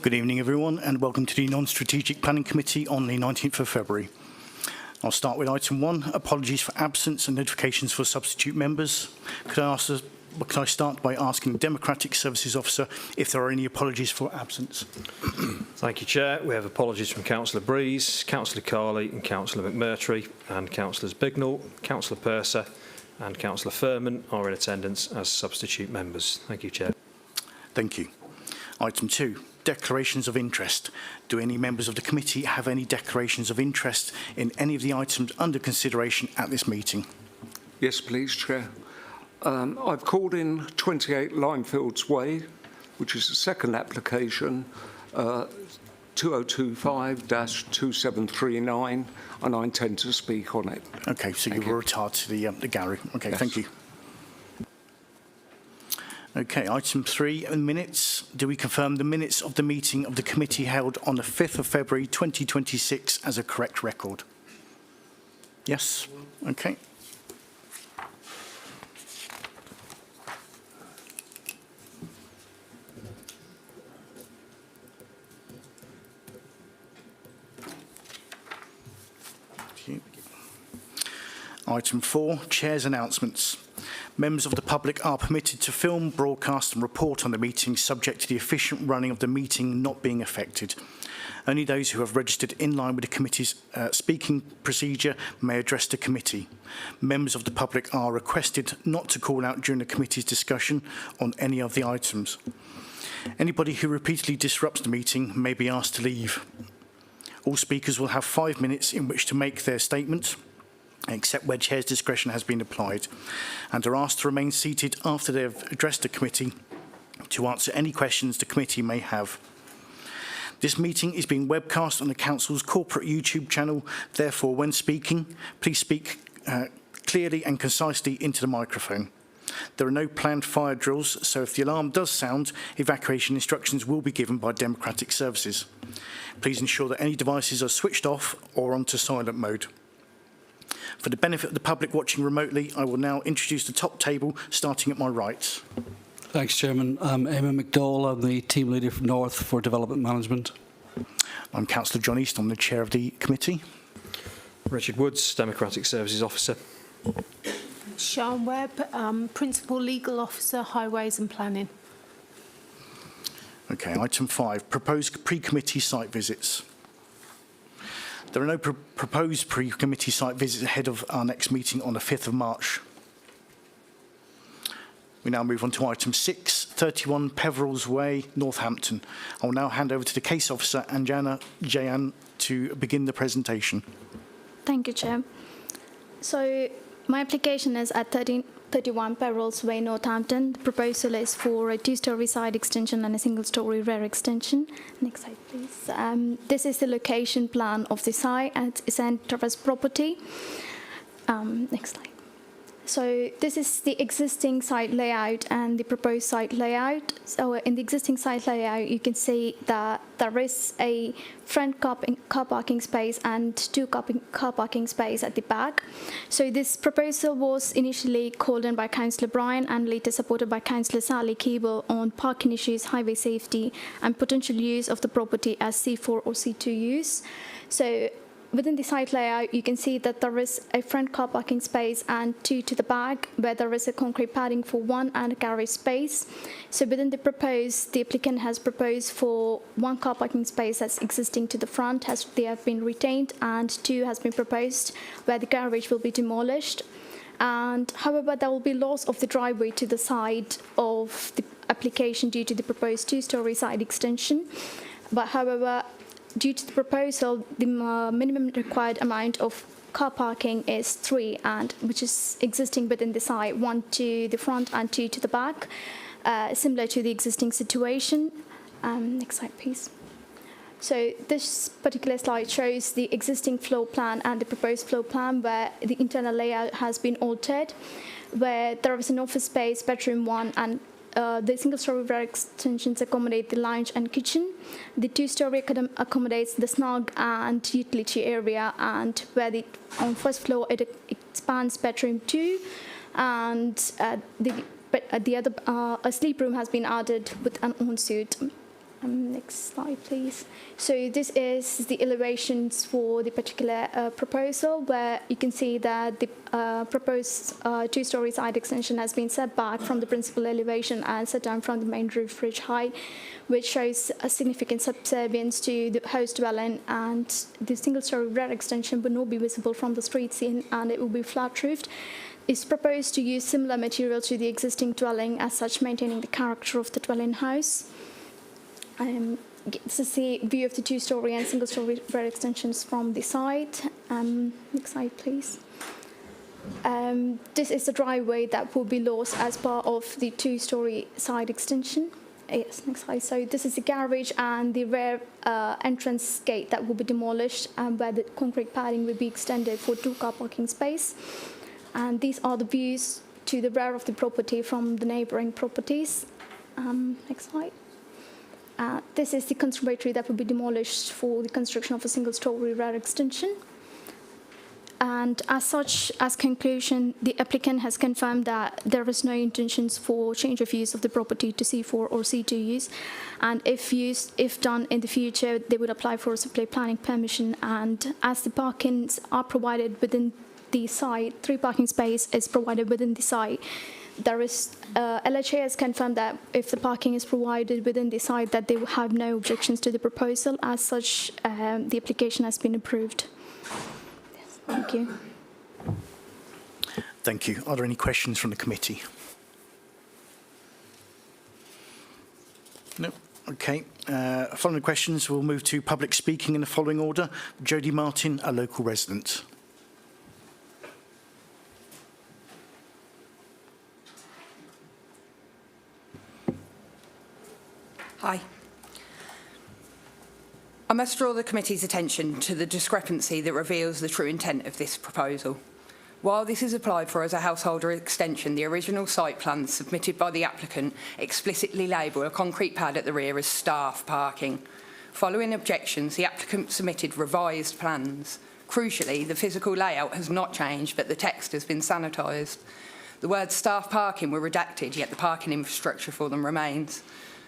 Good evening, everyone, and welcome to the Non-Strategic Planning Committee on the 19th of February. I'll start with item 1, apologies for absence and notifications for substitute members. Could I start by asking the Democratic Services Officer if there are any apologies for absence? Thank you, Chair. We have apologies from Councillor Breeze, Councillor Carley and Councillor McMurtry, and Councillors Bignell, Councillor Purser and Councillor Furman are in attendance as substitute members. Thank you, Chair. Thank you. Item 2, declarations of interest. Do any members of the committee have any declarations of interest in any of the items under consideration at this meeting? Yes, please, Chair. I've called in 28 Limefields Way, which is the second application, 2025-2739, and I intend to speak on it. Okay, so you were retired to the gallery. Okay, yes. Thank you. Okay, item 3, minutes. Do we confirm the minutes of the meeting of the committee held on the 5th of February 2026 as a correct record? Yes? Okay. Item 4, Chair's announcements. Members of the public are permitted to film, broadcast and report on the meeting subject to the efficient running of the meeting not being affected. Only those who have registered in line with the committee's speaking procedure may address the committee. Members of the public are requested not to call out during the committee's discussion on any of the items. Anybody who repeatedly disrupts the meeting may be asked to leave. All speakers will have 5 minutes in which to make their statement, except where Chair's discretion has been applied, and are asked to remain seated after they have addressed the committee to answer any questions the committee may have. This meeting is being webcast on the Council's corporate YouTube channel. Therefore, when speaking, please speak clearly and concisely into the microphone. There are no planned fire drills, so if the alarm does sound, evacuation instructions will be given by Democratic Services. Please ensure that any devices are switched off or onto silent mode. For the benefit of the public watching remotely, I will now introduce the top table, starting at my right. Thanks, Chairman. I'm Eamon McDowell. I'm the team leader from North for Development Management. I'm Councillor John East. I'm the chair of the committee. Richard Woods, Democratic Services Officer. Sian Webb, Principal Legal Officer, Highways and Planning. Okay, item 5, proposed pre-committee site visits. There are no proposed pre-committee site visits ahead of our next meeting on the 5th of March. We now move on to item 6, 31 Peverils Way, Northampton. I will now hand over to the case officer, Anjana Jayan, to begin the presentation. Thank you, Chair. So my application is at 31 Peverils Way, Northampton. The proposal is for a 2-storey side extension and a single-storey rear extension. Next slide, please. This is the location plan of the site at St. Travis property. Next slide. So this is the existing site layout and the proposed site layout. So in the existing site layout, you can see that there is a front car parking space and 2 car parking space at the back. So this proposal was initially called in by Councillor Bryan and later supported by Councillor Sally Keeble on parking issues, highway safety and potential use of the property as C4 or C2 use. So within the site layout, you can see that there is a front car parking space and 2 to the back, where there is a concrete padding for 1 and a garage space. So within the applicant has proposed for 1 car parking space that's existing to the front, they have been retained, and 2 has been proposed where the garage will be demolished. And however, there will be loss of the driveway to the side of the application due to the proposed 2-storey side extension. But however, due to the proposal, the minimum required amount of car parking is 3, and which is existing within the site, 1 to the front and 2 to the back, similar to the existing situation. Next slide, please. So this particular slide shows the existing floor plan and the proposed floor plan, where the internal layout has been altered, where there is an office space, bedroom 1, and the single-storey rear extensions accommodate the lounge and kitchen. The 2-storey accommodates the snug and utility area, and where on first floor it expands bedroom 2, and the other a sleep room has been added with an ensuite. Next slide, please. So this is the elevations for the particular proposal, where you can see that the proposed two-story side extension has been set back from the principal elevation and set down from the main roof ridge height, which shows a significant subservience to the host dwelling, and the single-story rear extension will not be visible from the street scene, and it will be flat-roofed. It's proposed to use similar material to the existing dwelling, as such maintaining the character of the dwelling house. This is the view of the two-story and single-story rear extensions from the side. Next slide, please. This is the driveway that will be lost as part of the two-story side extension. Yes, next slide. So this is the garage and the rear entrance gate that will be demolished, where the concrete padding will be extended for 2 car parking space. And these are the views to the rear of the property from the neighbouring properties. Next slide. This is the conservatory that will be demolished for the construction of a single-story rear extension. And as such, as conclusion, the applicant has confirmed that there is no intentions for change of use of the property to C4 or C2 use. And if done in the future, they would apply for a supply planning permission. And as the parkings are provided within the site, 3 parking space is provided within the site. There is LHA has confirmed that if the parking is provided within the site, that they will have no objections to the proposal. As such, the application has been approved. Yes, thank you. Thank you. Are there any questions from the committee? No. Okay. Following the questions, we'll move to public speaking in the following order. Jodie Martin, a local resident. Hi. I must draw the committee's attention to the discrepancy that reveals the true intent of this proposal. While this is applied for as a householder extension, the original site plans submitted by the applicant explicitly label a concrete pad at the rear as staff parking. Following objections, the applicant submitted revised plans. Crucially, the physical layout has not changed, but the text has been sanitised. The words staff parking were redacted, yet the parking infrastructure for them remains.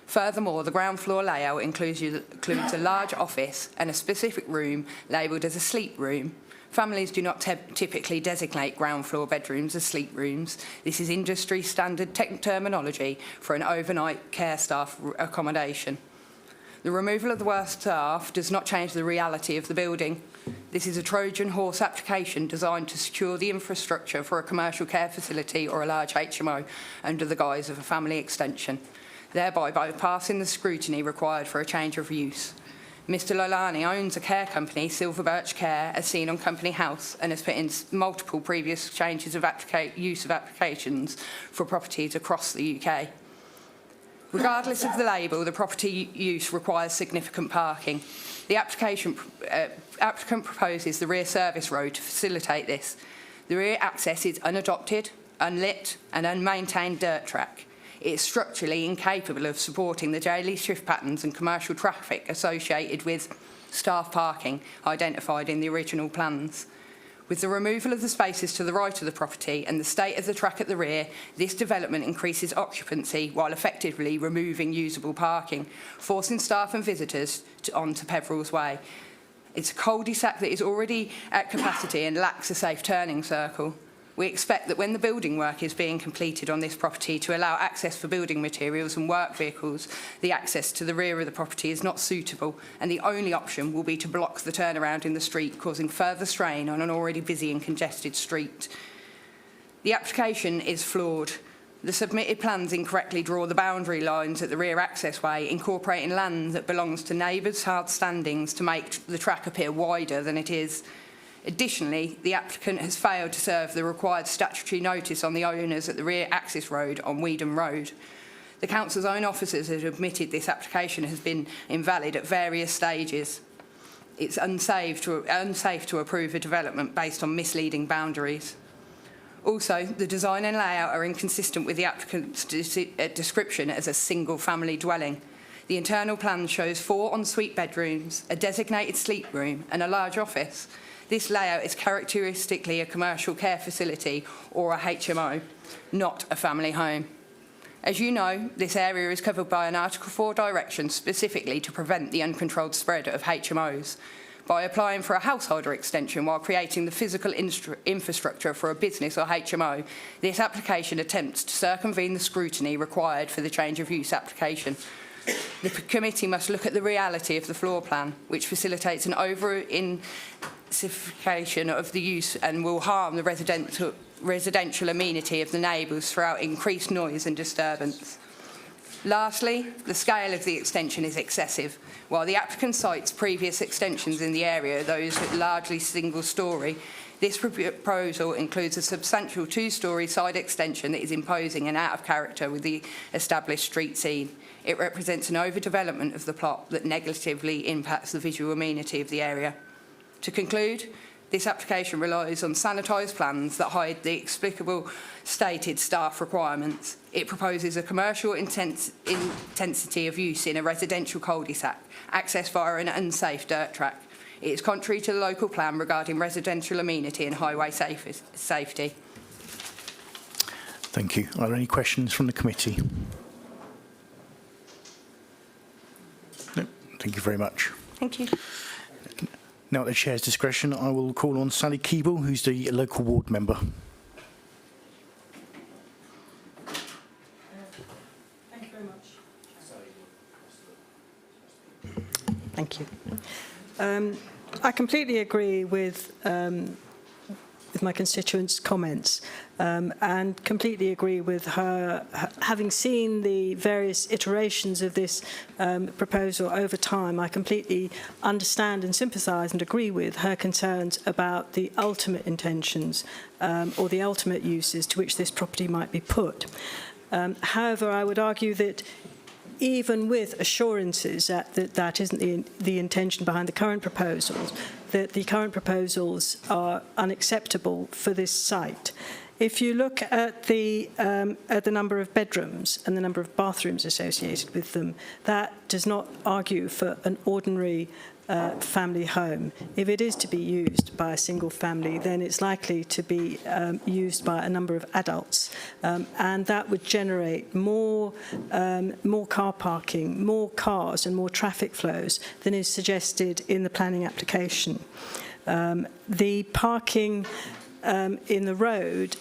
Furthermore, the ground floor layout includes a large office and a specific room labelled as a sleep room. Families do not typically designate ground floor bedrooms as sleep rooms. This is industry standard terminology for an overnight care staff accommodation. The removal of the word staff does not change the reality of the building. This is a Trojan horse application designed to secure the infrastructure for a commercial care facility or a large HMO under the guise of a family extension, thereby bypassing the scrutiny required for a change of use. Mr Lolani owns a care company, Silver Birch Care, as seen on Company House, and has put in multiple previous changes of use of applications for properties across the UK. Regardless of the label, the property use requires significant parking. The applicant proposes the rear service road to facilitate this. The rear access is unadopted, unlit and unmaintained dirt track. It is structurally incapable of supporting the daily shift patterns and commercial traffic associated with staff parking identified in the original plans. With the removal of the spaces to the right of the property and the state of the track at the rear, this development increases occupancy while effectively removing usable parking, forcing staff and visitors onto Peverils Way. It's a cul-de-sac that is already at capacity and lacks a safe turning circle. We expect that when the building work is being completed on this property to allow access for building materials and work vehicles, the access to the rear of the property is not suitable, and the only option will be to block the turnaround in the street, causing further strain on an already busy and congested street. The application is flawed. The submitted plans incorrectly draw the boundary lines at the rear accessway, incorporating land that belongs to neighbours' hard standings to make the track appear wider than it is. Additionally, the applicant has failed to serve the required statutory notice on the owners at the rear access road on Weedham Road. The council's own officers have admitted this application has been invalid at various stages. It's unsafe to approve a development based on misleading boundaries. Also, the design and layout are inconsistent with the applicant's description as a single-family dwelling. The internal plan shows 4 ensuite bedrooms, a designated sleep room and a large office. This layout is characteristically a commercial care facility or a HMO, not a family home. As you know, this area is covered by an Article 4 direction specifically to prevent the uncontrolled spread of HMOs. By applying for a householder extension while creating the physical infrastructure for a business or HMO, this application attempts to circumvene the scrutiny required for the change of use application. The committee must look at the reality of the floor plan, which facilitates an over-intensification of the use and will harm the residential amenity of the neighbours throughout increased noise and disturbance. Lastly, the scale of the extension is excessive. While the applicant cites previous extensions in the area, those largely single-storey, this proposal includes a substantial two-storey side extension that is imposing and out of character with the established street scene. It represents an overdevelopment of the plot that negatively impacts the visual amenity of the area. To conclude, this application relies on sanitised plans that hide the explicable stated staff requirements. It proposes a commercial intensity of use in a residential cul-de-sac, accessed via an unsafe dirt track. It is contrary to the local plan regarding residential amenity and highway safety. Thank you. Are there any questions from the committee? No. Thank you very much. Thank you. Now, at the Chair's discretion, I will call on Sally Keeble, who's the local ward member. Thank you very much. Thank you. I completely agree with my constituents' comments and completely agree with her, having seen the various iterations of this proposal over time. I completely understand and sympathise and agree with her concerns about the ultimate intentions or the ultimate uses to which this property might be put. However, I would argue that even with assurances that isn't the intention behind the current proposals, that the current proposals are unacceptable for this site. If you look at the number of bedrooms and the number of bathrooms associated with them, that does not argue for an ordinary family home. If it is to be used by a single family, then it's likely to be used by a number of adults, and that would generate more car parking, more cars and more traffic flows than is suggested in the planning application. The parking in the road,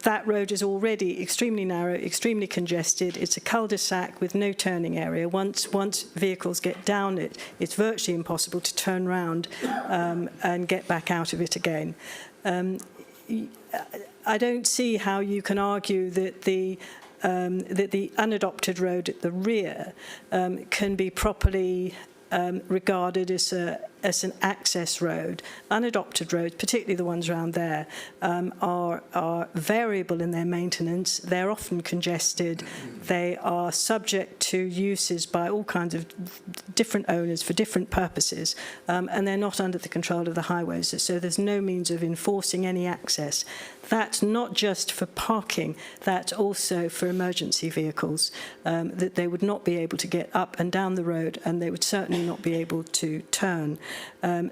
that road is already extremely narrow, extremely congested. It's a cul-de-sac with no turning area. Once vehicles get down it, it's virtually impossible to turn round and get back out of it again. I don't see how you can argue that the unadopted road at the rear can be properly regarded as an access road. Unadopted roads, particularly the ones around there, are variable in their maintenance. They're often congested. They are subject to uses by all kinds of different owners for different purposes, and they're not under the control of the highways. So there's no means of enforcing any access. That's not just for parking, that's also for emergency vehicles, that they would not be able to get up and down the road, and they would certainly not be able to turn.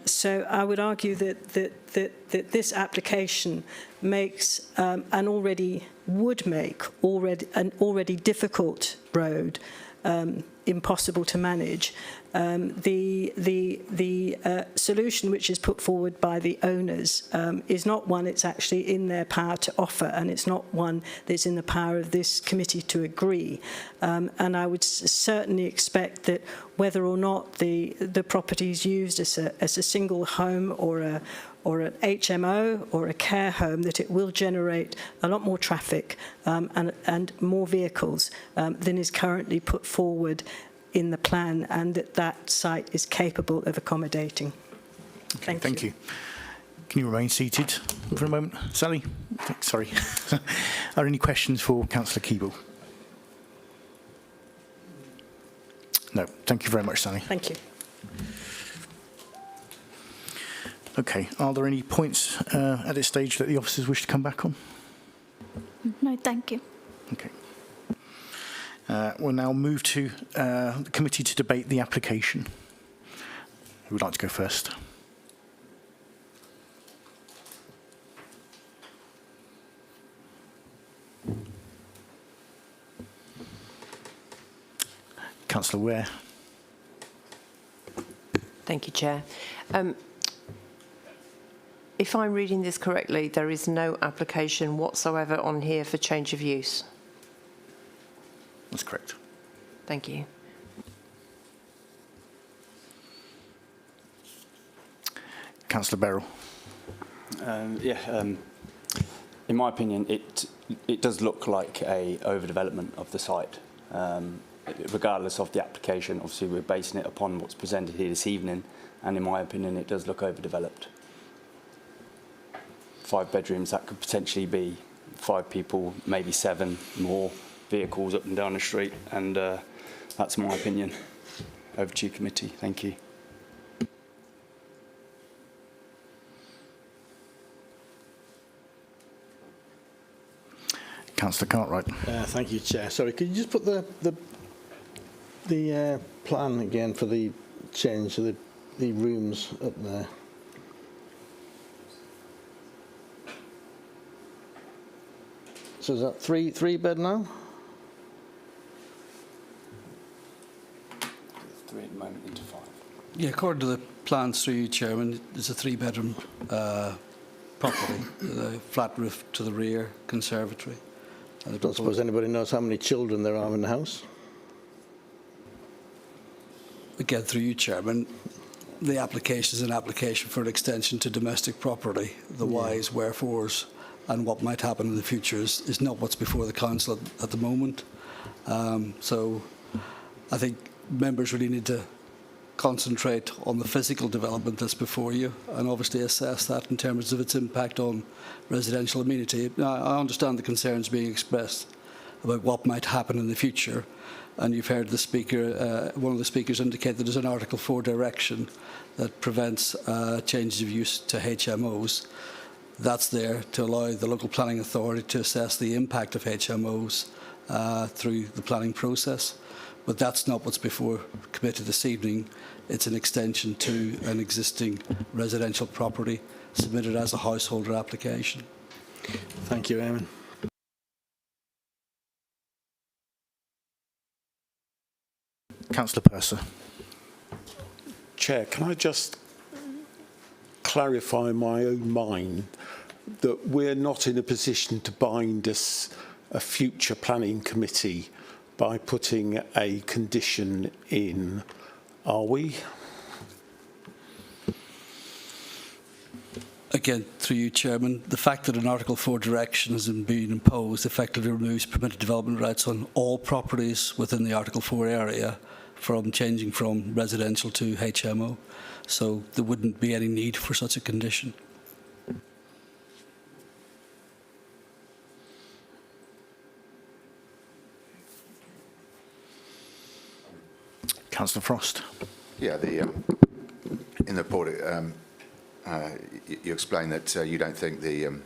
So I would argue that this application makes an already difficult road impossible to manage. The solution which is put forward by the owners is not one it's actually in their power to offer, and it's not one that's in the power of this committee to agree. And I would certainly expect that whether or not the property is used as a single home or an HMO or a care home, that it will generate a lot more traffic and more vehicles than is currently put forward in the plan, and that site is capable of accommodating. Okay, thank you. Can you remain seated for a moment? Sally? Sorry. Are there any questions for Councillor Keeble? No. Thank you very much, Sally. Thank you. Okay. Are there any points at this stage that the officers wish to come back on? No, thank you. Okay. We'll now move to the committee to debate the application. Who would like to go first? Councillor Ware. Thank you, Chair. If I'm reading this correctly, there is no application whatsoever on here for change of use. That's correct. Thank you. Councillor Beryl. In my opinion, it does look like a overdevelopment of the site. Regardless of the application, obviously we're basing it upon what's presented here this evening, and in my opinion, it does look overdeveloped. 5 bedrooms, that could potentially be 5 people, maybe 7 more vehicles up and down the street, and that's my opinion. Over to you, committee. Thank you. Councillor Cartwright. Thank you, Chair. Sorry, could you just put the plan again for the change of the rooms up there? So is that three bed now? 3 at the moment into 5. Yeah, according to the plans through you, Chairman, it's a 3-bedroom property, with a flat roof to the rear, conservatory. I don't suppose anybody knows how many children there are in the house? Again, through you, Chairman, the application is an application for an extension to domestic property. The whys, wherefores, and what might happen in the future is not what's before the council at the moment. So I think members really need to concentrate on the physical development that's before you and obviously assess that in terms of its impact on residential amenity. Now, I understand the concerns being expressed about what might happen in the future, and you've heard the speaker, one of the speakers indicate that there's an Article 4 direction that prevents changes of use to HMOs. That's there to allow the local planning authority to assess the impact of HMOs through the planning process. But that's not what's before committee this evening. It's an extension to an existing residential property submitted as a householder application. Thank you, Eamon. Councillor Purser. Chair, can I just clarify in my own mind that we're not in a position to bind a future planning committee by putting a condition in, are we? Again, through you, Chairman, the fact that an Article 4 direction has been imposed effectively removes permitted development rights on all properties within the Article 4 area from changing from residential to HMO. So there wouldn't be any need for such a condition. Councillor Frost. Yeah, in the report, you explain that you don't think the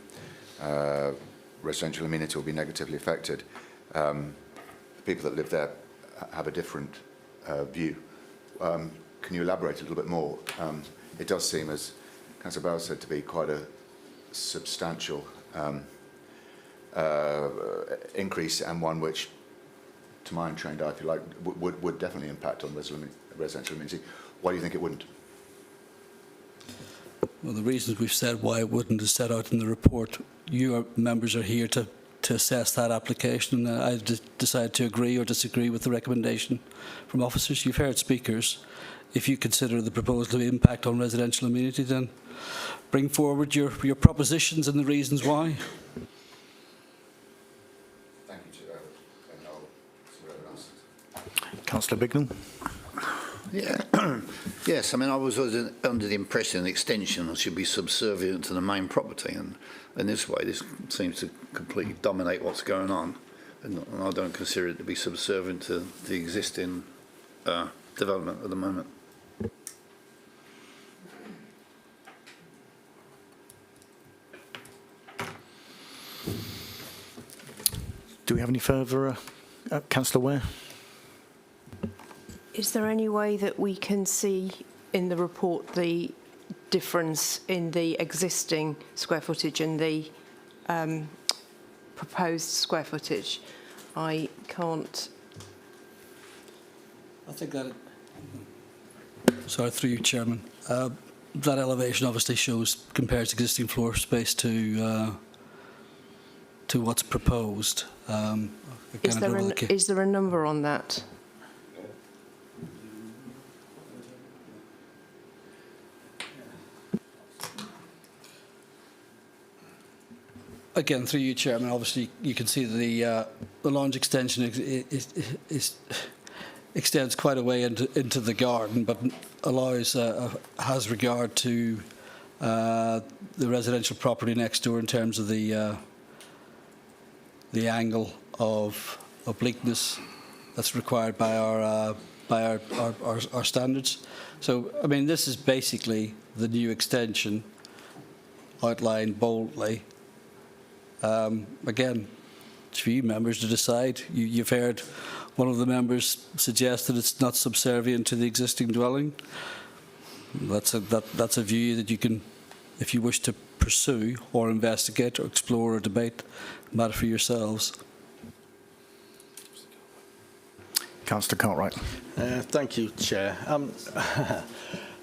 residential amenity will be negatively affected. The people that live there have a different view. Can you elaborate a little bit more? It does seem, as Councillor Barrow said, to be quite a substantial increase, and one which, to my untrained eye, if you like, would definitely impact on residential amenity. Why do you think it wouldn't? Well, the reasons we've said why it wouldn't is set out in the report. You members are here to assess that application, and I decided to agree or disagree with the recommendation from officers. You've heard speakers. If you consider the proposal to impact on residential amenity, then bring forward your propositions and the reasons why. Thank you, Chair. And I'll see what everyone else. Councillor Bignell. Yeah. Yes, I mean, I was under the impression an extension should be subservient to the main property, and in this way, this seems to completely dominate what's going on, and I don't consider it to be subservient to the existing development at the moment. Do we have any further, Councillor Ware? Is there any way that we can see in the report the difference in the existing square footage and the proposed square footage? I can't. I think that, sorry, through you, Chairman, that elevation obviously shows, compares existing floor space to what's proposed. Is there a number on that? Again, through you, Chairman, obviously you can see the lounge extension extends quite a way into the garden, but allows has regard to the residential property next door in terms of the angle of obliqueness that's required by our standards. So, I mean, this is basically the new extension outlined boldly. Again, it's for you members to decide. You've heard one of the members suggest that it's not subservient to the existing dwelling. That's a view that you can, if you wish to pursue or investigate or explore or debate, matter for yourselves. Councillor Cartwright. Thank you, Chair.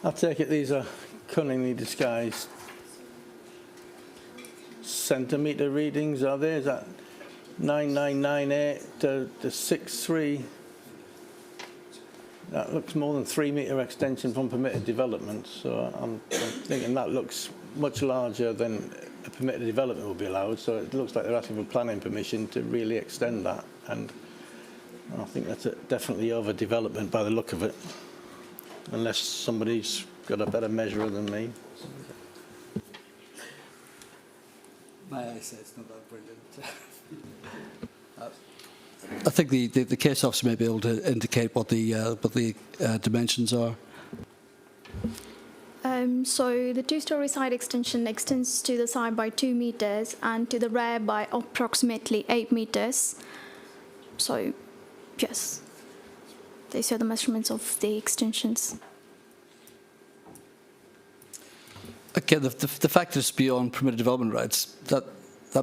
I take it these are cunningly disguised centimetre readings, are they? Is that 9998 to 63? That looks more than 3 metre extension from permitted development, so I'm thinking that looks much larger than a permitted development will be allowed, so it looks like they're asking for planning permission to really extend that, and I think that's definitely overdevelopment by the look of it, unless somebody's got a better measurer than me. My eyesight it's not that brilliant. I think the case officer may be able to indicate what the dimensions are. So the two-story side extension extends to the side by 2 meters and to the rear by approximately 8 meters. So, yes, these are the measurements of the extensions. Again, the fact that it's beyond permitted development rights, that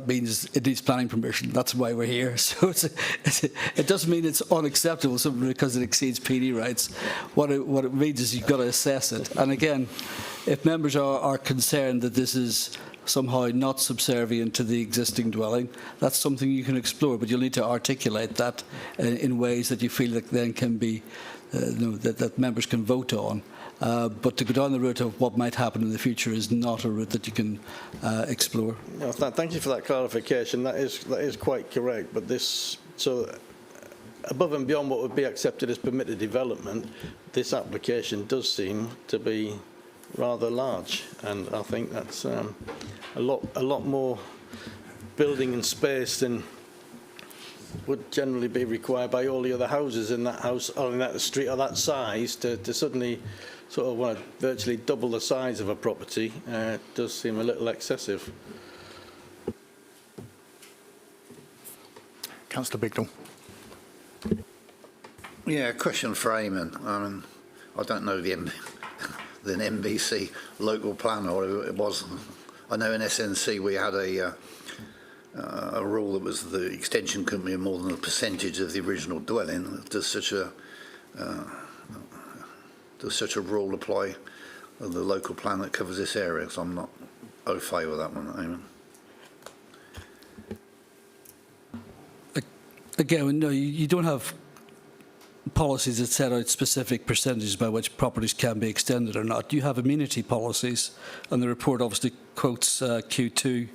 means it needs planning permission. That's why we're here. So it doesn't mean it's unacceptable simply because it exceeds PD rights. What it means is you've got to assess it. And again, if members are concerned that this is somehow not subservient to the existing dwelling, that's something you can explore, but you'll need to articulate that in ways that you feel that then can be, that members can vote on. But to go down the route of what might happen in the future is not a route that you can explore. No, thank you for that clarification. That is quite correct. But this, so above and beyond what would be accepted as permitted development, this application does seem to be rather large, and I think that's a lot more building and space than would generally be required by all the other houses in that house or in that street or that size to suddenly sort of want to virtually double the size of a property. Does seem a little excessive. Councillor Bignell. Yeah, question for Eamon. I don't know the NBC local plan or whatever it was. I know in SNC we had a rule that was the extension couldn't be more than a percentage of the original dwelling. Does such a rule apply to the local plan that covers this area? So I'm not au fait with that one, Eamon. Again, no, you don't have policies that set out specific percentages by which properties can be extended or not. You have amenity policies, and the report obviously quotes Q2,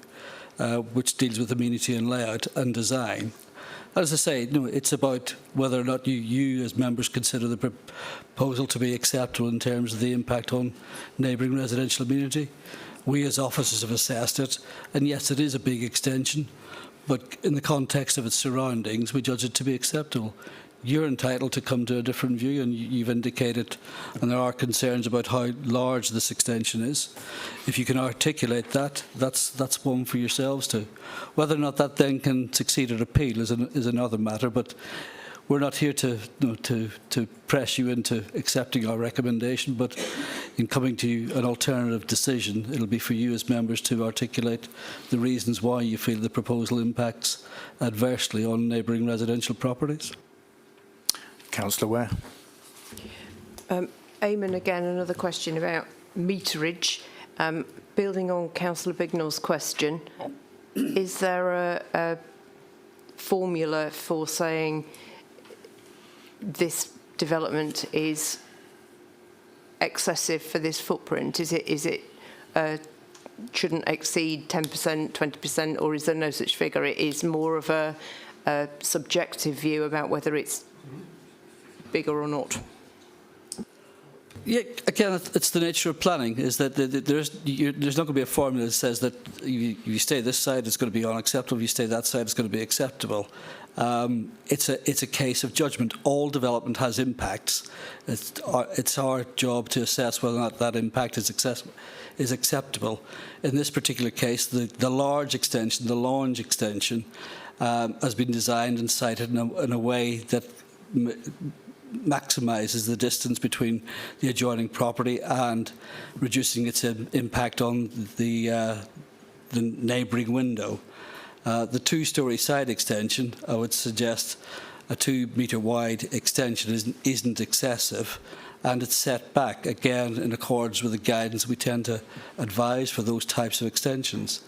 which deals with amenity and layout and design. As I say, it's about whether or not you as members consider the proposal to be acceptable in terms of the impact on neighbouring residential amenity. We as officers have assessed it, and yes, it is a big extension, but in the context of its surroundings, we judge it to be acceptable. You're entitled to come to a different view, and you've indicated, and there are concerns about how large this extension is. If you can articulate that, that's one for yourselves to. Whether or not that then can succeed at appeal is another matter, but we're not here to press you into accepting our recommendation, but in coming to an alternative decision, it'll be for you as members to articulate the reasons why you feel the proposal impacts adversely on neighbouring residential properties. Councillor Ware. Eamon, again, another question about meterage. Building on Councillor Bignell's question, is there a formula for saying this development is excessive for this footprint? Is it shouldn't exceed 10%, 20%, or is there no such figure? It is more of a subjective view about whether it's bigger or not. Yeah, again, it's the nature of planning, is that there's not going to be a formula that says that you stay this side, it's going to be unacceptable, if you stay that side, it's going to be acceptable. It's a case of judgment. All development has impacts. It's our job to assess whether or not that impact is acceptable. In this particular case, the large extension, the lounge extension, has been designed and sited in a way that maximises the distance between the adjoining property and reducing its impact on the neighbouring window. The two-storey side extension, I would suggest a 2 metre wide extension isn't excessive, and it's set back, again, in accordance with the guidance we tend to advise for those types of extensions.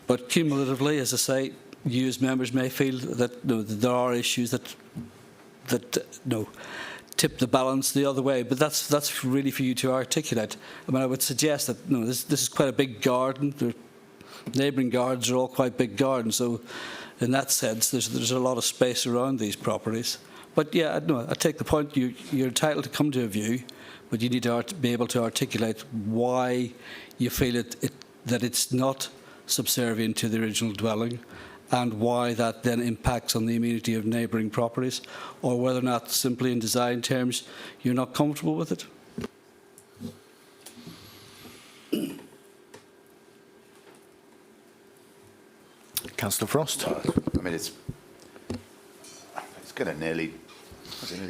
But cumulatively, as I say, you as members may feel that there are issues that tip the balance the other way, but that's really for you to articulate. I mean, I would suggest that this is quite a big garden. The neighbouring gardens are all quite big gardens, so in that sense, there's a lot of space around these properties. But yeah, I take the point. You're entitled to come to a view, but you need to be able to articulate why you feel that it's not subservient to the original dwelling, and why that then impacts on the amenity of neighbouring properties, or whether or not, simply in design terms, you're not comfortable with it. Councillor Frost. I mean, it's going to nearly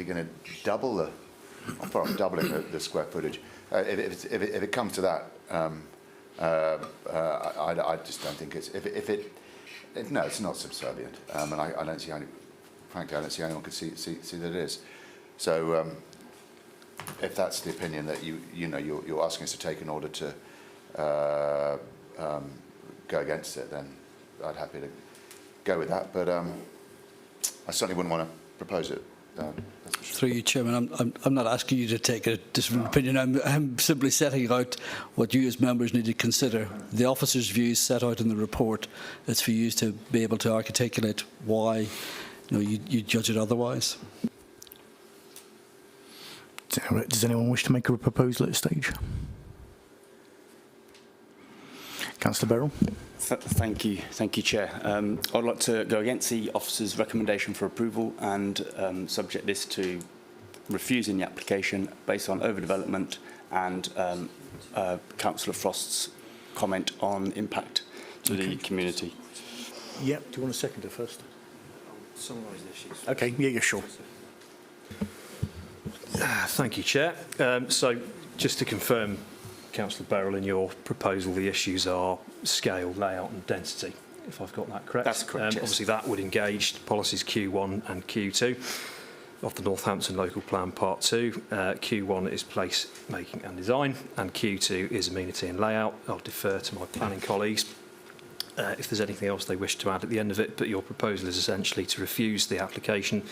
going to double the, doubling the square footage. If it comes to that, I just don't think it's no, it's not subservient, and I don't see frankly, I don't see anyone could see that it is. So, if that's the opinion that you're asking us to take in order to go against it, then I'd happy to go with that. But I certainly wouldn't want to propose it. Through you, Chairman, I'm not asking you to take a different opinion. I'm simply setting out what you as members need to consider. The officers' views set out in the report. It's for you to be able to articulate why you judge it otherwise. Does anyone wish to make a proposal at this stage? Councillor Beryl. Thank you, Chair. I'd like to go against the officer's recommendation for approval and subject this to refusing the application based on overdevelopment and Councillor Frost's comment on impact to the community. Yeah. Do you want to second it first? Summarise the issues. Okay. Yeah, sure. Thank you, Chair. So, just to confirm, Councillor Beryl, in your proposal, the issues are scale, layout and density, if I've got that correct. That's correct, yes. Obviously, that would engage policies Q1 and Q2 of the Northampton Local Plan Part 2. Q1 is place making and design, and Q2 is amenity and layout. I'll defer to my planning colleagues if there's anything else they wish to add at the end of it, but your proposal is essentially to refuse the application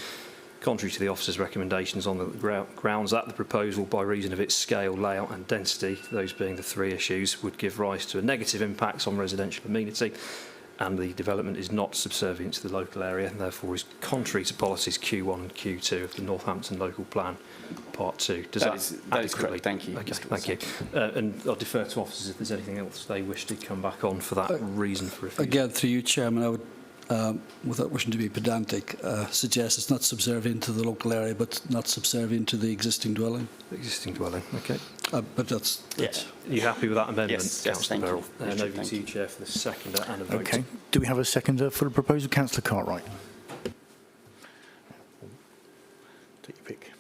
contrary to the officer's recommendations on the grounds that the proposal, by reason of its scale, layout and density, those being the three issues, would give rise to a negative impact on residential amenity, and the development is not subservient to the local area and therefore is contrary to policies Q1 and Q2 of the Northampton Local Plan Part 2. That is correct. Thank you. Okay, thank you. And I'll defer to officers if there's anything else they wish to come back on for that reason for refusal. Again, through you, Chairman, I would, without wishing to be pedantic, suggest it's not subservient to the local area, but not subservient to the existing dwelling. Existing dwelling, okay. But that's Are you happy with that amendment, Yes, Councillor thank Beryl? you. And over to you, Chair, for the seconder and a vote. Okay. Do we have a seconder for the proposal? Councillor Cartwright. Take your pick.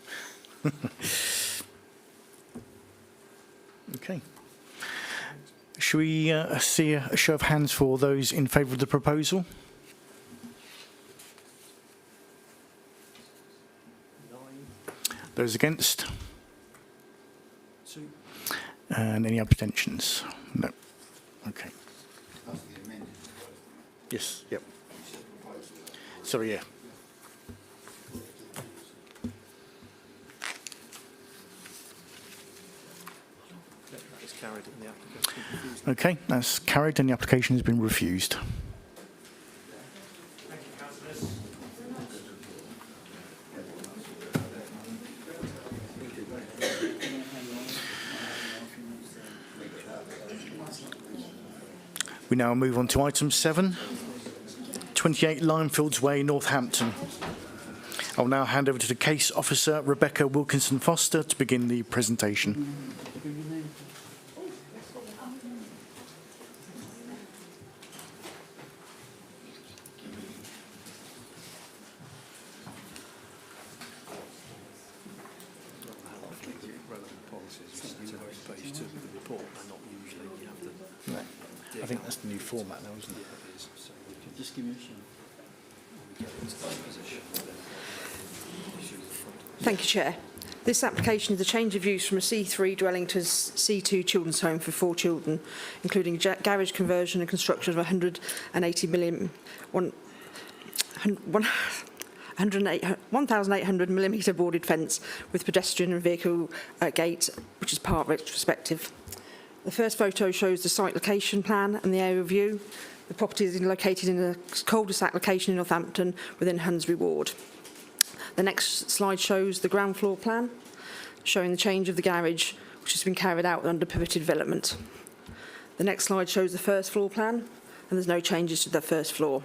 Okay. Shall we see a show of hands for those in favour of the proposal? Those against? And any abstentions? No. Okay. Yes, yep. Sorry, yeah. It's carried and the application. Okay, that's carried and the application has been refused. We now move on to item 7, 28 Limefields Way, Northampton. I'll now hand over to the case officer, Rebecca Wilkinson-Foster, to begin the presentation. I think that's the new format now, isn't it? Just give me a shout. Thank you, Chair. This application is a change of use from a C3 dwelling to a C2 children's home for 4 children, including a garage conversion and construction of 1,800 millimetre boarded fence with pedestrian and vehicle gate, which is part retrospective. The first photo shows the site location plan and the area view. The property is located in a cul-de-sac location in Northampton within Hunsbury Ward. The next slide shows the ground floor plan, showing the change of the garage, which has been carried out under permitted development. The next slide shows the first floor plan, and there's no changes to the first floor.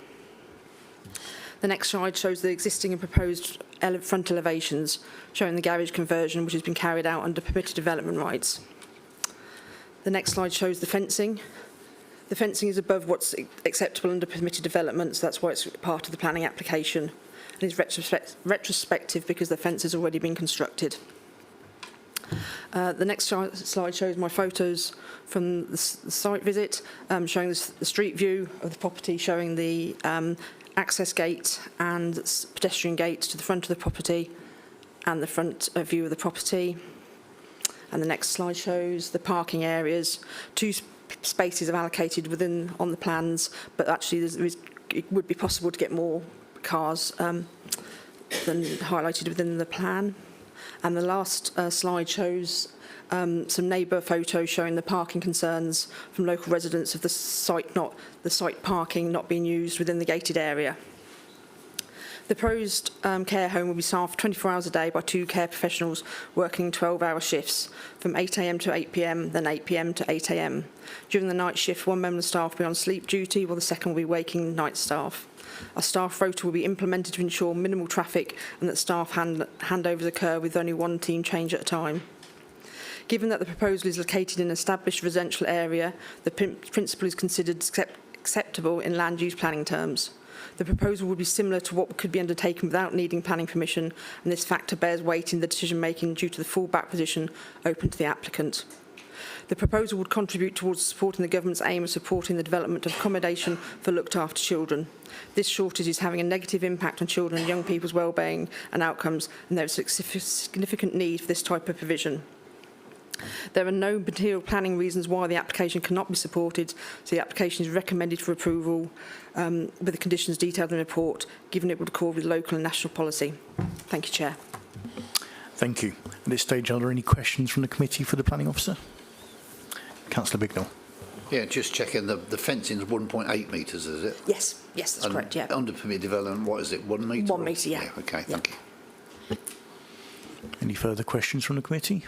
The next slide shows the existing and proposed front elevations, showing the garage conversion, which has been carried out under permitted development rights. The next slide shows the fencing. The fencing is above what's acceptable under permitted development, so that's why it's part of the planning application. And is retrospective because the fence has already been constructed. The next slide shows my photos from the site visit, showing the street view of the property, showing the access gate and pedestrian gate to the front of the property and the front view of the property. And the next slide shows the parking areas. 2 spaces are allocated on the plans, but actually it would be possible to get more cars than highlighted within the plan. And the last slide shows some neighbour photos showing the parking concerns from local residents of the site parking not being used within the gated area. The proposed care home will be staffed 24 hours a day by 2 care professionals working 12-hour shifts from 8 a.m. to 8 p.m, then 8 p.m. to 8 a.m. During the night shift, 1 member of staff will be on sleep duty, while the second will be waking night staff. A staff rota will be implemented to ensure minimal traffic and that staff handovers occur with only 1 team change at a time. Given that the proposal is located in an established residential area, the principle is considered acceptable in land use planning terms. The proposal would be similar to what could be undertaken without needing planning permission, and this factor bears weight in the decision-making due to the fallback position open to the applicant. The proposal would contribute towards supporting the government's aim of supporting the development of accommodation for looked-after children. This shortage is having a negative impact on children and young people's well-being and outcomes, and there is a significant need for this type of provision. There are no material planning reasons why the application cannot be supported, so the application is recommended for approval with the conditions detailed in the report, given it would accord with local and national policy. Thank you, Chair. Thank you. At this stage, are there any questions from the committee for the planning officer? Councillor Bignell. Yeah, just checking, the fencing is 1.8 metres, is it? Yes, that's correct, yeah. Under permitted development, what is it, 1 metre? 1 metre, yeah. Okay, thank you. Any further questions from the committee?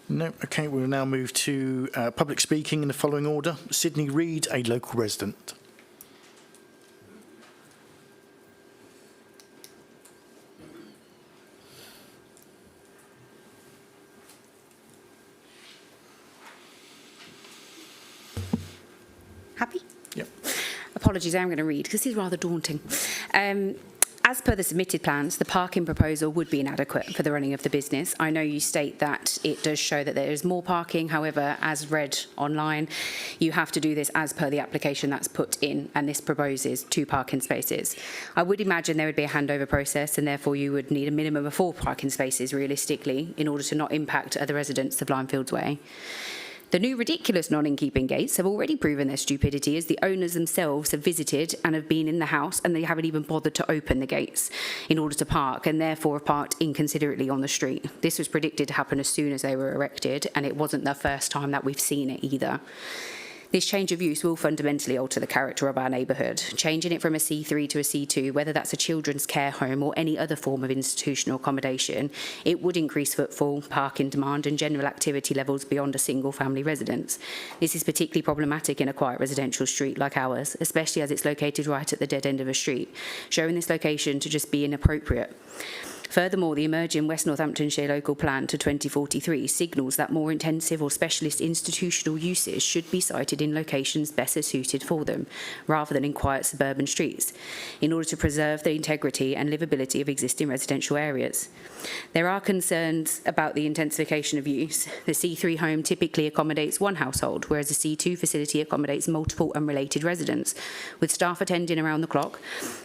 No. Okay, we'll now move to public speaking in the following order. Sydney Reid, a local resident. Happy? Yep. Apologies, I'm going to read because this is rather daunting. As per the submitted plans, the parking proposal would be inadequate for the running of the business. I know you state that it does show that there is more parking. However, as read online, you have to do this as per the application that's put in, and this proposes 2 parking spaces. I would imagine there would be a handover process, and therefore you would need a minimum of 4 parking spaces realistically in order to not impact other residents of Limefields Way. The new ridiculous non-in-keeping gates have already proven their stupidity, as the owners themselves have visited and have been in the house, and they haven't even bothered to open the gates in order to park, and therefore have parked inconsiderately on the street. This was predicted to happen as soon as they were erected, and it wasn't the first time that we've seen it either. This change of use will fundamentally alter the character of our neighbourhood, changing it from a C3 to a C2, whether that's a children's care home or any other form of institutional accommodation. It would increase footfall, parking demand and general activity levels beyond a single family residence. This is particularly problematic in a quiet residential street like ours, especially as it's located right at the dead end of a street, showing this location to just be inappropriate. Furthermore, the emerging West Northamptonshire Local Plan to 2043 signals that more intensive or specialist institutional uses should be sited in locations better suited for them, rather than in quiet suburban streets, in order to preserve the integrity and livability of existing residential areas. There are concerns about the intensification of use. The C3 home typically accommodates 1 household, whereas the C2 facility accommodates multiple unrelated residents, with staff attending around the clock.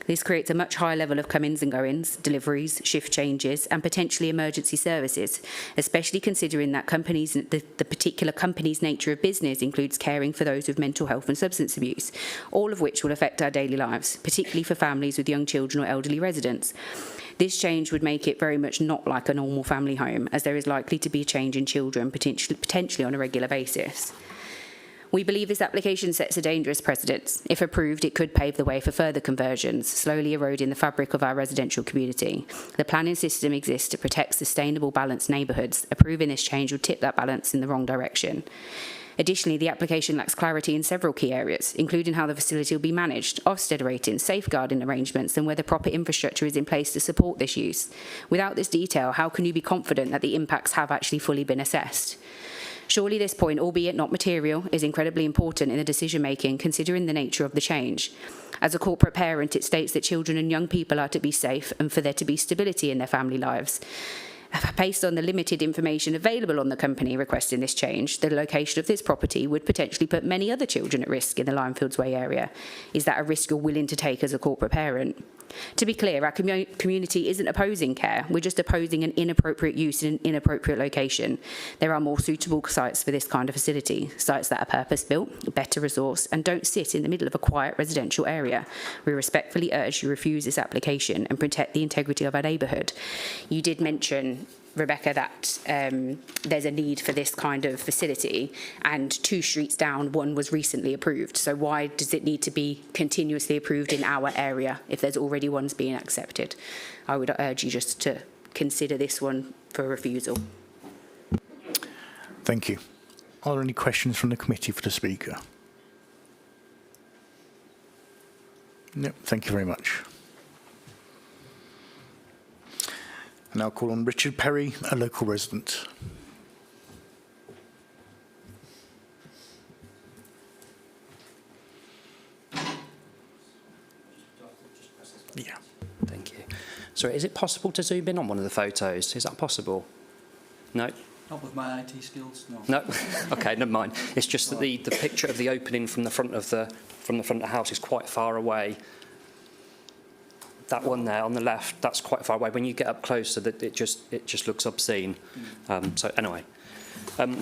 This creates a much higher level of come-ins and go-ins, deliveries, shift changes and potentially emergency services, especially considering that the particular company's nature of business includes caring for those with mental health and substance abuse, all of which will affect our daily lives, particularly for families with young children or elderly residents. This change would make it very much not like a normal family home, as there is likely to be a change in children potentially on a regular basis. We believe this application sets a dangerous precedent. If approved, it could pave the way for further conversions, slowly eroding the fabric of our residential community. The planning system exists to protect sustainable, balanced neighbourhoods. Approving this change would tip that balance in the wrong direction. Additionally, the application lacks clarity in several key areas, including how the facility will be managed, Ofsted rating, safeguarding arrangements, and whether proper infrastructure is in place to support this use. Without this detail, how can you be confident that the impacts have actually fully been assessed? Surely this point, albeit not material, is incredibly important in the decision-making, considering the nature of the change. As a corporate parent, it states that children and young people are to be safe and for there to be stability in their family lives. Based on the limited information available on the company requesting this change, the location of this property would potentially put many other children at risk in the Limefields Way area. Is that a risk you're willing to take as a corporate parent? To be clear, our community isn't opposing care, we're just opposing an inappropriate use in an inappropriate location. There are more suitable sites for this kind of facility, sites that are purpose-built, better resourced, and don't sit in the middle of a quiet residential area. We respectfully urge you refuse this application and protect the integrity of our neighbourhood. You did mention, Rebecca, that there's a need for this kind of facility, and 2 streets down, one was recently approved. So why does it need to be continuously approved in our area if there's already ones being accepted? I would urge you just to consider this one for refusal. Thank you. Are there any questions from the committee for the speaker? No, thank you very much. And I'll call on Richard Perry, a local resident. Yeah. Thank you. Sorry, is it possible to zoom in on one of the photos? Is that possible? No? Not with my IT skills, no. No? Okay, never mind. It's just that the picture of the opening from the front of the house is quite far away. That one there on the left, that's quite far away. When you get up closer, that it just looks obscene. So anyway,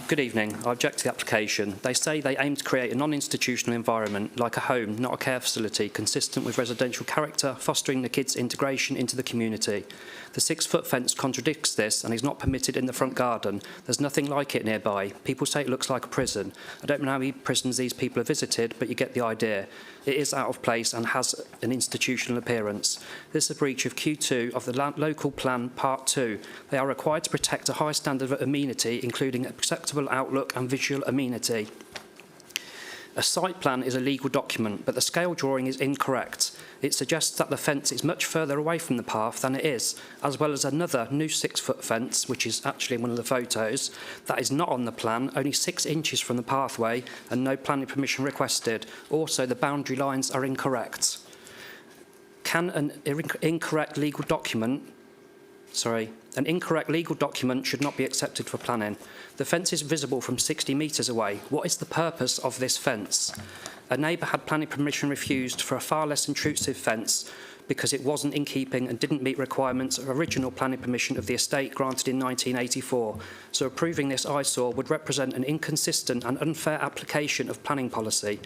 good evening. I object to the application. They say they aim to create a non-institutional environment, like a home, not a care facility, consistent with residential character, fostering the kids' integration into the community. The 6-foot fence contradicts this and is not permitted in the front garden. There's nothing like it nearby. People say it looks like a prison. I don't know how many prisons these people have visited, but you get the idea. It is out of place and has an institutional appearance. This is a breach of Q2 of the Local Plan Part 2. They are required to protect a high standard of amenity, including acceptable outlook and visual amenity. A site plan is a legal document, but the scale drawing is incorrect. It suggests that the fence is much further away from the path than it is, as well as another new 6-foot fence, which is actually in one of the photos, that is not on the plan, only 6 inches from the pathway, and no planning permission requested. Also, the boundary lines are incorrect. Can an incorrect legal document should not be accepted for planning. The fence is visible from 60 metres away. What is the purpose of this fence? A neighbour had planning permission refused for a far less intrusive fence because it wasn't in keeping and didn't meet requirements of original planning permission of the estate granted in 1984. So approving this eyesore would represent an inconsistent and unfair application of planning policy.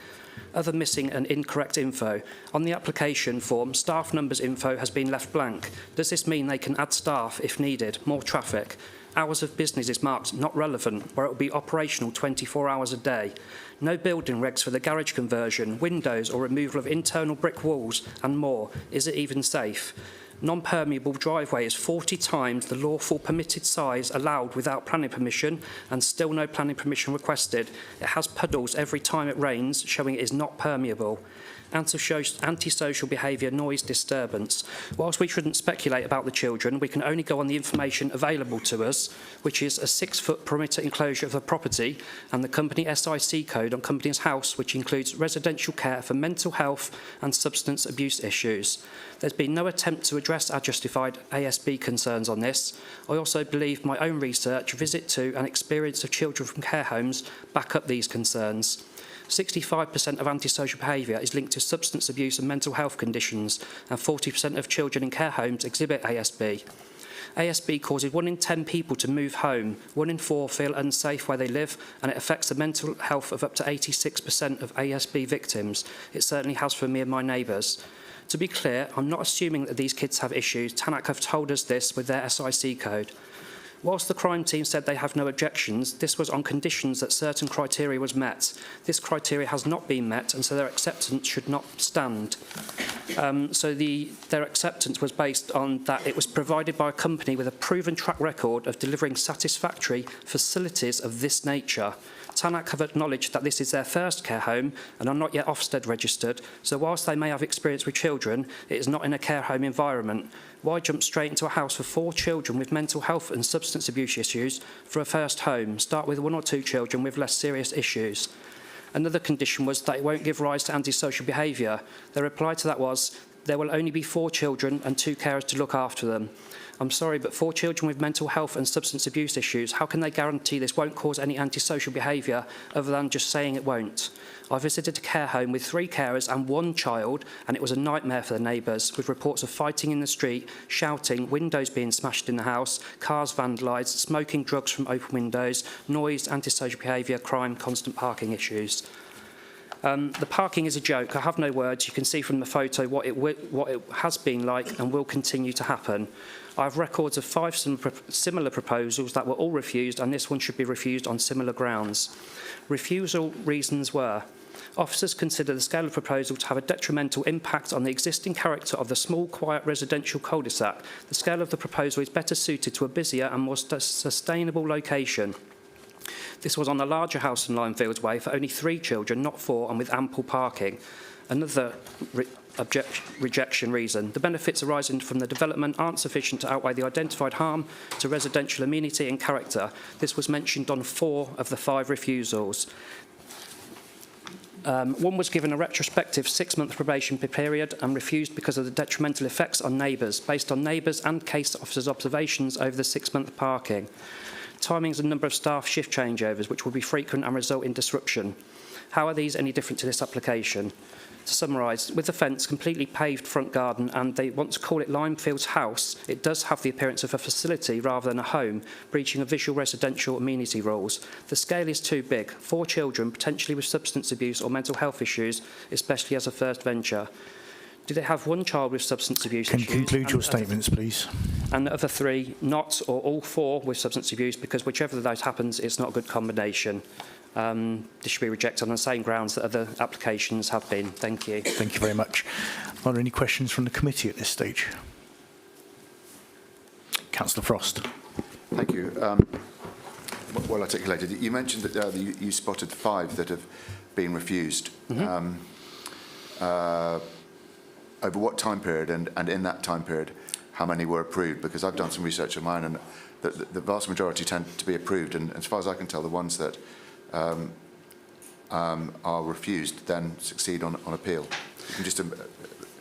Other missing and incorrect info. On the application form, staff numbers info has been left blank. Does this mean they can add staff if needed? More traffic? Hours of business is marked not relevant, where it will be operational 24 hours a day. No building regs for the garage conversion, windows or removal of internal brick walls and more. Is it even safe? Non-permeable driveway is 40 times the lawful permitted size allowed without planning permission and still no planning permission requested. It has puddles every time it rains, showing it is not permeable. Antisocial behaviour, noise, disturbance. Whilst we shouldn't speculate about the children, we can only go on the information available to us, which is a 6-foot perimeter enclosure of the property and the company SIC code on company's house, which includes residential care for mental health and substance abuse issues. There's been no attempt to address our justified ASB concerns on this. I also believe my own research, visit to and experience of children from care homes back up these concerns. 65% of antisocial behaviour is linked to substance abuse and mental health conditions, and 40% of children in care homes exhibit ASB. ASB causes 1 in 10 people to move home, 1 in 4 feel unsafe where they live, and it affects the mental health of up to 86% of ASB victims. It certainly has for me and my neighbours. To be clear, I'm not assuming that these kids have issues. TANAC have told us this with their SIC code. Whilst the crime team said they have no objections, this was on conditions that certain criteria was met. This criteria has not been met, and so their acceptance should not stand. Their acceptance was based on that it was provided by a company with a proven track record of delivering satisfactory facilities of this nature. TANAC have acknowledged that this is their first care home and are not yet Ofsted registered, so whilst they may have experience with children, it is not in a care home environment. Why jump straight into a house for 4 children with mental health and substance abuse issues for a first home? Start with 1 or 2 children with less serious issues. Another condition was that it won't give rise to antisocial behaviour. The reply to that was, there will only be 4 children and 2 carers to look after them. I'm sorry, but 4 children with mental health and substance abuse issues, how can they guarantee this won't cause any antisocial behaviour other than just saying it won't? I visited a care home with 3 carers and 1 child, and it was a nightmare for the neighbours, with reports of fighting in the street, shouting, windows being smashed in the house, cars vandalised, smoking drugs from open windows, noise, antisocial behaviour, crime, constant parking issues. The parking is a joke. I have no words. You can see from the photo what it has been like and will continue to happen. I have records of 5 similar proposals that were all refused, and this one should be refused on similar grounds. Refusal reasons were: officers consider the scale of proposal to have a detrimental impact on the existing character of the small, quiet residential cul-de-sac. The scale of the proposal is better suited to a busier and more sustainable location. This was on a larger house in Limefields Way for only 3 children, not 4, and with ample parking. Another rejection reason: the benefits arising from the development aren't sufficient to outweigh the identified harm to residential amenity and character. This was mentioned on 4 of the 5 refusals. One was given a retrospective 6-month probation period and refused because of the detrimental effects on neighbours, based on neighbours and case officers' observations over the 6-month parking. Timings and number of staff shift changeovers, which will be frequent and result in disruption. How are these any different to this application? To summarise, with the fence, completely paved front garden, and they want to call it Limefields House, it does have the appearance of a facility rather than a home, breaching of visual residential amenity rules. The scale is too big. 4 children, potentially with substance abuse or mental health issues, especially as a first venture. Do they have 1 child with substance abuse issues? Can you conclude your statements, please? And the other 3 not, or all 4 with substance abuse, because whichever of those happens, it's not a good combination. This should be rejected on the same grounds that other applications have been. Thank you. Thank you very much. Are there any questions from the committee at this stage? Councillor Frost. Thank you. Well articulated. You mentioned that you spotted 5 that have been refused. Mm-hmm. Over what time period, and in that time period, how many were approved? Because I've done some research of mine, and the vast majority tend to be approved, and as far as I can tell, the ones that are refused then succeed on appeal. You can just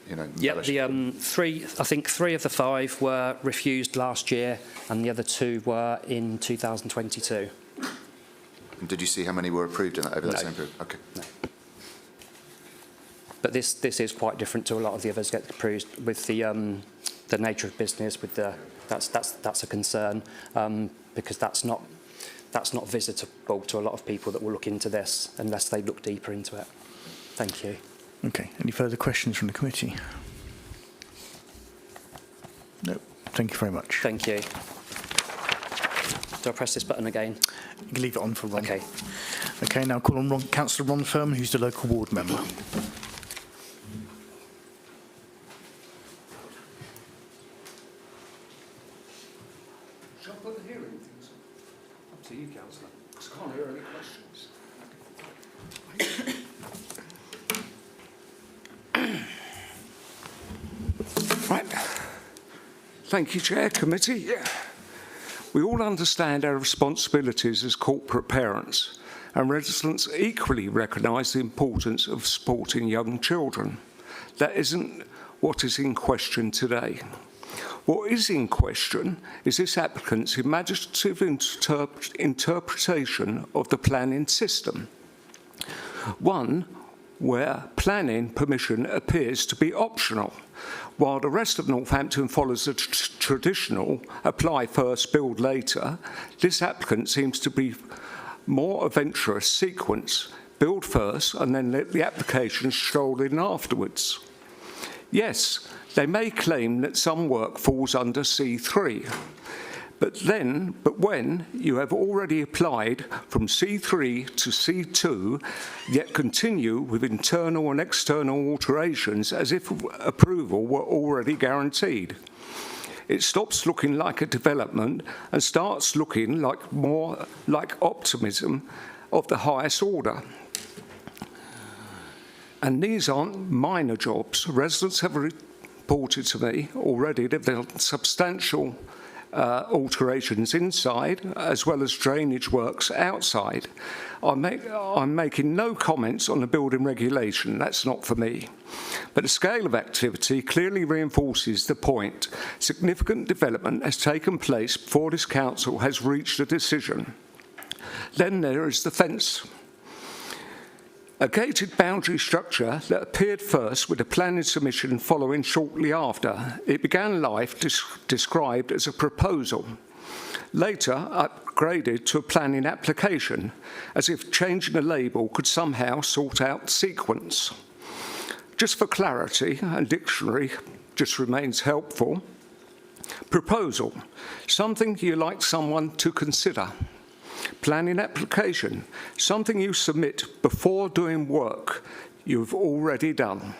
Yeah, I think three of the 5 were refused last year, and the other 2 were in 2022. And did you see how many were approved over that same period? Okay. No. But this is quite different to a lot of the others get approved with the nature of business. With that's a concern because that's not visitable to a lot of people that will look into this unless they look deeper into it. Thank you. Okay. Any further questions from the committee? No. Thank you very much. Thank you. Do I press this button again? You can leave it on for Ron. Okay. Okay, now call on Councillor Ron Furman, who's the local ward member. Shall I put the hearing things on? Up to you, Councillor. I can't hear any questions. Right. Thank you, Chair, Committee. We all understand our responsibilities as corporate parents, and residents equally recognise the importance of supporting young children. That isn't what is in question today. What is in question is this applicant's imaginative interpretation of the planning system. One where planning permission appears to be optional, while the rest of Northampton follows the traditional apply first, build later. This applicant seems to be more adventurous sequence, build first and then let the application stroll in afterwards. Yes, they may claim that some work falls under C3, but when you have already applied from C3 to C2, yet continue with internal and external alterations as if approval were already guaranteed, it stops looking like a development and starts looking like more like optimism of the highest order. And these aren't minor jobs. Residents have reported to me already that there are substantial alterations inside as well as drainage works outside. I'm making no comments on the building regulation, that's not for me. But the scale of activity clearly reinforces the point. Significant development has taken place before this council has reached a decision. Then there is the fence. A gated boundary structure that appeared first with a planning submission following shortly after. It began life described as a proposal, later upgraded to a planning application, as if changing a label could somehow sort out sequence. Just for clarity, and dictionary just remains helpful. Proposal, something you like someone to consider. Planning application, something you submit before doing work you've already done.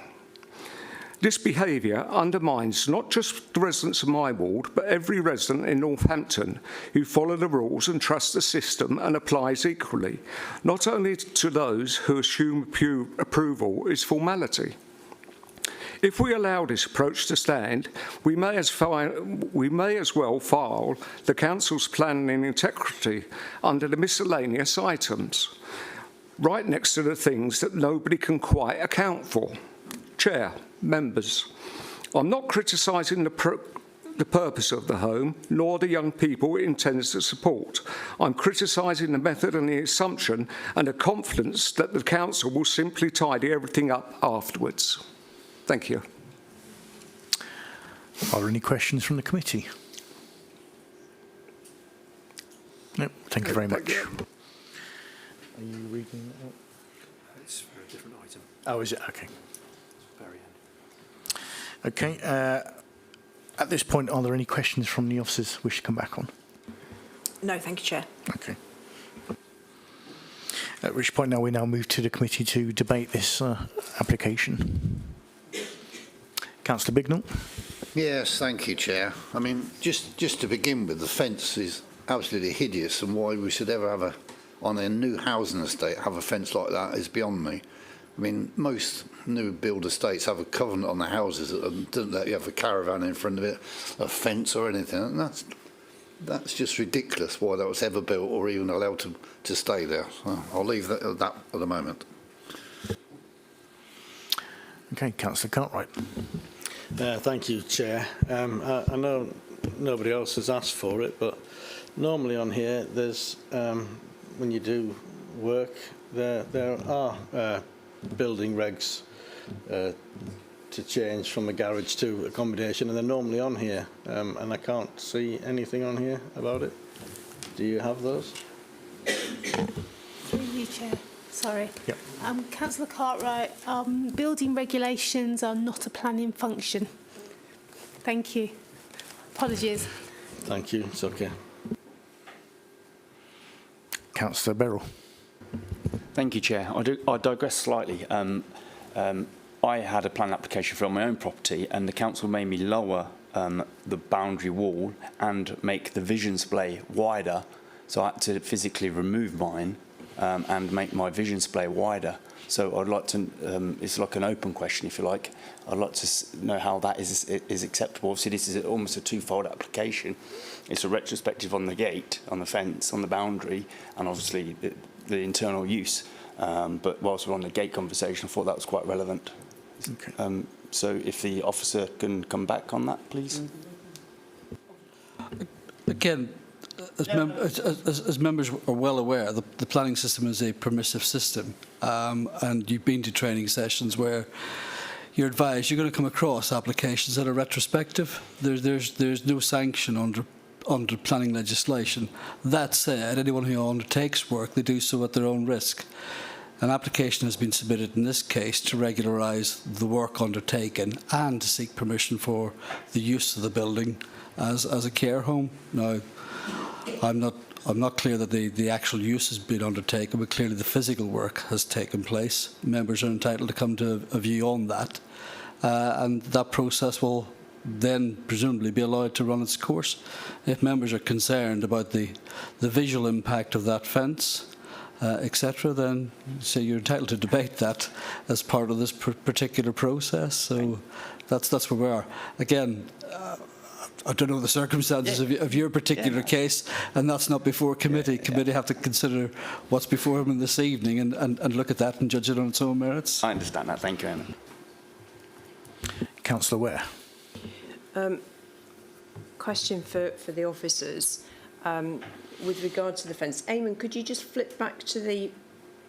This behaviour undermines not just the residents of my ward, but every resident in Northampton who follow the rules and trust the system and applies equally, not only to those who assume approval is formality. If we allow this approach to stand, we may as well file the Council's planning integrity under the miscellaneous items, right next to the things that nobody can quite account for. Chair, members, I'm not criticising the purpose of the home, nor the young people it intends to support. I'm criticising the method and the assumption and the confidence that the Council will simply tidy everything up afterwards. Thank you. Are there any questions from the committee? No, thank you very much. Are you reading that out? It's for a different item. Oh, is it? Okay. Very end. Okay. At this point, are there any questions from the officers wish to come back on? No, thank you, Chair. Okay. At which point now we move to the committee to debate this application. Councillor Bignell. Yes, thank you, Chair. I mean, just to begin with, the fence is absolutely hideous, and why we should ever have on a new housing estate, have a fence like that is beyond me. I mean, most new build estates have a covenant on the houses and don't let you have a caravan in front of it, a fence or anything, and that's just ridiculous why that was ever built or even allowed to stay there. So I'll leave that at the moment. Okay, Councillor Cartwright. Thank you, Chair. I know nobody else has asked for it, but normally on here, there's when you do work, there are building regs to change from a garage to accommodation, and they're normally on here, and I can't see anything on here about it. Do you have those? Through you, Chair. Sorry. Yep. Councillor Cartwright, building regulations are not a planning function. Thank you. Apologies. Thank you. It's okay. Councillor Beryl. Thank you, Chair. I digress slightly. I had a planning application for my own property, and the council made me lower the boundary wall and make the vision splay wider. So I had to physically remove mine and make my vision splay wider. So I'd like to, it's like an open question, if you like. I'd like to know how that is acceptable. Obviously, this is almost a twofold application. It's a retrospective on the gate, on the fence, on the boundary, and obviously the internal use. But whilst we're on the gate conversation, I thought that was quite relevant. Okay. So if the officer can come back on that, please. Again, as members are well aware, the planning system is a permissive system, and you've been to training sessions where you're advised you're going to come across applications that are retrospective. There's no sanction under planning legislation. That said, anyone who undertakes work, they do so at their own risk. An application has been submitted in this case to regularise the work undertaken and to seek permission for the use of the building as a care home. Now, I'm not clear that the actual use has been undertaken, but clearly the physical work has taken place. Members are entitled to come to a view on that, and that process will then presumably be allowed to run its course. If members are concerned about the visual impact of that fence, etc., then say you're entitled to debate that as part of this particular process. So that's where we are. Again, I don't know the circumstances of your particular case, and that's not before committee. Committee have to consider what's before them this evening and look at that and judge it on its own merits. I understand that. Thank you, Eamon. Councillor Ware. Question for the officers. With regard to the fence, Eamon, could you just flip back to the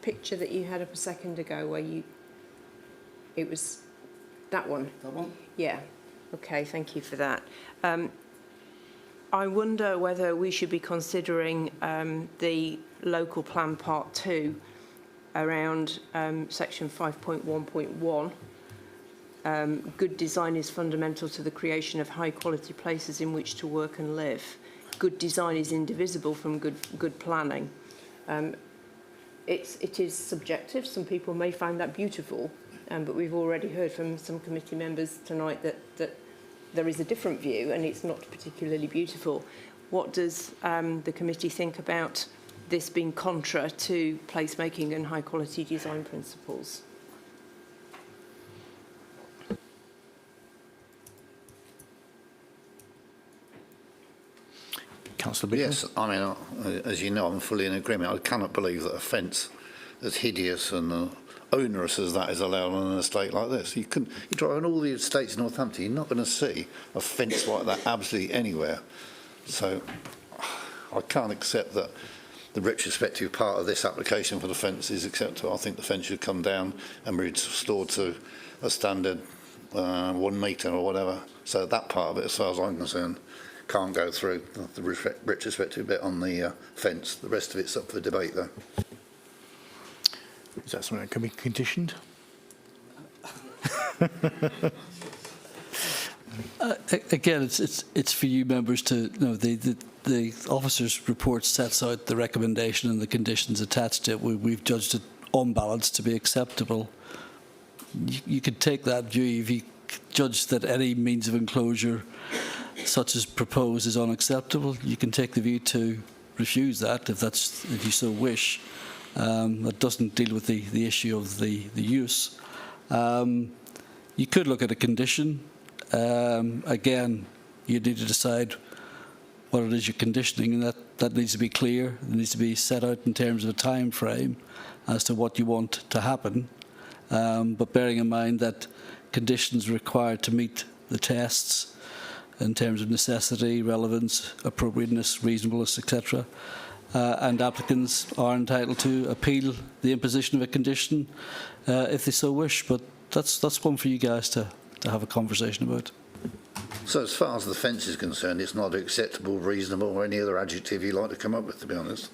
picture that you had up a second ago where it was that one? That one? Yeah. Okay, thank you for that. I wonder whether we should be considering the local plan part 2 around section 5.1.1. Good design is fundamental to the creation of high quality places in which to work and live. Good design is indivisible from good planning. It is subjective. Some people may find that beautiful, but we've already heard from some committee members tonight that there is a different view and it's not particularly beautiful. What does the committee think about this being contra to placemaking and high quality design principles? Councillor Bicknell. Yes, I mean, as you know, I'm fully in agreement. I cannot believe that a fence as hideous and onerous as that is allowed on an estate like this. You drive on all the estates in Northampton, you're not going to see a fence like that absolutely anywhere. So I can't accept that the retrospective part of this application for the fence is acceptable. I think the fence should come down and be restored to a standard 1 metre or whatever. So that part of it, as far as I'm concerned, can't go through the retrospective bit on the fence. The rest of it's up for debate, though. Is that something that can be conditioned? Again, it's for you members to know. The officer's report sets out the recommendation and the conditions attached to it. We've judged it on balance to be acceptable. You could take that view if you judge that any means of enclosure such as proposed is unacceptable. You can take the view to refuse that if you so wish. That doesn't deal with the issue of the use. You could look at a condition. Again, you need to decide what it is you're conditioning, and that needs to be clear. It needs to be set out in terms of a time frame as to what you want to happen. but bearing in mind that conditions required to meet the tests in terms of necessity, relevance, appropriateness, reasonableness, etc. And applicants are entitled to appeal the imposition of a condition if they so wish. But that's one for you guys to have a conversation about. So as far as the fence is concerned, it's not acceptable, reasonable, or any other adjective you like to come up with, to be honest,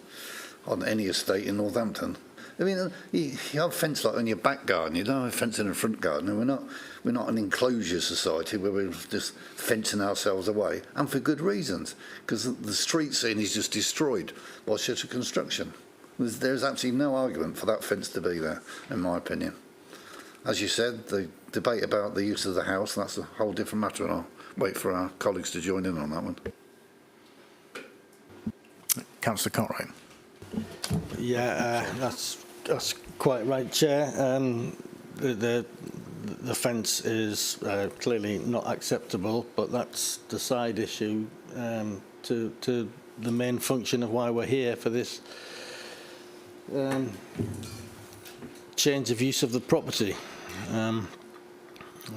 on any estate in Northampton. I mean, you have a fence like on your back garden. You don't have a fence in the front garden. And we're not an enclosure society where we're just fencing ourselves away, and for good reasons, because the street scene is just destroyed by such a construction. There's absolutely no argument for that fence to be there, in my opinion. As you said, the debate about the use of the house, that's a whole different matter, and I'll wait for our colleagues to join in on that one. Councillor Cartwright. Yeah, that's quite right, Chair. The fence is clearly not acceptable, but that's the side issue to the main function of why we're here for this change of use of the property.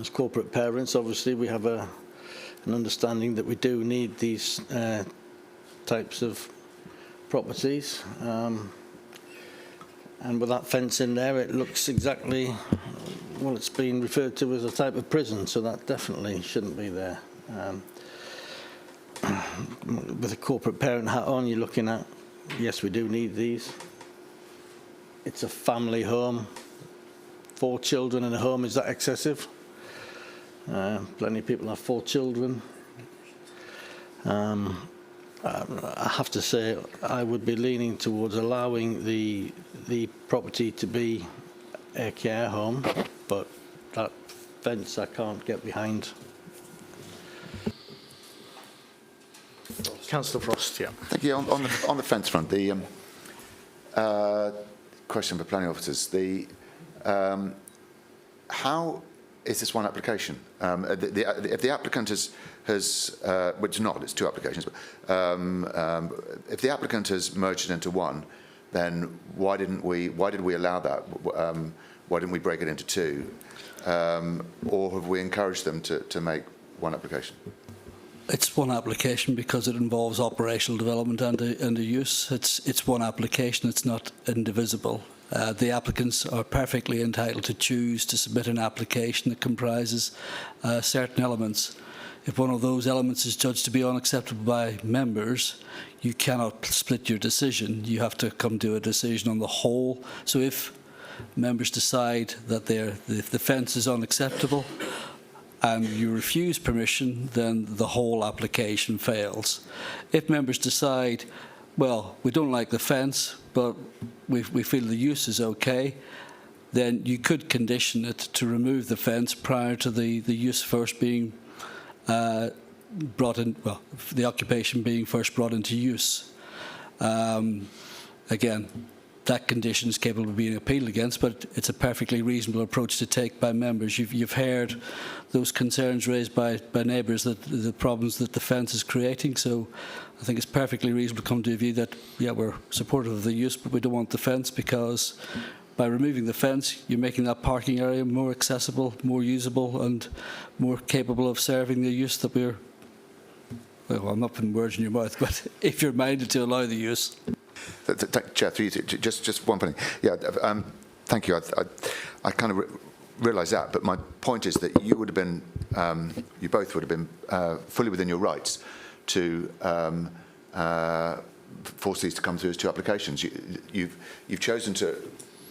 As corporate parents, obviously, we have an understanding that we do need these types of properties. And with that fence in there, it looks exactly, well, it's been referred to as a type of prison, so that definitely shouldn't be there. With a corporate parent hat on, you're looking at, yes, we do need these. It's a family home. 4 children in a home, is that excessive? Plenty of people have 4 children. I have to say, I would be leaning towards allowing the property to be a care home, but that fence I can't get behind. Councillor Frost, yeah. Thank you. On the fence front, the question for planning officers, how is this one application? If the applicant has which not, it's 2 applications, but if the applicant has merged it into one, then why did we allow that? Why didn't we break it into 2? Or have we encouraged them to make one application? It's one application because it involves operational development and the use. It's one application. It's not indivisible. The applicants are perfectly entitled to choose to submit an application that comprises certain elements. If one of those elements is judged to be unacceptable by members, you cannot split your decision. You have to come to a decision on the whole. So if members decide that the fence is unacceptable and you refuse permission, then the whole application fails. If members decide, well, we don't like the fence, but we feel the use is okay, then you could condition it to remove the fence prior to the use first being brought in, well, the occupation being first brought into use. Again, that condition is capable of being appealed against, but it's a perfectly reasonable approach to take by members. You've heard those concerns raised by neighbours, that the problems that the fence is creating, so I think it's perfectly reasonable to come to a view that, yeah, we're supportive of the use, but we don't want the fence, because by removing the fence, you're making that parking area more accessible, more usable, and more capable of serving the use that we're, well, I'm not putting words in your mouth, but if you're minded to allow the use. Chair, through you, just one thing. Yeah, thank you. I kind of realise that, but my point is that you would have been, you both would have been fully within your rights to force these to come through as 2 applications. You've chosen to.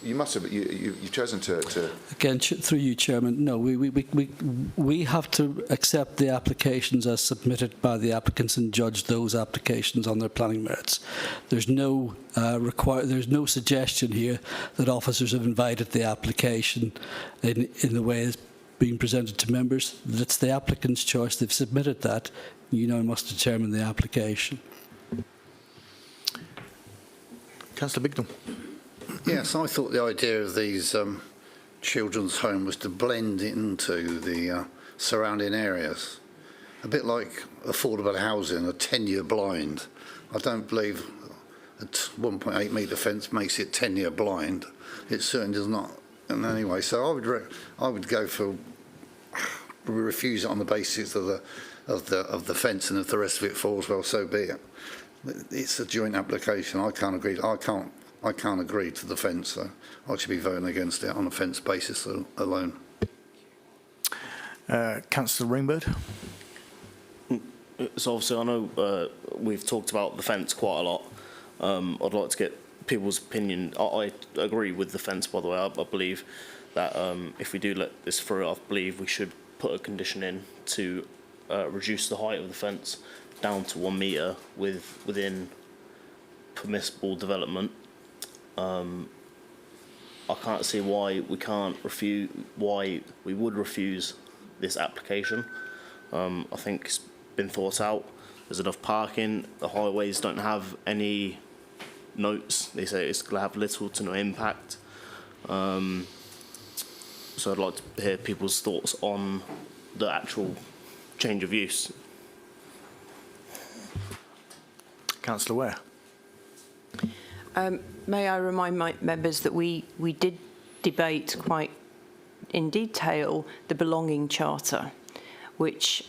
You must have. You've chosen to. Again, through you, Chairman. No, we have to accept the applications as submitted by the applicants and judge those applications on their planning merits. There's no There's no suggestion here that officers have invited the application in the way it's being presented to members. It's the applicant's choice. They've submitted that. You now must determine the application. Councillor Bignell. Yes, I thought the idea of these children's home was to blend into the surrounding areas. A bit like affordable housing, a 10-year blind. I don't believe a 1.8 metre fence makes it 10-year blind. It certainly does not And anyway, so I would go for refuse it on the basis of the fence, and if the rest of it falls, well, so be it. It's a joint application. I can't agree. I can't agree to the fence, so I should be voting against it on a fence basis alone. Councillor Rainbird. So obviously I know we've talked about the fence quite a lot. I'd like to get people's opinion. I agree with the fence, by the way. I believe that if we do let this through, I believe we should put a condition in to reduce the height of the fence down to 1 metre within permissible development. I can't see why we can't refuse, why we would refuse this application. I think it's been thought out. There's enough parking. The highways don't have any notes. They say it's going to have little to no impact. So I'd like to hear people's thoughts on the actual change of use. Councillor Ware. May I remind my members that we did debate quite in detail the belonging charter, which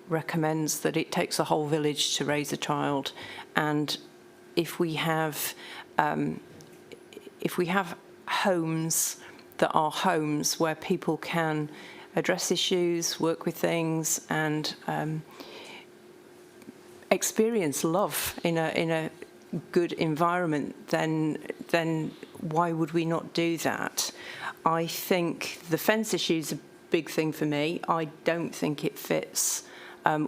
recommends that it takes a whole village to raise a child, and if we have homes that are homes where people can address issues, work with things, and experience love in a good environment, then why would we not do that? I think the fence issue is a big thing for me. I don't think it fits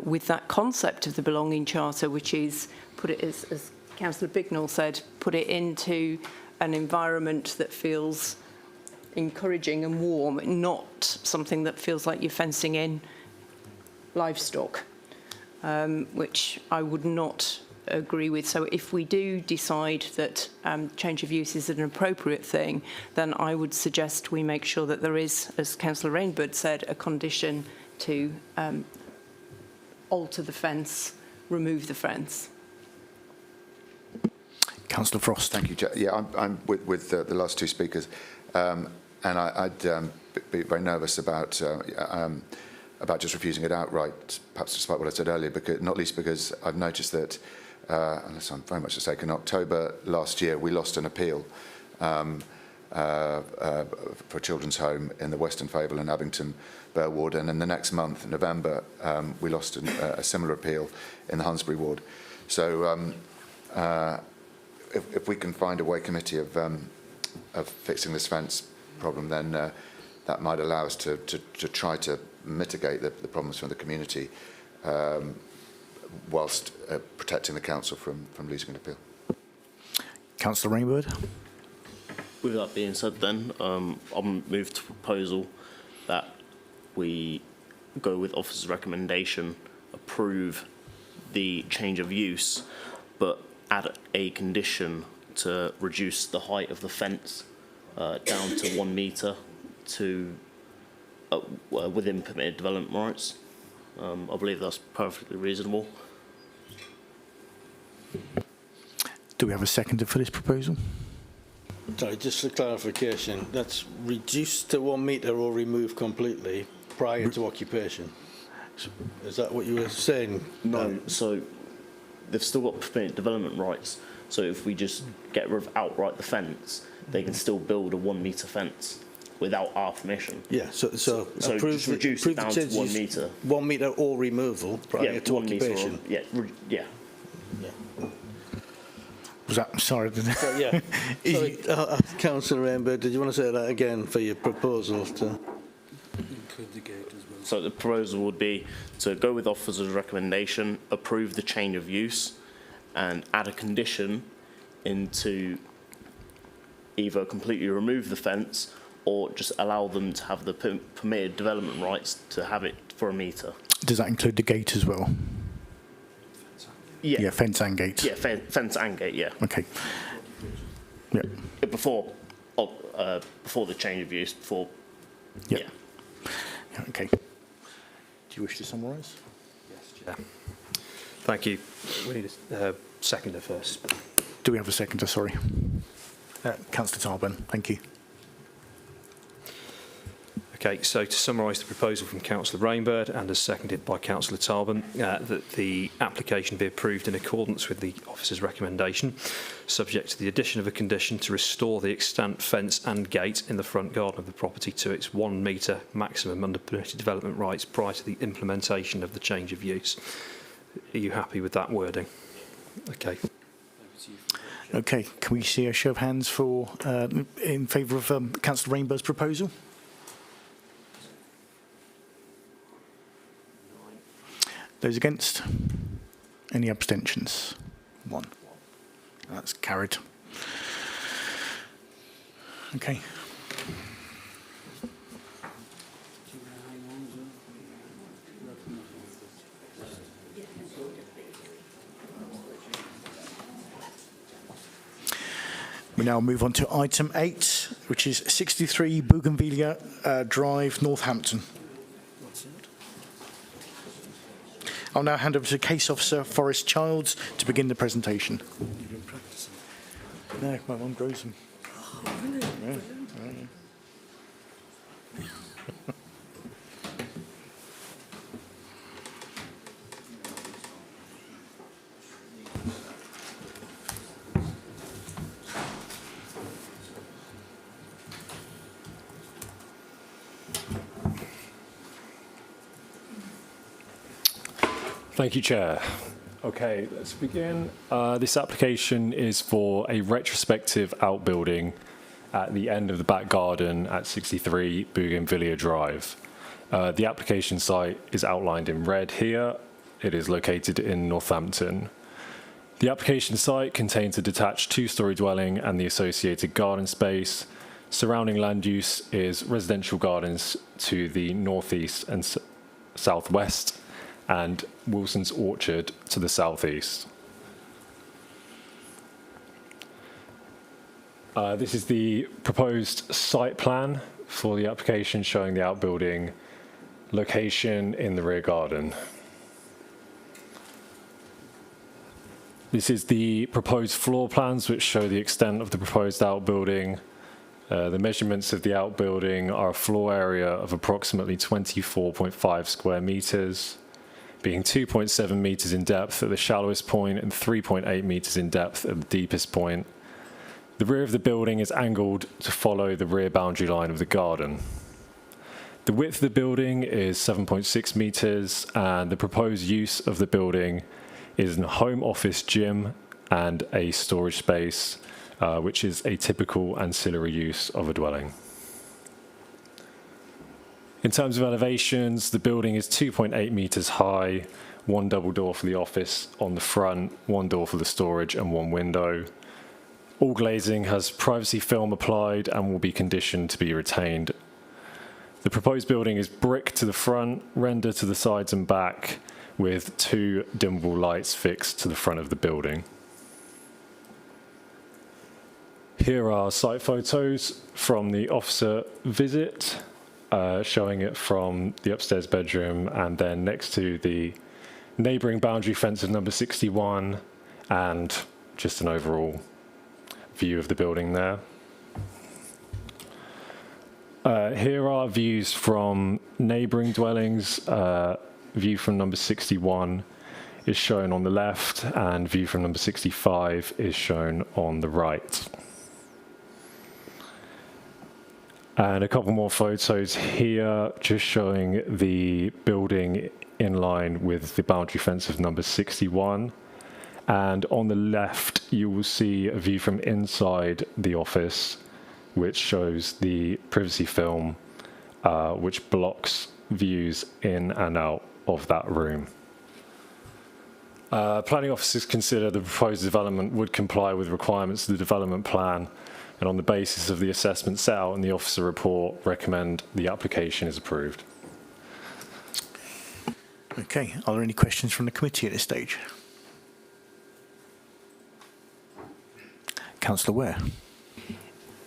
with that concept of the belonging charter, which is put it, as Councillor Bignell said, put it into an environment that feels encouraging and warm, not something that feels like you're fencing in livestock, which I would not agree with. So if we do decide that change of use is an appropriate thing, then I would suggest we make sure that there is, as Councillor Rainbird said, a condition to alter the fence, remove the fence. Councillor Frost. Thank you, Chair. Yeah, I'm with the last two speakers, and I'd be very nervous about just refusing it outright, perhaps despite what I said earlier, because, not least because I've noticed that, unless I'm very much mistaken, in October last year we lost an appeal for a children's home in the Western Fable and Abington Burr ward, and in the next month, in November, we lost a similar appeal in the Hunsbury ward. So if we can find a way, committee, of fixing this fence problem, then that might allow us to try to mitigate the problems from the community, whilst protecting the council from losing an appeal. Councillor Rainbird. With that being said then, I'll move to proposal that we go with officer's recommendation, approve the change of use, but add a condition to reduce the height of the fence down to 1 metre to within permitted development rights. I believe that's perfectly reasonable. Do we have a seconder for this proposal? Sorry, just for clarification, that's reduced to 1 metre or removed completely prior to occupation. Is that what you were saying? No, so they've still got permitted development rights. So if we just get rid of outright the fence, they can still build a 1 metre fence without our permission. Yeah, so just reduce it down to 1 metre. 1 metre or removal prior to 1 metre occupation. Yeah. Was that, sorry. Yeah. Sorry, Councillor Rainbird, did you want to say that again for your proposal to include the gate as well? So the proposal would be to go with officer's recommendation, approve the change of use, and add a condition into either completely remove the fence or just allow them to have the permitted development rights to have it for 1 metre. Does that include the gate as well? Yeah, fence and gate. Yeah, fence and gate, yeah. Okay. Yeah. Before the change of use, before, yeah. Okay. Do you wish to summarise? Yes, Chair. Thank you. We need a seconder first. Do we have a seconder? Sorry. Councillor Tarburn, thank you. Okay, so to summarise the proposal from Councillor Rainbird and as seconded by Councillor Tarbin, that the application be approved in accordance with the officer's recommendation, subject to the addition of a condition to restore the extant fence and gate in the front garden of the property to its 1 metre maximum under permitted development rights prior to the implementation of the change of use. Are you happy with that wording? Okay. Okay, can we see a show of hands for in favour of Councillor Rainbow's proposal? Those against? Any abstentions? 1. That's carried. Okay. We now move on to item 8, which is 63 Bougainvillea Drive, Northampton. I'll now hand over to Case Officer Forrest Childs to begin the presentation. You've been practicing? No, my mum grows them. Oh, really? Yeah. Thank you, Chair. Okay, let's begin. This application is for a retrospective outbuilding at the end of the back garden at 63 Bougainvillea Drive. The application site is outlined in red here. It is located in Northampton. The application site contains a detached 2-storey dwelling and the associated garden space. Surrounding land use is residential gardens to the northeast and southwest, and Wilson's Orchard to the southeast. This is the proposed site plan for the application, showing the outbuilding location in the rear garden. This is the proposed floor plans, which show the extent of the proposed outbuilding. The measurements of the outbuilding are a floor area of approximately 24.5 square metres, being 2.7 metres in depth at the shallowest point and 3.8 metres in depth at the deepest point. The rear of the building is angled to follow the rear boundary line of the garden. The width of the building is 7.6 metres, and the proposed use of the building is a home office gym and a storage space, which is a typical ancillary use of a dwelling. In terms of elevations, the building is 2.8 metres high, 1 double door for the office on the front, 1 door for the storage and 1 window. All glazing has privacy film applied and will be conditioned to be retained. The proposed building is brick to the front, render to the sides and back, with 2 dimmable lights fixed to the front of the building. Here are site photos from the officer visit, showing it from the upstairs bedroom and then next to the neighbouring boundary fence of number 61, and just an overall view of the building there. Here are views from neighbouring dwellings. View from number 61 is shown on the left, and view from number 65 is shown on the right. And a couple more photos here, just showing the building in line with the boundary fence of number 61. And on the left, you will see a view from inside the office, which shows the privacy film, which blocks views in and out of that room. Planning officers consider the proposed development would comply with requirements of the development plan, and on the basis of the assessment set out in the officer report, recommend the application is approved. Okay, are there any questions from the committee at this stage? Councillor Ware.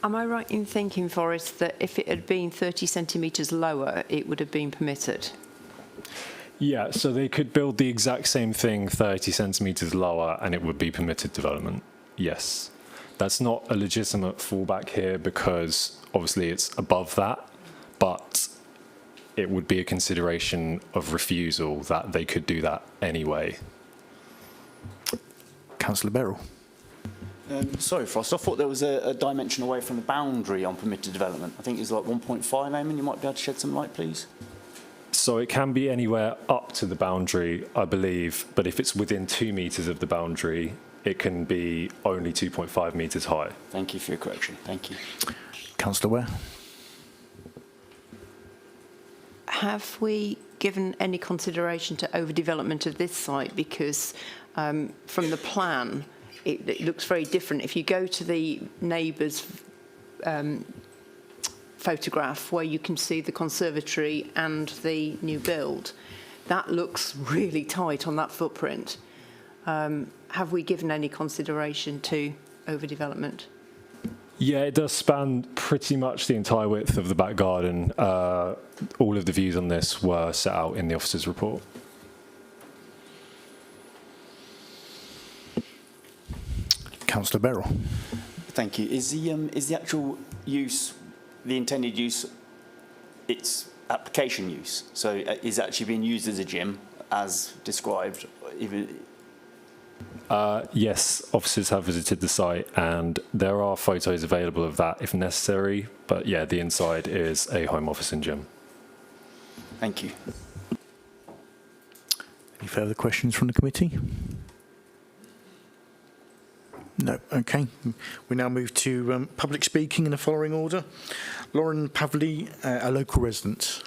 Am I right in thinking, Forrest, that if it had been 30 centimetres lower, it would have been permitted? Yeah, so they could build the exact same thing 30 centimetres lower and it would be permitted development, yes. That's not a legitimate fallback here because obviously it's above that, but it would be a consideration of refusal that they could do that anyway. Councillor Beryl. Sorry, Frost, I thought there was a dimension away from the boundary on permitted development. I think it's like 1.5, Eamon. You might be able to shed some light, please. So it can be anywhere up to the boundary, I believe, but if it's within 2 metres of the boundary, it can be only 2.5 metres high. Thank you for your correction. Thank you. Councillor Ware. Have we given any consideration to overdevelopment of this site? Because from the plan, it looks very different. If you go to the neighbour's photograph where you can see the conservatory and the new build, that looks really tight on that footprint. Have we given any consideration to overdevelopment? Yeah, it does span pretty much the entire width of the back garden. All of the views on this were set out in the officer's report. Councillor Beryl. Thank you. Is the actual use, the intended use, its application use? So is it actually being used as a gym, as described? Yes, officers have visited the site and there are photos available of that if necessary. But yeah, the inside is a home office and gym. Thank you. Any further questions from the committee? No. Okay. We now move to public speaking in the following order. Lauren Pavley, a local resident.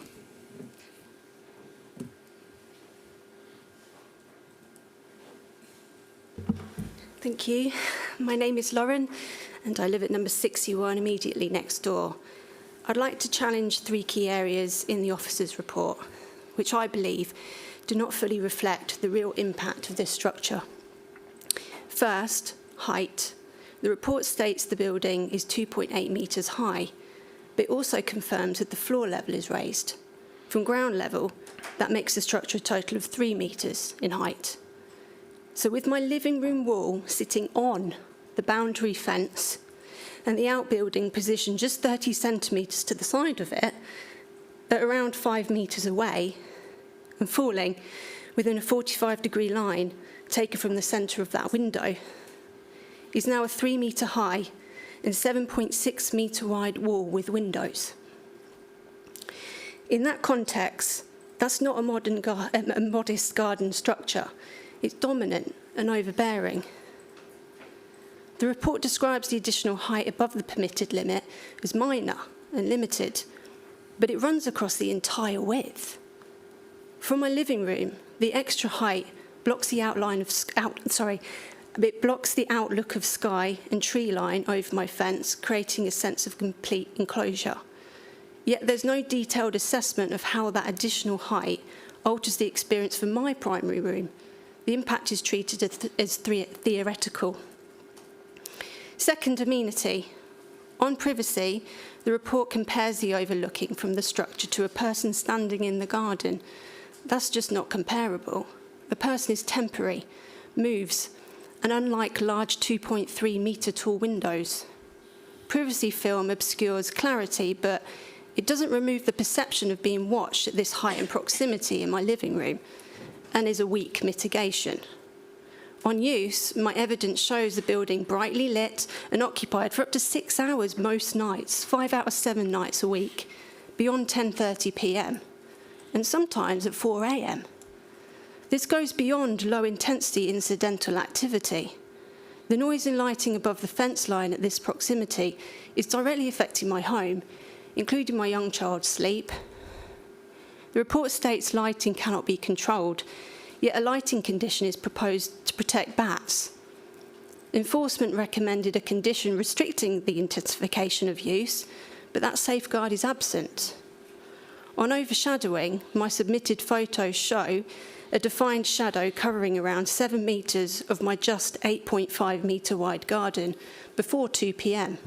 Thank you. My name is Lauren and I live at number 61 immediately next door. I'd like to challenge 3 key areas in the officer's report, which I believe do not fully reflect the real impact of this structure. First, height. The report states the building is 2.8 metres high, but it also confirms that the floor level is raised. From ground level, that makes the structure a total of 3 metres in height. So with my living room wall sitting on the boundary fence and the outbuilding positioned just 30 centimetres to the side of it, at around 5 metres away, and falling within a 45-degree line taken from the centre of that window, is now a 3 metre high and 7.6 metre wide wall with windows. In that context, that's not a modest garden structure. It's dominant and overbearing. The report describes the additional height above the permitted limit as minor and limited, but it runs across the entire width. From my living room, the extra height blocks the it blocks the outlook of sky and tree line over my fence, creating a sense of complete enclosure. Yet there's no detailed assessment of how that additional height alters the experience for my primary room. The impact is treated as theoretical. Second, amenity. On privacy, the report compares the overlooking from the structure to a person standing in the garden. That's just not comparable. A person is temporary, moves, and unlike large 2.3 metre tall windows. Privacy film obscures clarity, but it doesn't remove the perception of being watched at this height and proximity in my living room, and is a weak mitigation. On use, my evidence shows the building brightly lit and occupied for up to 6 hours most nights, 5 out of 7 nights a week, beyond 10:30 p.m, and sometimes at 4 a.m. This goes beyond low-intensity incidental activity. The noise and lighting above the fence line at this proximity is directly affecting my home, including my young child's sleep. The report states lighting cannot be controlled, yet a lighting condition is proposed to protect bats. Enforcement recommended a condition restricting the intensification of use, but that safeguard is absent. On overshadowing, my submitted photos show a defined shadow covering around 7 metres of my just 8.5 metre wide garden before 2 p.m.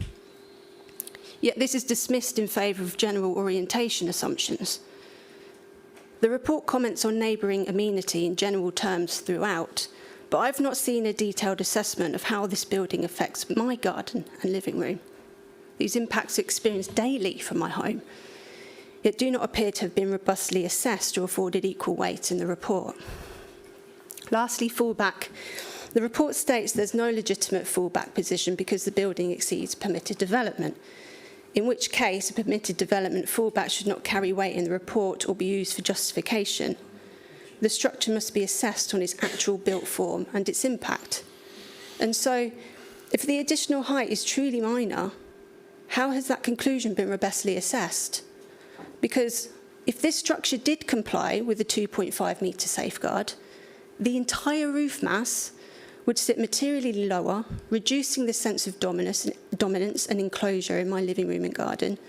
Yet this is dismissed in favour of general orientation assumptions. The report comments on neighbouring amenity in general terms throughout, but I've not seen a detailed assessment of how this building affects my garden and living room. These impacts are experienced daily from my home. yet do not appear to have been robustly assessed or afforded equal weight in the report. Lastly, fallback. The report states there's no legitimate fallback position because the building exceeds permitted development, in which case a permitted development fallback should not carry weight in the report or be used for justification. The structure must be assessed on its actual built form and its impact. And so, if the additional height is truly minor, how has that conclusion been robustly assessed? Because if this structure did comply with the 2.5 metre safeguard, the entire roof mass would sit materially lower, reducing the sense of dominance and enclosure in my living room and garden.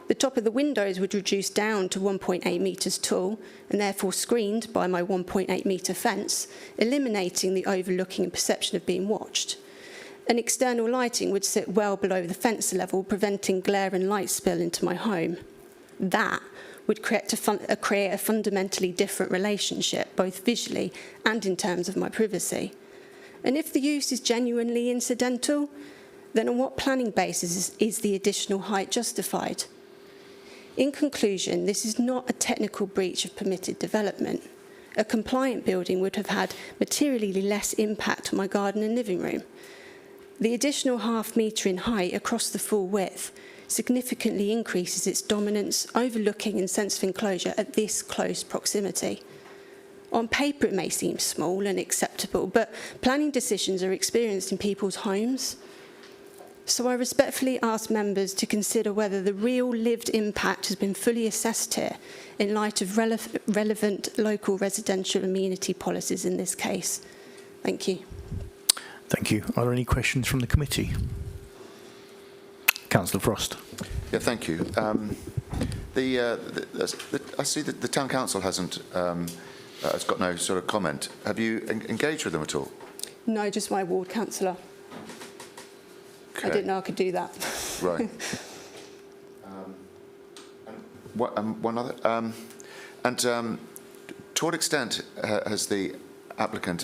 The top of the windows would reduce down to 1.8 metres tall and therefore screened by my 1.8 metre fence, eliminating the overlooking and perception of being watched. And external lighting would sit well below the fence level, preventing glare and light spill into my home. That would create a fundamentally different relationship, both visually and in terms of my privacy. And if the use is genuinely incidental, then on what planning basis is the additional height justified? In conclusion, this is not a technical breach of permitted development. A compliant building would have had materially less impact on my garden and living room. The additional ½ metre in height across the full width significantly increases its dominance, overlooking and sense of enclosure at this close proximity. On paper, it may seem small and acceptable, but planning decisions are experienced in people's homes. So I respectfully ask members to consider whether the real lived impact has been fully assessed here in light of relevant local residential amenity policies in this case. Thank you. Thank you. Are there any questions from the committee? Councillor Frost. Yeah, thank you. I see that the Town Council hasn't has got no sort of comment. Have you engaged with them at all? No, just my ward councillor. Okay. I didn't know I could do that. Right. One other. To what extent has the applicant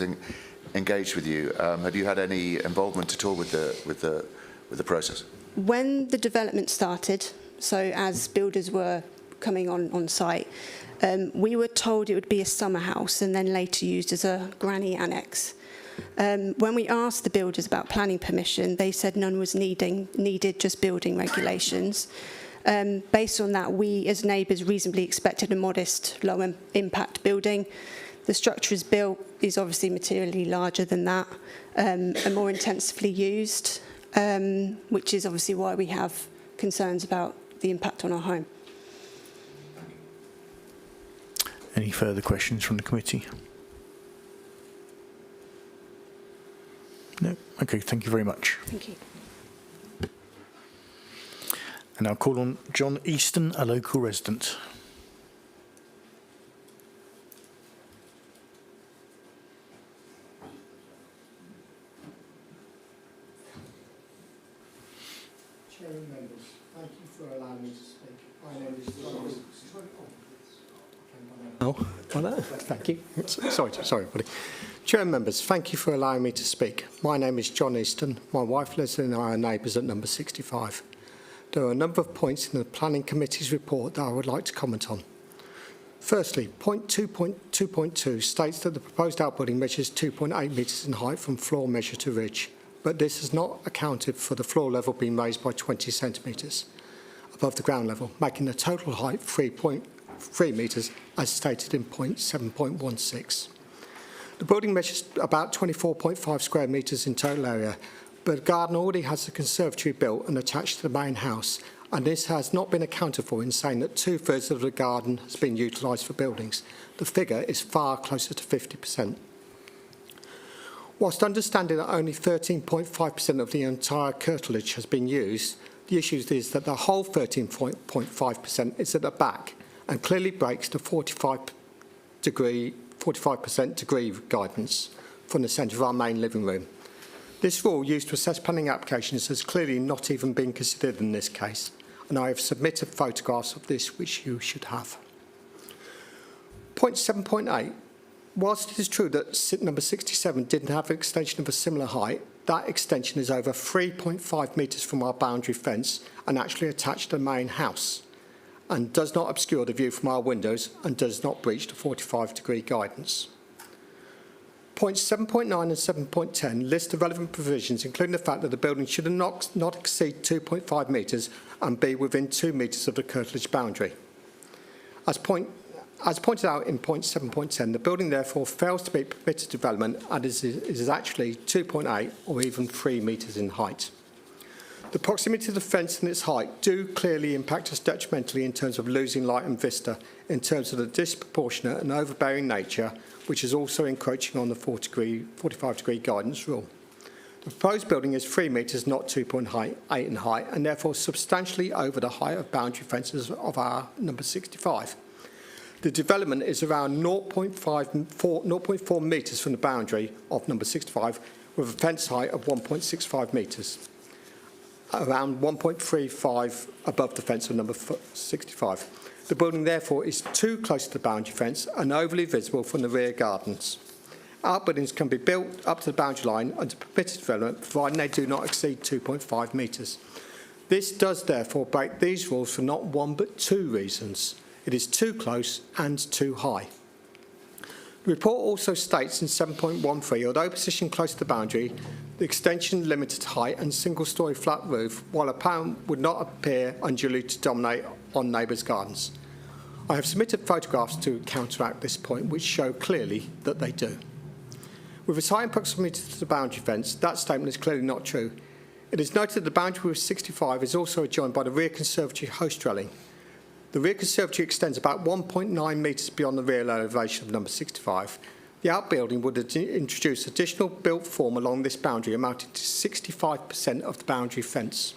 engaged with you? Have you had any involvement at all with the process? When the development started, so as builders were coming on site, we were told it would be a summer house and then later used as a granny annex. When we asked the builders about planning permission, they said none was needed, just building regulations. Based on that, we as neighbours reasonably expected a modest, low-impact building. The structure is built is obviously materially larger than that and more intensively used, which is obviously why we have concerns about the impact on our home. Any further questions from the committee? No? Okay, thank you very much. Thank you. And I'll call on John Easton, a local resident. Chairman, members, thank you for allowing me to speak. My name is John. Oh, well, thank you. Sorry, buddy. Chairman, members, thank you for allowing me to speak. My name is John Easton. My wife, Leslie, and I are neighbours at number 65. There are a number of points in the Planning Committee's report that I would like to comment on. Firstly, point 2.2 states that the proposed outbuilding measures 2.8 metres in height from floor measure to ridge, but this has not accounted for the floor level being raised by 20 centimetres above the ground level, making the total height 3.3 metres as stated in point 7.16. The building measures about 24.5 square metres in total area, but the garden already has a conservatory built and attached to the main house, and this has not been accounted for in saying that 2/3 of the garden has been utilised for buildings. The figure is far closer to 50%. Whilst understanding that only 13.5% of the entire curtilage has been used, the issue is that the whole 13.5% is at the back and clearly breaks the 45% degree guidance from the centre of our main living room. This rule used to assess planning applications has clearly not even been considered in this case, and I have submitted photographs of this which you should have. Point 7.8. Whilst it is true that number 67 didn't have an extension of a similar height, that extension is over 3.5 metres from our boundary fence and actually attached to the main house. and does not obscure the view from our windows and does not breach the 45-degree guidance. Points 7.9 and 7.10 list the relevant provisions, including the fact that the building should not exceed 2.5 metres and be within 2 metres of the curtilage boundary. As pointed out in point 7.10, the building therefore fails to be permitted development and is actually 2.8 or even 3 metres in height. The proximity to the fence and its height do clearly impact us detrimentally in terms of losing light and vista, in terms of the disproportionate and overbearing nature, which is also encroaching on the 45-degree guidance rule. The proposed building is 3 metres, not 2.8 in height, and therefore substantially over the height of boundary fences of our number 65. The development is around 0.4 metres from the boundary of number 65, with a fence height of 1.65 metres, around 1.35 above the fence of number 65. The building therefore is too close to the boundary fence and overly visible from the rear gardens. Outbuildings can be built up to the boundary line under permitted development, providing they do not exceed 2.5 metres. This does therefore break these rules for not one but two reasons. It is too close and too high. The report also states in 7.13, although positioned close to the boundary, the extension limited height and single-storey flat roof, while apparent, would not appear unduly to dominate on neighbours' gardens. I have submitted photographs to counteract this point, which show clearly that they do. With its high proximity to the boundary fence, that statement is clearly not true. It is noted that the boundary with 65 is also adjoined by the rear conservatory host dwelling. The rear conservatory extends about 1.9 metres beyond the rear elevation of number 65. The outbuilding would introduce additional built form along this boundary, amounting to 65% of the boundary fence,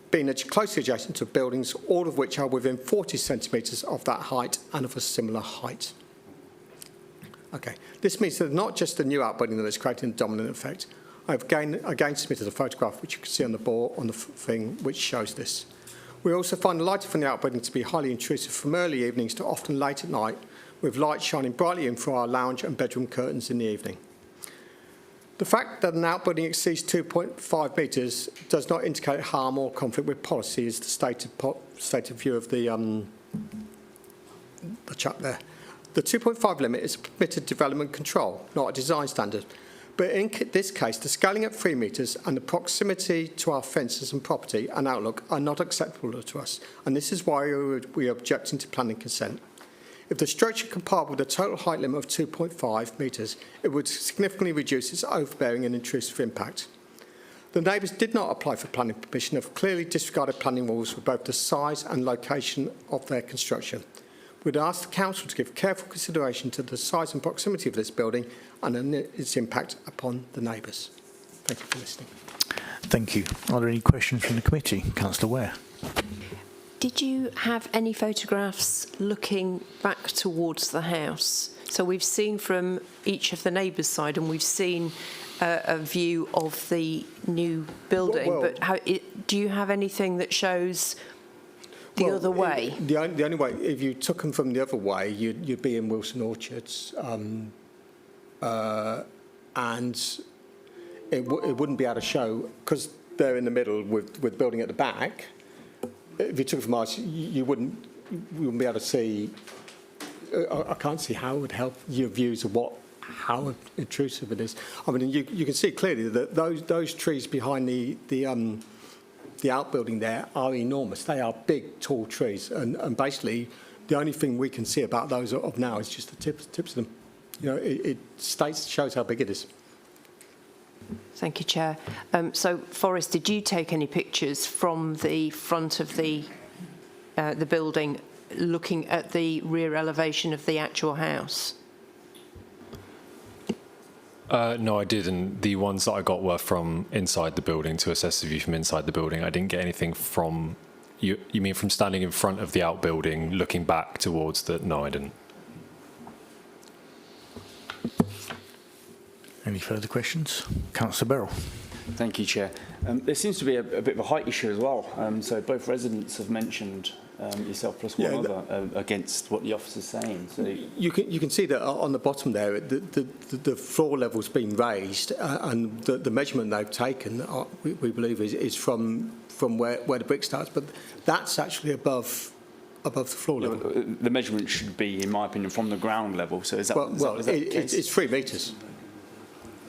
being closely adjacent to buildings, all of which are within 40 centimetres of that height and of a similar height. Okay, this means that not just the new outbuilding that is creating a dominant effect. I have again submitted a photograph, which you can see on the board on the thing, which shows this. We also find the lighting from the outbuilding to be highly intrusive from early evenings to often late at night, with light shining brightly in through our lounge and bedroom curtains in the evening. The fact that an outbuilding exceeds 2.5 metres does not indicate harm or conflict with policy, is the stated view of the chap there. The 2.5 limit is a permitted development control, not a design standard. But in this case, the scaling at 3 metres and the proximity to our fences and property and outlook are not acceptable to us, and this is why we are objecting to planning consent. If the structure complied with a total height limit of 2.5 metres, it would significantly reduce its overbearing and intrusive impact. The neighbours did not apply for planning permission and have clearly disregarded planning rules for both the size and location of their construction. We'd ask the Council to give careful consideration to the size and proximity of this building and its impact upon the neighbours. Thank you for listening. Thank you. Are there any questions from the committee? Councillor Ware. Did you have any photographs looking back towards the house? So we've seen from each of the neighbours' side, and we've seen a view of the new building. But do you have anything that shows the other way? The only way, if you took them from the other way, you'd be in Wilson Orchards, and it wouldn't be able to show, because they're in the middle with the building at the back. If you took it from us, you wouldn't be able to see. I can't see how it would help your views of how intrusive it is. I mean, you can see clearly that those trees behind the outbuilding there are enormous. They are big, tall trees, and basically the only thing we can see about those of now is just the tips of them. You know, it shows how big it is. Thank you, Chair. So, Forrest, did you take any pictures from the front of the building, looking at the rear elevation of the actual house? No, I didn't. The ones that I got were from inside the building, to assess the view from inside the building. I didn't get anything from... You mean from standing in front of the outbuilding, looking back towards the... No, I didn't. Any further questions? Councillor Beryl. Thank you, Chair. There seems to be a bit of a height issue as well. So both residents have mentioned yourself plus one other against what the officer's saying. So you can see that on the bottom there, the floor level's been raised, and the measurement they've taken, we believe, is from from where the brick starts, but that's actually above the floor level. The measurement should be, in my opinion, from the ground level. So is that, is that the case? It's 3 metres.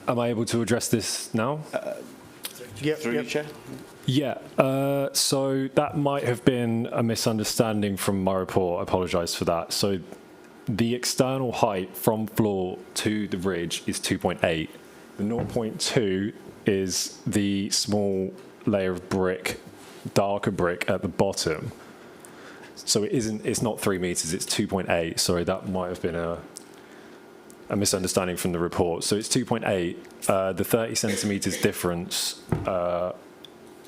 Am I able to address this now? Through you, Chair. Yeah, so that might have been a misunderstanding from my report. I apologise for that. So the external height from floor to the ridge is 2.8. The 0.2 is the small layer of brick, darker brick at the bottom. So it's not 3 metres, it's 2.8. Sorry, that might have been a misunderstanding from the report. So it's 2.8. The 30 centimetres difference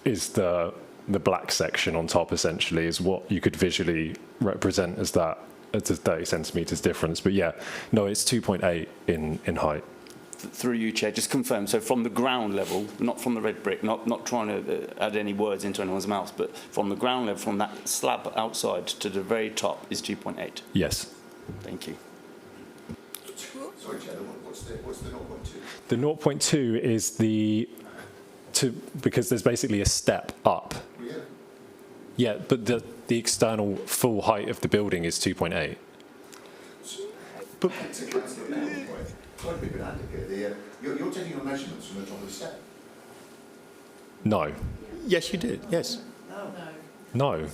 is the black section on top, essentially, is what you could visually represent as that. It's a 30 centimetres difference. But yeah, no, it's 2.8 in height. Through you, Chair, just confirm. So from the ground level, not from the red brick, not trying to add any words into anyone's mouth, but from the ground level, from that slab outside to the very top is 2.8. Yes. Thank you. Sorry, Chair, what's the 0.2? The 0.2 is because there's basically a step up. Yeah. Yeah, but the external full height of the building is 2.8. But Sorry to be pedantic here. You're taking your measurements from the top of the step. No. Yes, you did. Yes. No.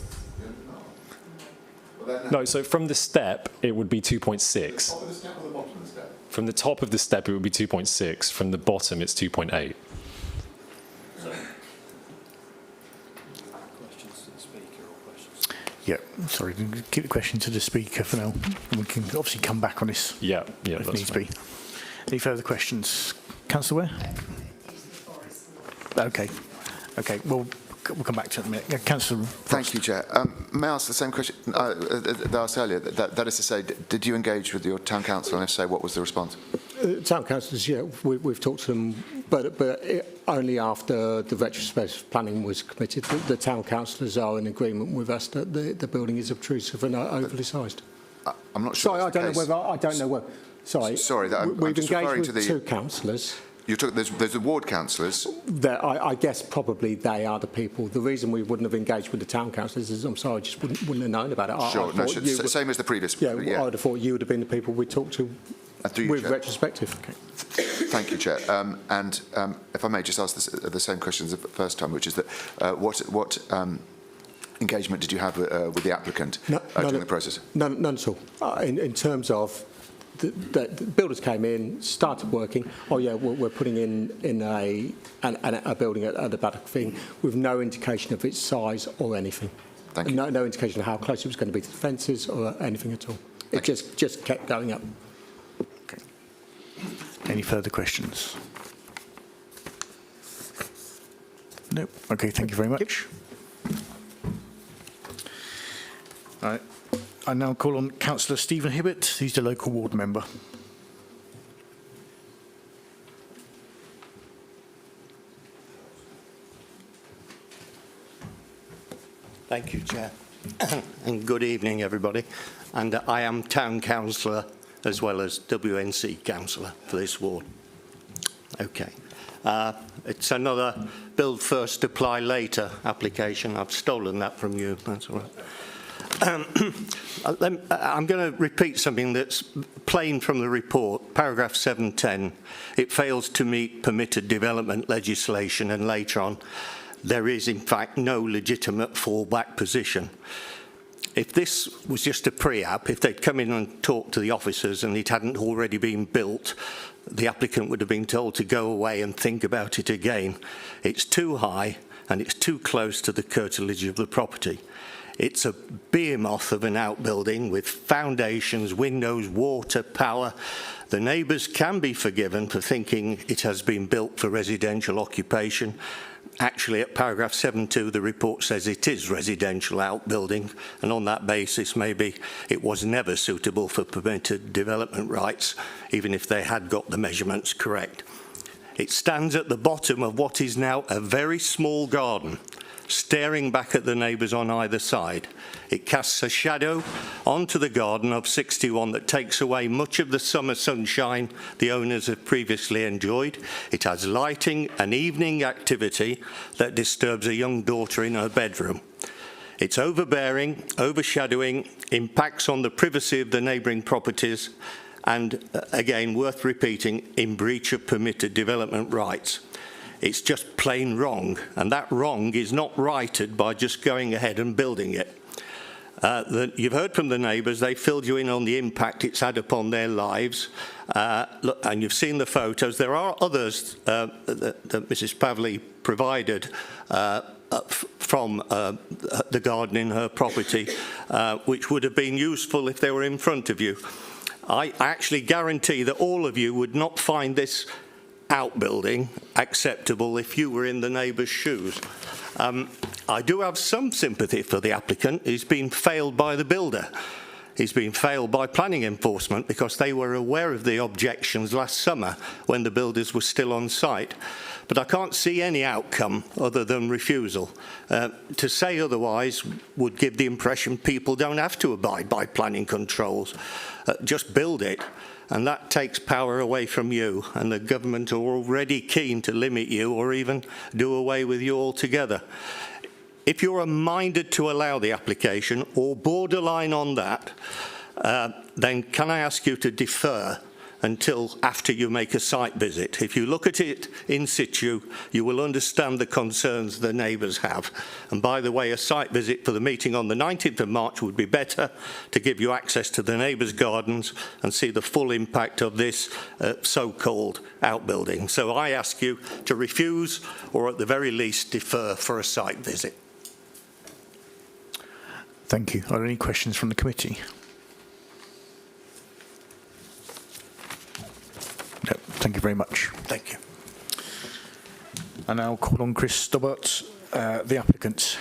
No, so from the step, it would be 2.6. Top of the step or the bottom of the step? From the top of the step, it would be 2.6. From the bottom, it's 2.8. Yeah, sorry, keep the question to the speaker for now. We can obviously come back on this Yeah, if that's needs fine. be. Any further questions? Councillor Ware? Okay, we'll come back to it in a minute. Councillor Thank you, Chair. May I ask the same question that I asked earlier? That is to say, did you engage with your town council, and if so, what was the response? Town councillors, yeah, we've talked to them, but only after the retrospective planning was committed. The town councillors are in agreement with us that the building is obtrusive and overly sized. I'm not sure. Sorry, I don't know whether. Sorry. Sorry, I'm we've just engaged referring with to the 2 councillors. There's the ward councillors. I guess probably they are the people. The reason we wouldn't have engaged with the town councillors is, I'm sorry, I just wouldn't have known about it. Sure, same as the previous. Yeah, I would have thought you would have been the people we talked to with retrospective. Okay. Thank you, Chair. And if I may just ask the same question as the first time, which is that what engagement did you have with the applicant during the process? None at all. In terms of the builders came in, started working. Oh yeah, we're putting in a building at the back thing with no indication of its size or anything. Thank you. No indication of how close it was going to be to the fences or anything at all. It just kept going up. Okay. Any further questions? No. Okay. Thank you very much. All right. I now call on Councillor Stephen Hibbert, who's the local ward member. Thank you, Chair. And good evening, everybody. And I am Town Councillor as well as WNC Councillor for this ward. Okay. It's another build first, apply later application. I've stolen that from you. That's all right. I'm going to repeat something that's plain from the report, paragraph 710. It fails to meet permitted development legislation, and later on there is in fact no legitimate fallback position. If this was just a pre-app, if they'd come in and talked to the officers and it hadn't already been built, the applicant would have been told to go away and think about it again. It's too high and it's too close to the curtilage of the property. It's a behemoth of an outbuilding with foundations, windows, water, power. The neighbours can be forgiven for thinking it has been built for residential occupation. Actually, at paragraph 7.2, the report says it is residential outbuilding, and on that basis, maybe it was never suitable for permitted development rights, even if they had got the measurements correct. It stands at the bottom of what is now a very small garden, staring back at the neighbours on either side. It casts a shadow onto the garden of 61 that takes away much of the summer sunshine the owners have previously enjoyed. It has lighting and evening activity that disturbs a young daughter in her bedroom. It's overbearing, overshadowing, impacts on the privacy of the neighbouring properties, and again, worth repeating, in breach of permitted development rights. It's just plain wrong, and that wrong is not righted by just going ahead and building it. You've heard from the neighbours, they filled you in on the impact it's had upon their lives, look, and you've seen the photos. There are others that Mrs Pavley provided from the garden in her property, which would have been useful if they were in front of you. I actually guarantee that all of you would not find this outbuilding acceptable if you were in the neighbour's shoes. I do have some sympathy for the applicant. He's been failed by the builder. He's been failed by planning enforcement because they were aware of the objections last summer when the builders were still on site. But I can't see any outcome other than refusal. To say otherwise would give the impression people don't have to abide by planning controls. Just build it. And that takes power away from you, and the government are already keen to limit you or even do away with you altogether. If you're minded to allow the application or borderline on that, then can I ask you to defer until after you make a site visit? If you look at it in situ, you will understand the concerns the neighbours have. And by the way, a site visit for the meeting on the 19th of March would be better to give you access to the neighbours' gardens and see the full impact of this so-called outbuilding. So I ask you to refuse or at the very least defer for a site visit. Thank you. Are there any questions from the committee? No, thank you very much. Thank you. I now call on Chris Stobbart, the applicant.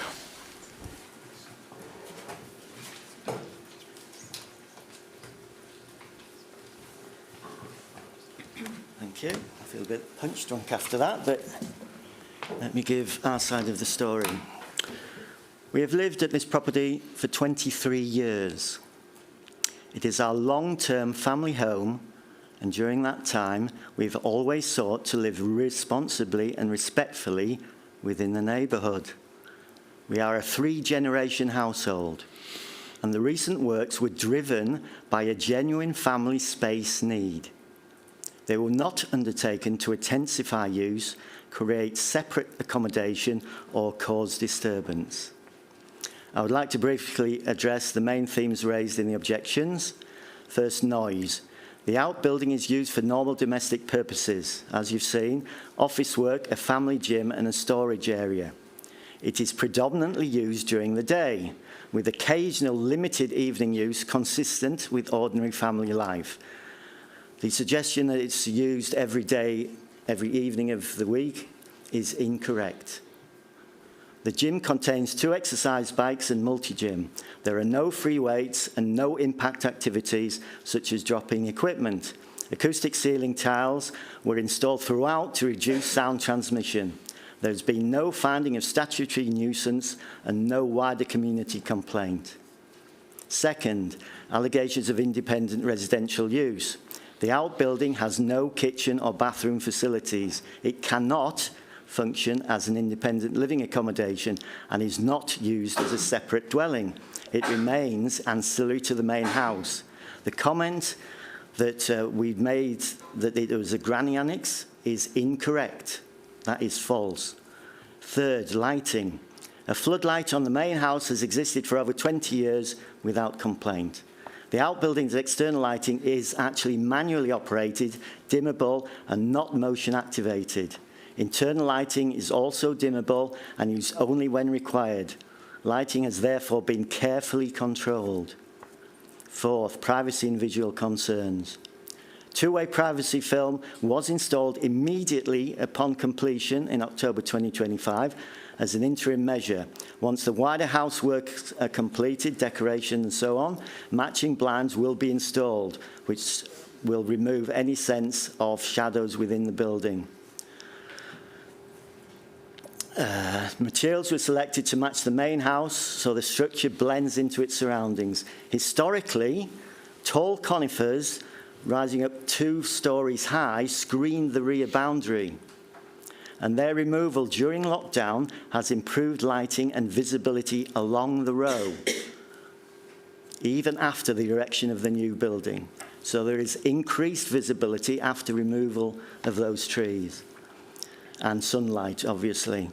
Thank you. I feel a bit punch drunk after that, but let me give our side of the story. We have lived at this property for 23 years. It is our long-term family home, and during that time, we've always sought to live responsibly and respectfully within the neighbourhood. We are a 3-generation household, and the recent works were driven by a genuine family space need. They were not undertaken to intensify use, create separate accommodation, or cause disturbance. I would like to briefly address the main themes raised in the objections. First, noise. The outbuilding is used for normal domestic purposes, as you've seen, office work, a family gym, and a storage area. It is predominantly used during the day, with occasional limited evening use consistent with ordinary family life. The suggestion that it's used every day, every evening of the week is incorrect. The gym contains 2 exercise bikes and multi-gym. There are no free weights and no impact activities such as dropping equipment. Acoustic ceiling tiles were installed throughout to reduce sound transmission. There's been no finding of statutory nuisance and no wider community complaint. Second, allegations of independent residential use. The outbuilding has no kitchen or bathroom facilities. It cannot function as an independent living accommodation and is not used as a separate dwelling. It remains ancillary to the main house. The comment that we've made that it was a granny annex is incorrect. That is false. Third, lighting. A floodlight on the main house has existed for over 20 years without complaint. The outbuilding's external lighting is actually manually operated, dimmable, and not motion activated. Internal lighting is also dimmable and used only when required. Lighting has therefore been carefully controlled. Fourth, privacy and visual concerns. Two-way privacy film was installed immediately upon completion in October 2025 as an interim measure. Once the wider house works are completed, decoration and so on, matching blinds will be installed, which will remove any sense of shadows within the building. Materials were selected to match the main house so the structure blends into its surroundings. Historically, tall conifers rising up 2 stories high screened the rear boundary, and their removal during lockdown has improved lighting and visibility along the row, even after the erection of the new building. So there is increased visibility after removal of those trees, and sunlight, obviously.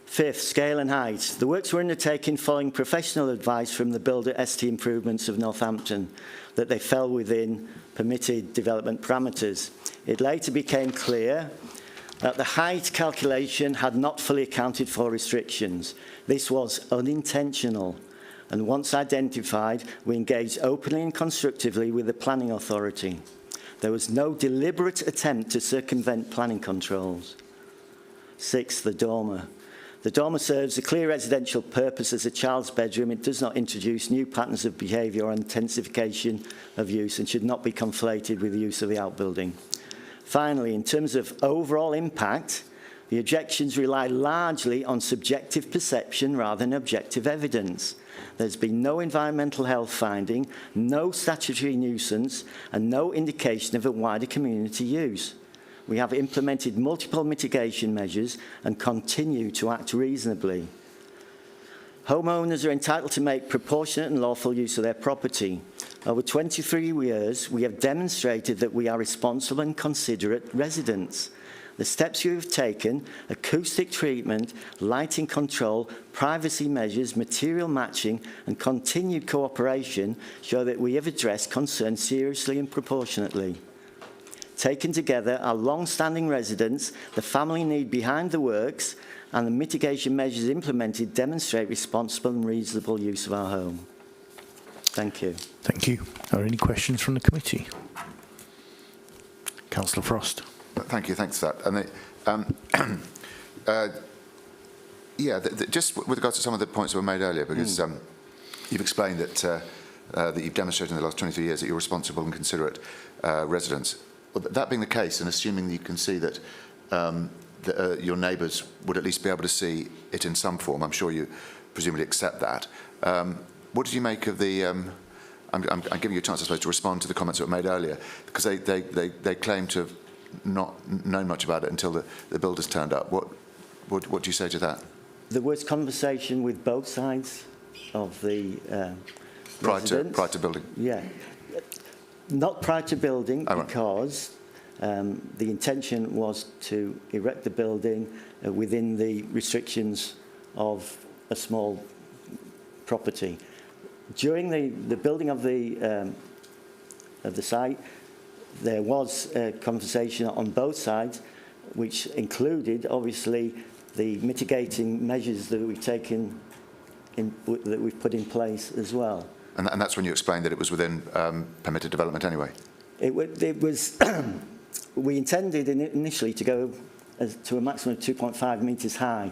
5th, scale and height. The works were undertaken following professional advice from the builder ST Improvements of Northampton that they fell within permitted development parameters. It later became clear that the height calculation had not fully accounted for restrictions. This was unintentional, and once identified, we engaged openly and constructively with the planning authority. There was no deliberate attempt to circumvent planning controls. 6th, the dormer. The dormer serves a clear residential purpose as a child's bedroom. It does not introduce new patterns of behaviour or intensification of use and should not be conflated with the use of the outbuilding. Finally, in terms of overall impact, the objections rely largely on subjective perception rather than objective evidence. There's been no environmental health finding, no statutory nuisance, and no indication of a wider community use. We have implemented multiple mitigation measures and continue to act reasonably. Homeowners are entitled to make proportionate and lawful use of their property. Over 23 years, we have demonstrated that we are responsible and considerate residents. The steps you have taken, acoustic treatment, lighting control, privacy measures, material matching, and continued cooperation show that we have addressed concerns seriously and proportionately. Taken together, our long-standing residents, the family need behind the works, and the mitigation measures implemented demonstrate responsible and reasonable use of our home. Thank you. Thank you. Are there any questions from the committee? Councillor Frost. Thank you. Thanks for that. And just with regards to some of the points that were made earlier, because you've explained that that you've demonstrated in the last 23 years that you're responsible and considerate residents. Well, that being the case, and assuming that you can see that your neighbours would at least be able to see it in some form, I'm sure you presumably accept that. What did you make of the? I'm giving you a chance, I suppose, to respond to the comments that were made earlier, because they claim to have not known much about it until the builders turned up. What do you say to that? There was conversation with both sides of the prior to building. Yeah, not prior to building, right. Because the intention was to erect the building within the restrictions of a small property. During the building of the site, there was a conversation on both sides, which included, obviously, the mitigating measures that we've taken, that we've put in place as well. And that's when you explained that it was within permitted development anyway? It was, we intended initially to go to a maximum of 2.5 metres high.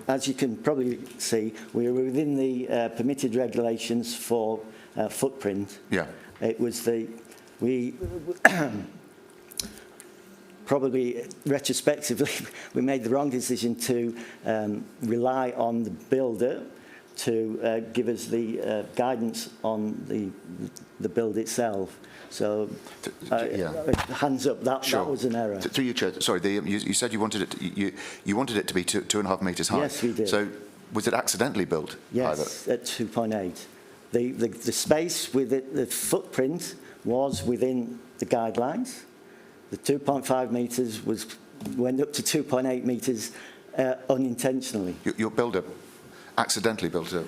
As you can probably see, we were within the permitted regulations for footprint. Yeah. It was we probably retrospectively, we made the wrong decision to rely on the builder to give us the guidance on the build itself. So, hands up, that was an error. Through you, Chair, sorry, you said you wanted it you wanted it to be 2.5 metres high. Yes, we did. So, was it accidentally built? Yes, at 2.8. The space with it, the footprint was within the guidelines. The 2.5 metres went up to 2.8 metres unintentionally. Your builder accidentally built a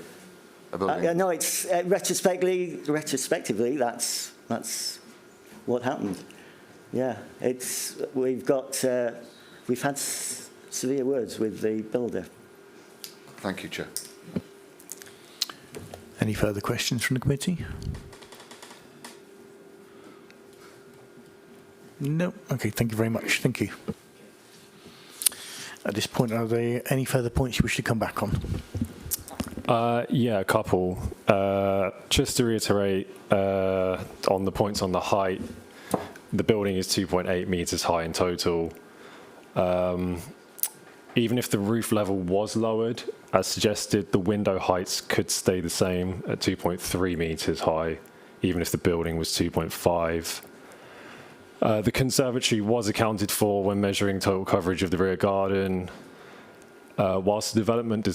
building? No, it's retrospectively, that's what happened. Yeah, we've had severe words with the builder. Thank you, Chair. Any further questions from the committee? No. Okay, thank you very much. Thank you. At this point, are there any further points you wish to come back on? Yeah, a couple. Just to reiterate on the points on the height, the building is 2.8 metres high in total. even if the roof level was lowered, as suggested, the window heights could stay the same at 2.3 metres high, even if the building was 2.5. The conservatory was accounted for when measuring total coverage of the rear garden. Whilst the development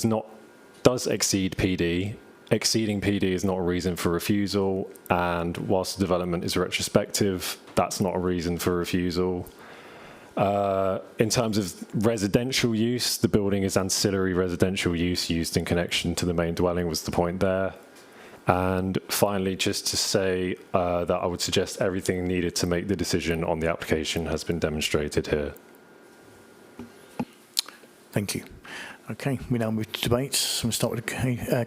does exceed PD, exceeding PD is not a reason for refusal, and whilst the development is retrospective, that's not a reason for refusal. In terms of residential use, the building is ancillary residential use used in connection to the main dwelling was the point there. And finally, just to say that I would suggest everything needed to make the decision on the application has been demonstrated here. Thank you. Okay, we now move to debate. So we'll start with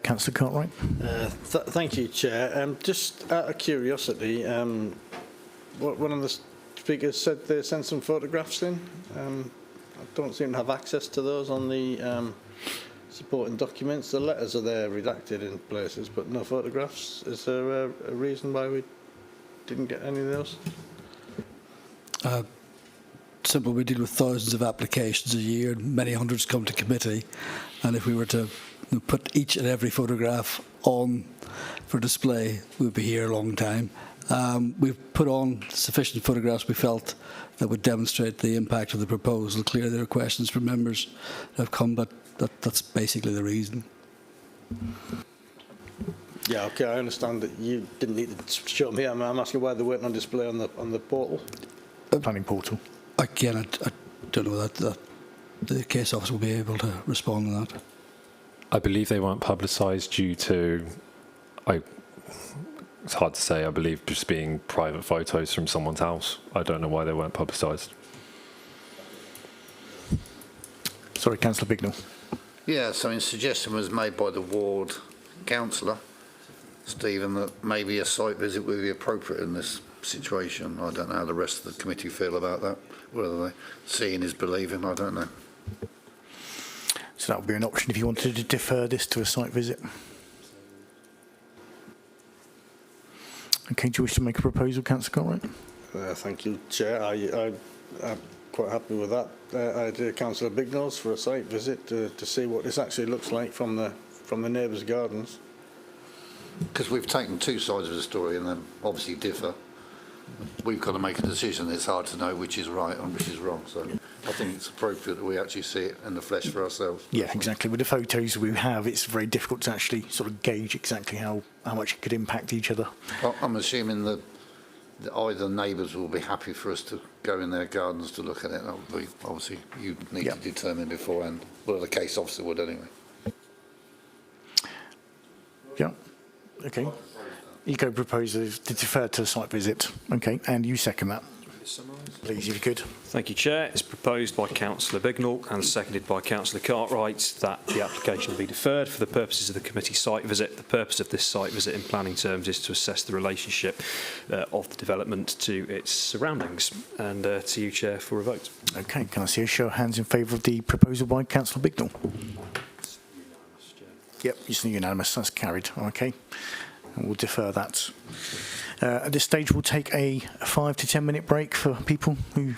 Councillor Cartwright. Thank you, Chair. Just out of curiosity, one of the speakers said they sent some photographs in. I don't seem to have access to those on the supporting documents. The letters are there redacted in places, but no photographs. Is there a reason why we didn't get any of those? Simple, we deal with thousands of applications a year, many hundreds come to committee, and if we were to put each and every photograph on for display, we'd be here a long time. We've put on sufficient photographs we felt that would demonstrate the impact of the proposal. Clearly there are questions from members that have come, but that's basically the reason. Yeah, okay, I understand that you didn't need to show me. I'm asking why they weren't on display on the portal. Planning portal. Again, I don't know that the case officer will be able to respond to that. I believe they weren't publicised due to, it's hard to say, I believe just being private photos from someone's house. I don't know why they weren't publicised. Sorry, Councillor Bignell. Yes, I mean, suggestion was made by the ward councillor, Stephen, that maybe a site visit would be appropriate in this situation. I don't know how the rest of the committee feel about that. Whether they seeing is believing, I don't know. So that would be an option if you wanted to defer this to a site visit. Okay, do you wish to make a proposal, Councillor Cartwright? Thank you, Chair. I'm quite happy with that. I did Councillor Bignell's for a site visit to see what this actually looks like from the neighbours' gardens. Because we've taken two sides of the story and they obviously differ. We've got to make a decision. It's hard to know which is right and which is wrong. So I think it's appropriate that we actually see it in the flesh for ourselves. Yeah, exactly. With the photos we have, it's very difficult to actually sort of gauge exactly how much it could impact each other. I'm assuming that either neighbours will be happy for us to go in their gardens to look at it. That would be, obviously, you need to determine beforehand. Well, the case officer would anyway. Yeah. Okay. Eco proposes to defer to a site visit. Okay, and you second that. Please, if you could. Thank you, Chair. It's proposed by Councillor Bignell and seconded by Councillor Cartwright that the application be deferred for the purposes of the committee site visit. The purpose of this site visit in planning terms is to assess the relationship of the development to its surroundings. And to you, Chair, for a vote. Okay, can I see a show of hands in favour of the proposal by Councillor Bignell? Yep, it's unanimous. That's carried. Okay. And we'll defer that. At this stage, we'll take a 5 to 10 minute break for people who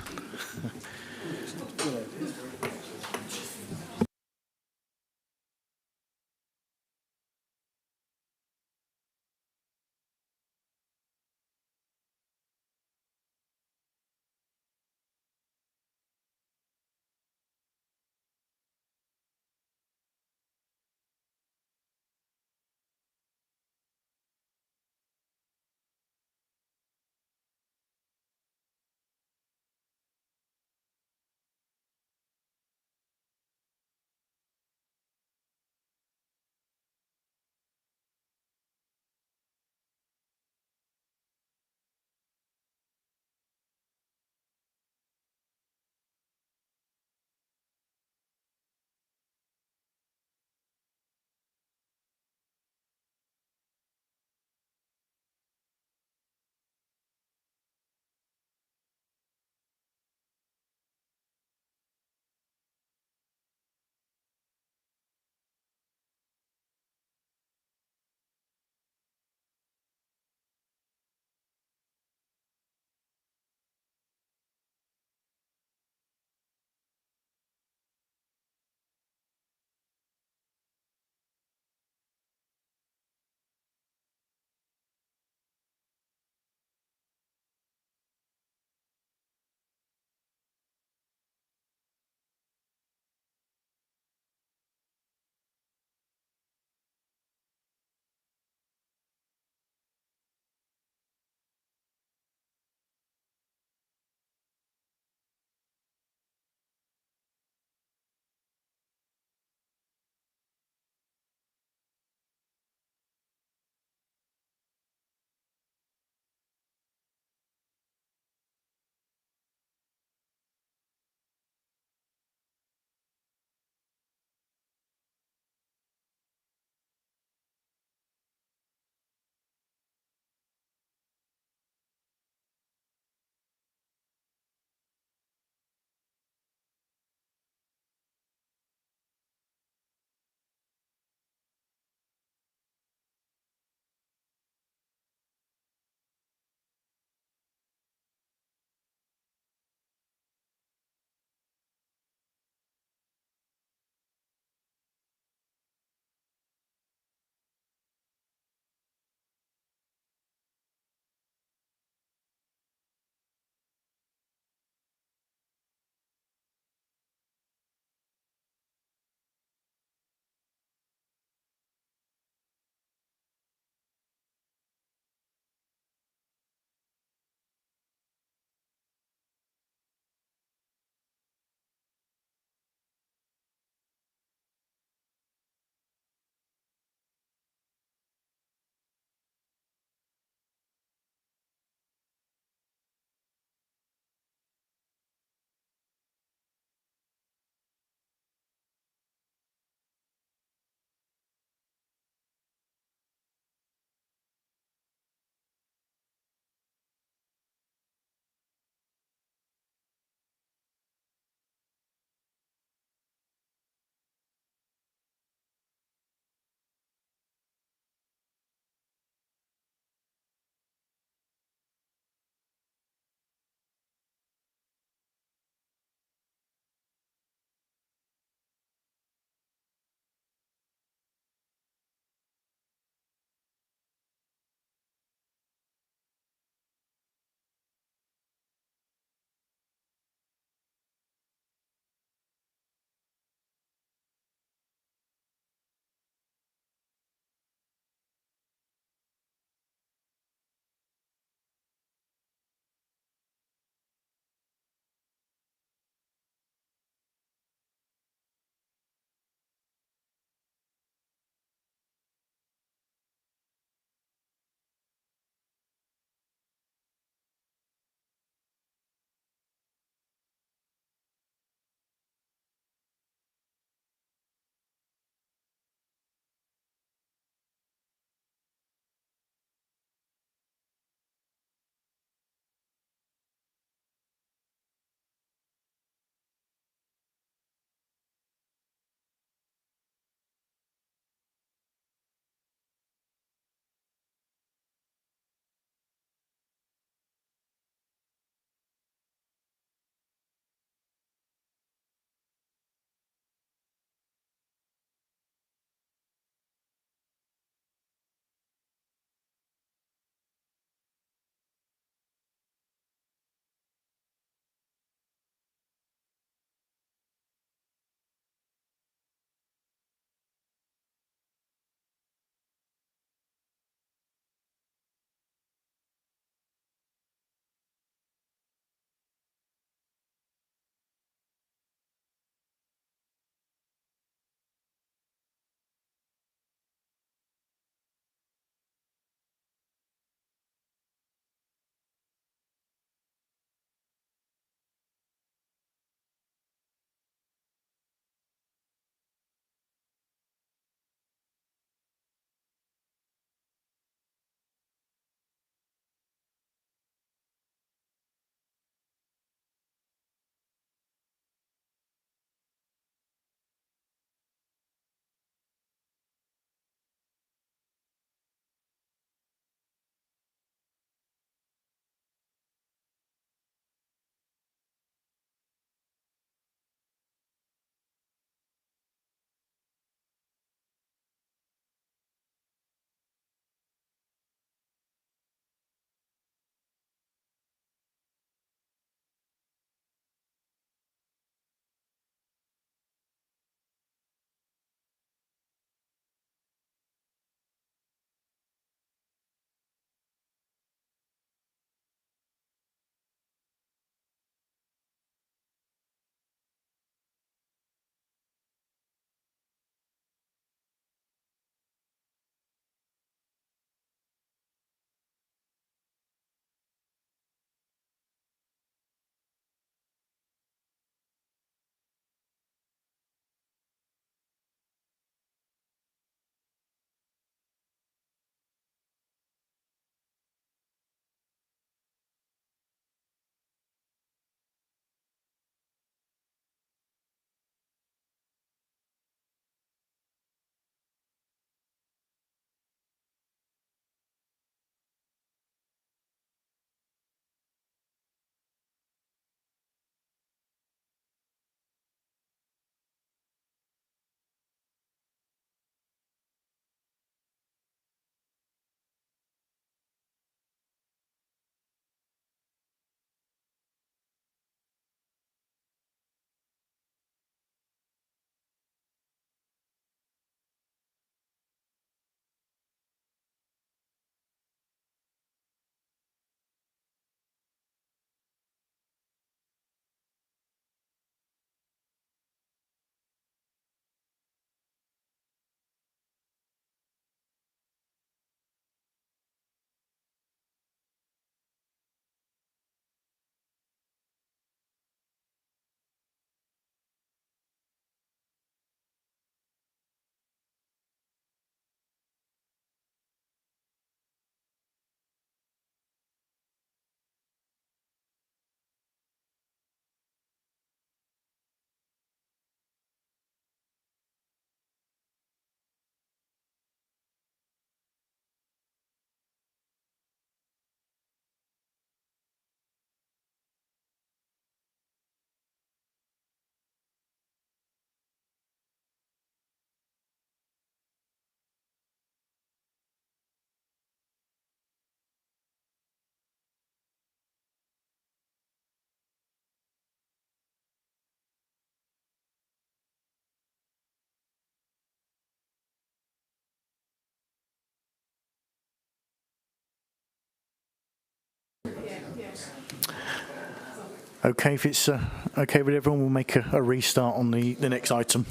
Okay, if it's okay with everyone, we'll make a restart on the next item.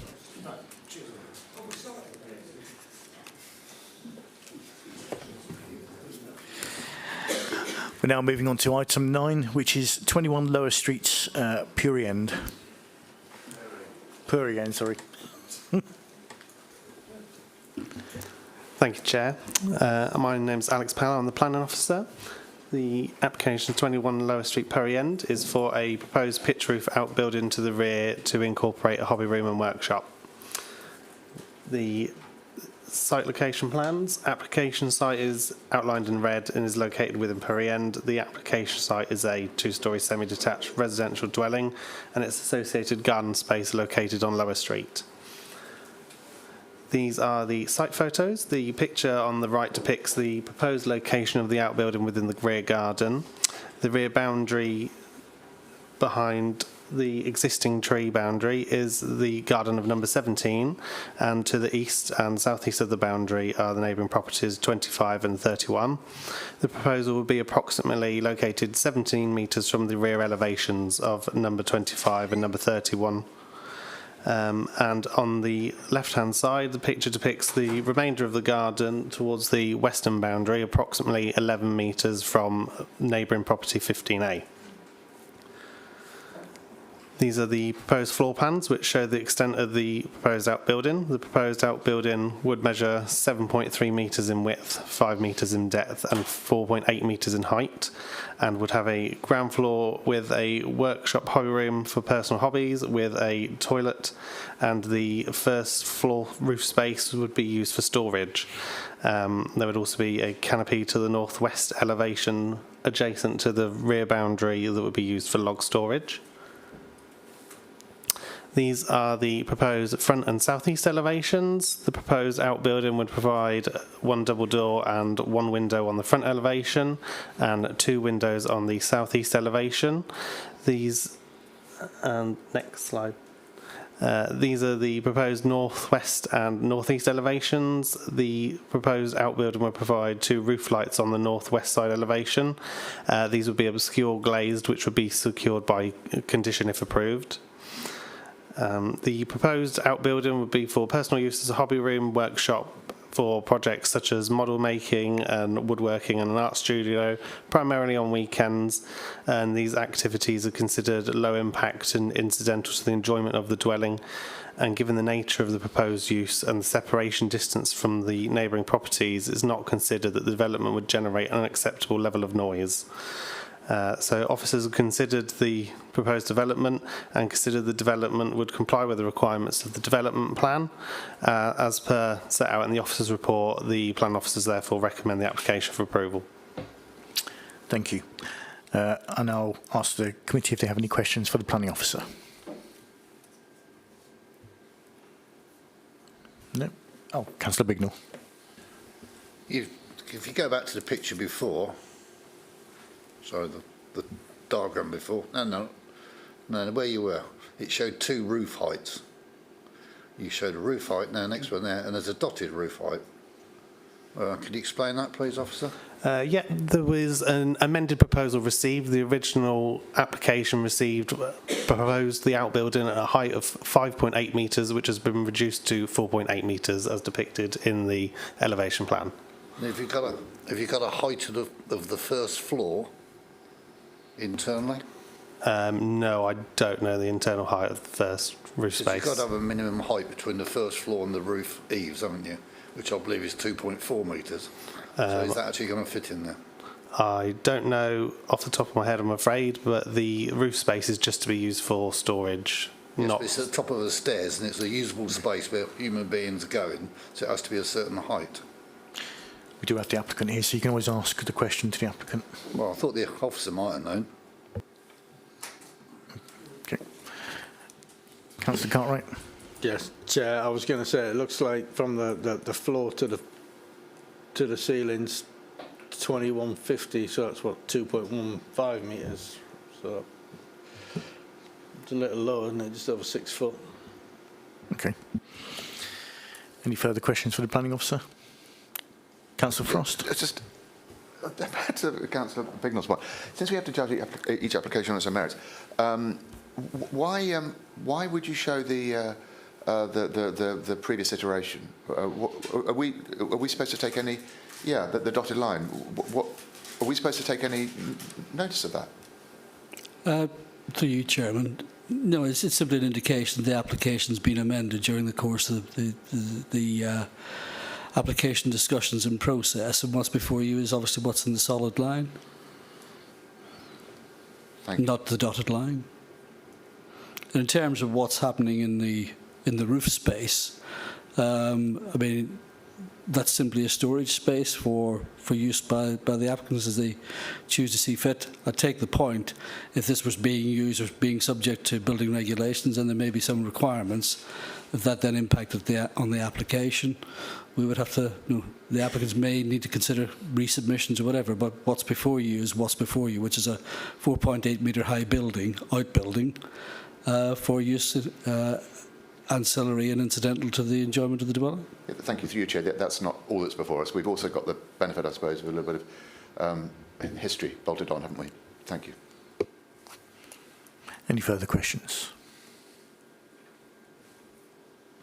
We're now moving on to item 9, which is 21 Lower Street, Puri End, sorry. Thank you, Chair. My name's Alex Powell. I'm the planning officer. The application 21 Lower Street, Puri End is for a proposed pitch roof outbuilding to the rear to incorporate a hobby room and workshop. The site location plans. Application site is outlined in red and is located within Puri End. The application site is a 2-storey semi-detached residential dwelling and its associated garden space located on Lower Street. These are the site photos. The picture on the right depicts the proposed location of the outbuilding within the rear garden. The rear boundary behind the existing tree boundary is the garden of number 17, and to the east and southeast of the boundary are the neighbouring properties 25 and 31. The proposal will be approximately located 17 metres from the rear elevations of number 25 and number 31. And on the left-hand side, the picture depicts the remainder of the garden towards the western boundary, approximately 11 metres from neighbouring property 15A. These are the proposed floor plans, which show the extent of the proposed outbuilding. The proposed outbuilding would measure 7.3 metres in width, 5 metres in depth, and 4.8 metres in height, and would have a ground floor with a workshop hobby room for personal hobbies, with a toilet, and the first floor roof space would be used for storage. There would also be a canopy to the northwest elevation adjacent to the rear boundary that would be used for log storage. These are the proposed front and southeast elevations. The proposed outbuilding would provide one double door and one window on the front elevation and 2 windows on the southeast elevation. These, and next slide. These are the proposed northwest and northeast elevations. The proposed outbuilding will provide 2 roof lights on the northwest side elevation. These would be obscure glazed, which would be secured by condition if approved. The proposed outbuilding would be for personal use as a hobby room, workshop for projects such as model making and woodworking and an art studio, primarily on weekends. And these activities are considered low impact and incidental to the enjoyment of the dwelling. And given the nature of the proposed use and the separation distance from the neighbouring properties, it's not considered that the development would generate an unacceptable level of noise. So officers have considered the proposed development and considered the development would comply with the requirements of the development plan. As per set out in the officer's report, the plan officers therefore recommend the application for approval. Thank you. And I'll ask the committee if they have any questions for the planning officer. No? Oh, Councillor Bignell. If you go back to the picture before, sorry, the diagram before. No, where you were. It showed 2 roof heights. You showed a roof height, now next one there, and there's a dotted roof height. Could you explain that, please, officer? Yeah, there was an amended proposal received. The original application proposed the outbuilding at a height of 5.8 metres, which has been reduced to 4.8 metres as depicted in the elevation plan. Have you got a height of the first floor internally? No, I don't know the internal height of the first roof space. You've got to have a minimum height between the first floor and the roof eaves, haven't you? Which I believe is 2.4 metres. So is that actually going to fit in there? I don't know off the top of my head, I'm afraid, but the roof space is just to be used for storage. Yes, but it's at the top of the stairs and it's a usable space where human beings are going, so it has to be a certain height. We do have the applicant here, so you can always ask the question to the applicant. Well, I thought the officer might have known. Okay. Councillor Cartwright. Yes, Chair, I was going to say it looks like from the floor to the ceilings 2150, so that's what, 2.15 metres. So it's a little lower, isn't it? Just over 6 foot. Okay. Any further questions for the planning officer? Councillor Frost. Just back to Councillor Bignell's point. Since we have to judge each application on its own merits, why would you show the previous iteration? Are we supposed to take any? Yeah, the dotted line. What are we supposed to take any notice of that? Through you, Chairman. No, it's simply an indication that the application's been amended during the course of the application discussions and process, and what's before you is obviously what's in the solid line, not the dotted line. And in terms of what's happening in the roof space, I mean, that's simply a storage space for use by the applicants as they choose to see fit. I take the point, if this was being used or being subject to building regulations, and there may be some requirements, if that then impacted on the application, we would have to, the applicants may need to consider resubmissions or whatever, but what's before you is what's before you, which is a 4.8 metre high building, outbuilding, for use ancillary and incidental to the enjoyment of the dwelling. Thank you, through you, Chair. That's not all that's before us. We've also got the benefit, I suppose, of a little bit of history bolted on, haven't we? Thank you. Any further questions?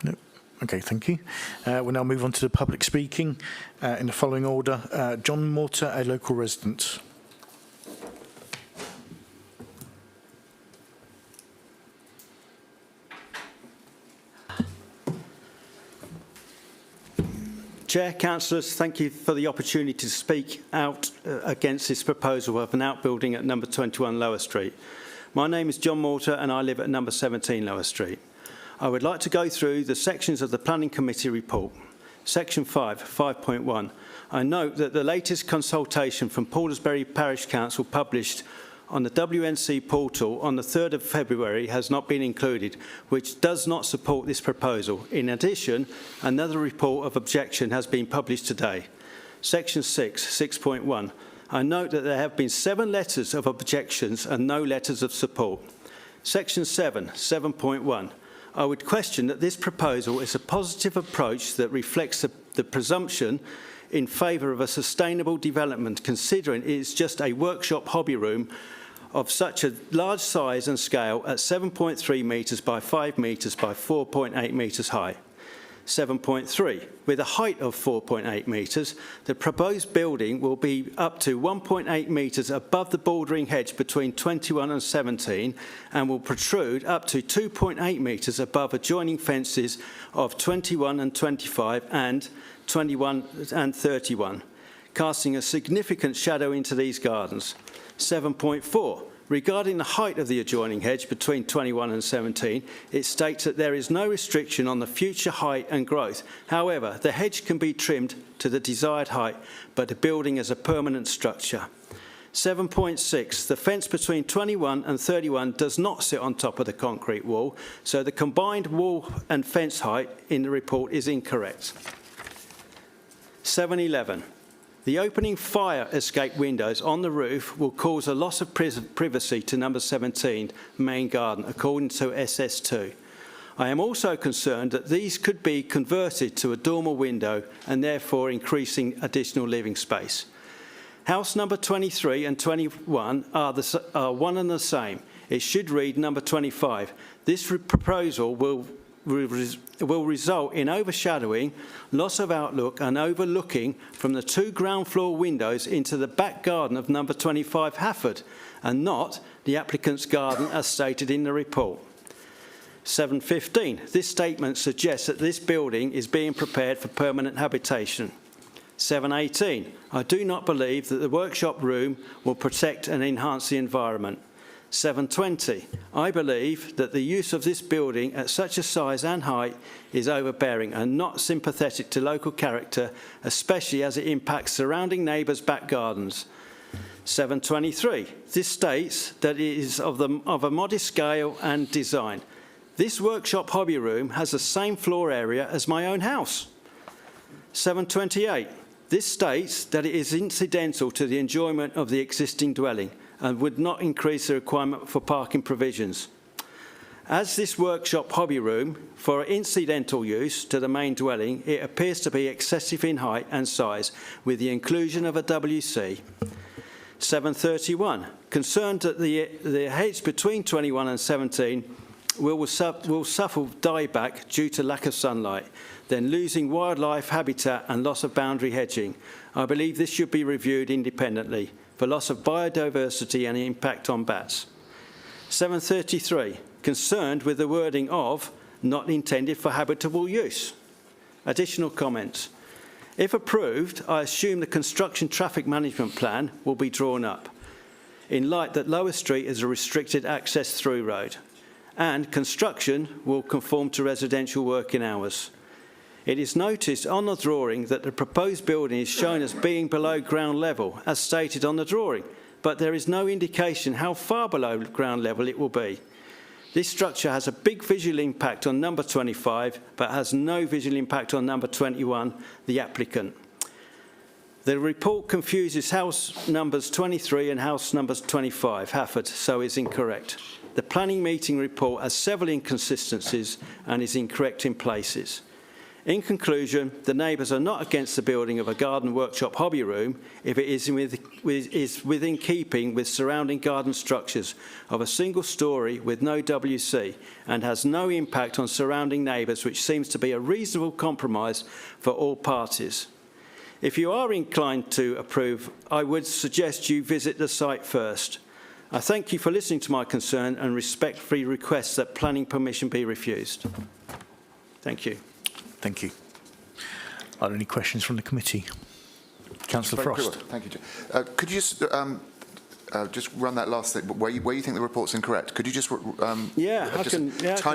No. Okay, thank you. We'll now move on to the public speaking in the following order. John Mortar, a local resident. Chair, councillors, thank you for the opportunity to speak out against this proposal of an outbuilding at number 21 Lower Street. My name is John Mortar and I live at number 17 Lower Street. I would like to go through the sections of the Planning Committee report. Section 5.1. I note that the latest consultation from Paulsbury Parish Council published on the WNC portal on the 3rd of February has not been included, which does not support this proposal. In addition, another report of objection has been published today. Section 6.1. I note that there have been 7 letters of objections and no letters of support. Section 7.1. I would question that this proposal is a positive approach that reflects the presumption in favour of a sustainable development, considering it is just a workshop hobby room of such a large size and scale at 7.3 metres by 5 metres by 4.8 metres high. 7.3. With a height of 4.8 metres, the proposed building will be up to 1.8 metres above the bordering hedge between 21 and 17 and will protrude up to 2.8 metres above adjoining fences of 21 and 25 and 21 and 31, casting a significant shadow into these gardens. 7.4. Regarding the height of the adjoining hedge between 21 and 17, it states that there is no restriction on the future height and growth. However, the hedge can be trimmed to the desired height, but the building is a permanent structure. 7.6. The fence between 21 and 31 does not sit on top of the concrete wall, so the combined wall and fence height in the report is incorrect. 7.11. The opening fire escape windows on the roof will cause a loss of privacy to number 17 main garden, according to SS2. I am also concerned that these could be converted to a dormer window and therefore increasing additional living space. House number 23 and 21 are one and the same. It should read number 25. This proposal will result in overshadowing, loss of outlook and overlooking from the 2 ground floor windows into the back garden of number 25 Hafford and not the applicant's garden as stated in the report. 7.15. This statement suggests that this building is being prepared for permanent habitation. 7.18. I do not believe that the workshop room will protect and enhance the environment. 7.20. I believe that the use of this building at such a size and height is overbearing and not sympathetic to local character, especially as it impacts surrounding neighbours' back gardens. 7.23. This states that it is of a modest scale and design. This workshop hobby room has the same floor area as my own house. 7.28. This states that it is incidental to the enjoyment of the existing dwelling and would not increase the requirement for parking provisions. As this workshop hobby room for incidental use to the main dwelling, it appears to be excessive in height and size with the inclusion of a WC. 731, concerned that the heights between 21 and 17 will suffer dieback due to lack of sunlight, then losing wildlife habitat and loss of boundary hedging. I believe this should be reviewed independently for loss of biodiversity and impact on bats. 733, concerned with the wording of not intended for habitable use. Additional comments. If approved, I assume the construction traffic management plan will be drawn up in light that Lower Street is a restricted access through road and construction will conform to residential working hours. It is noticed on the drawing that the proposed building is shown as being below ground level, as stated on the drawing, but there is no indication how far below ground level it will be. This structure has a big visual impact on number 25, but has no visual impact on number 21, the applicant. The report confuses house numbers 23 and house numbers 25, Hafford, so is incorrect. The planning meeting report has several inconsistencies and is incorrect in places. In conclusion, the neighbours are not against the building of a garden workshop hobby room if it is within keeping with surrounding garden structures of a single storey with no WC and has no impact on surrounding neighbours, which seems to be a reasonable compromise for all parties. If you are inclined to approve, I would suggest you visit the site first. I thank you for listening to my concern and respectfully request that planning permission be refused. Thank you. Thank you. Are there any questions from the committee? Councillor Very Frost. quick. Thank you. Could you just run that last thing, where you think the report's incorrect? Could you just tiny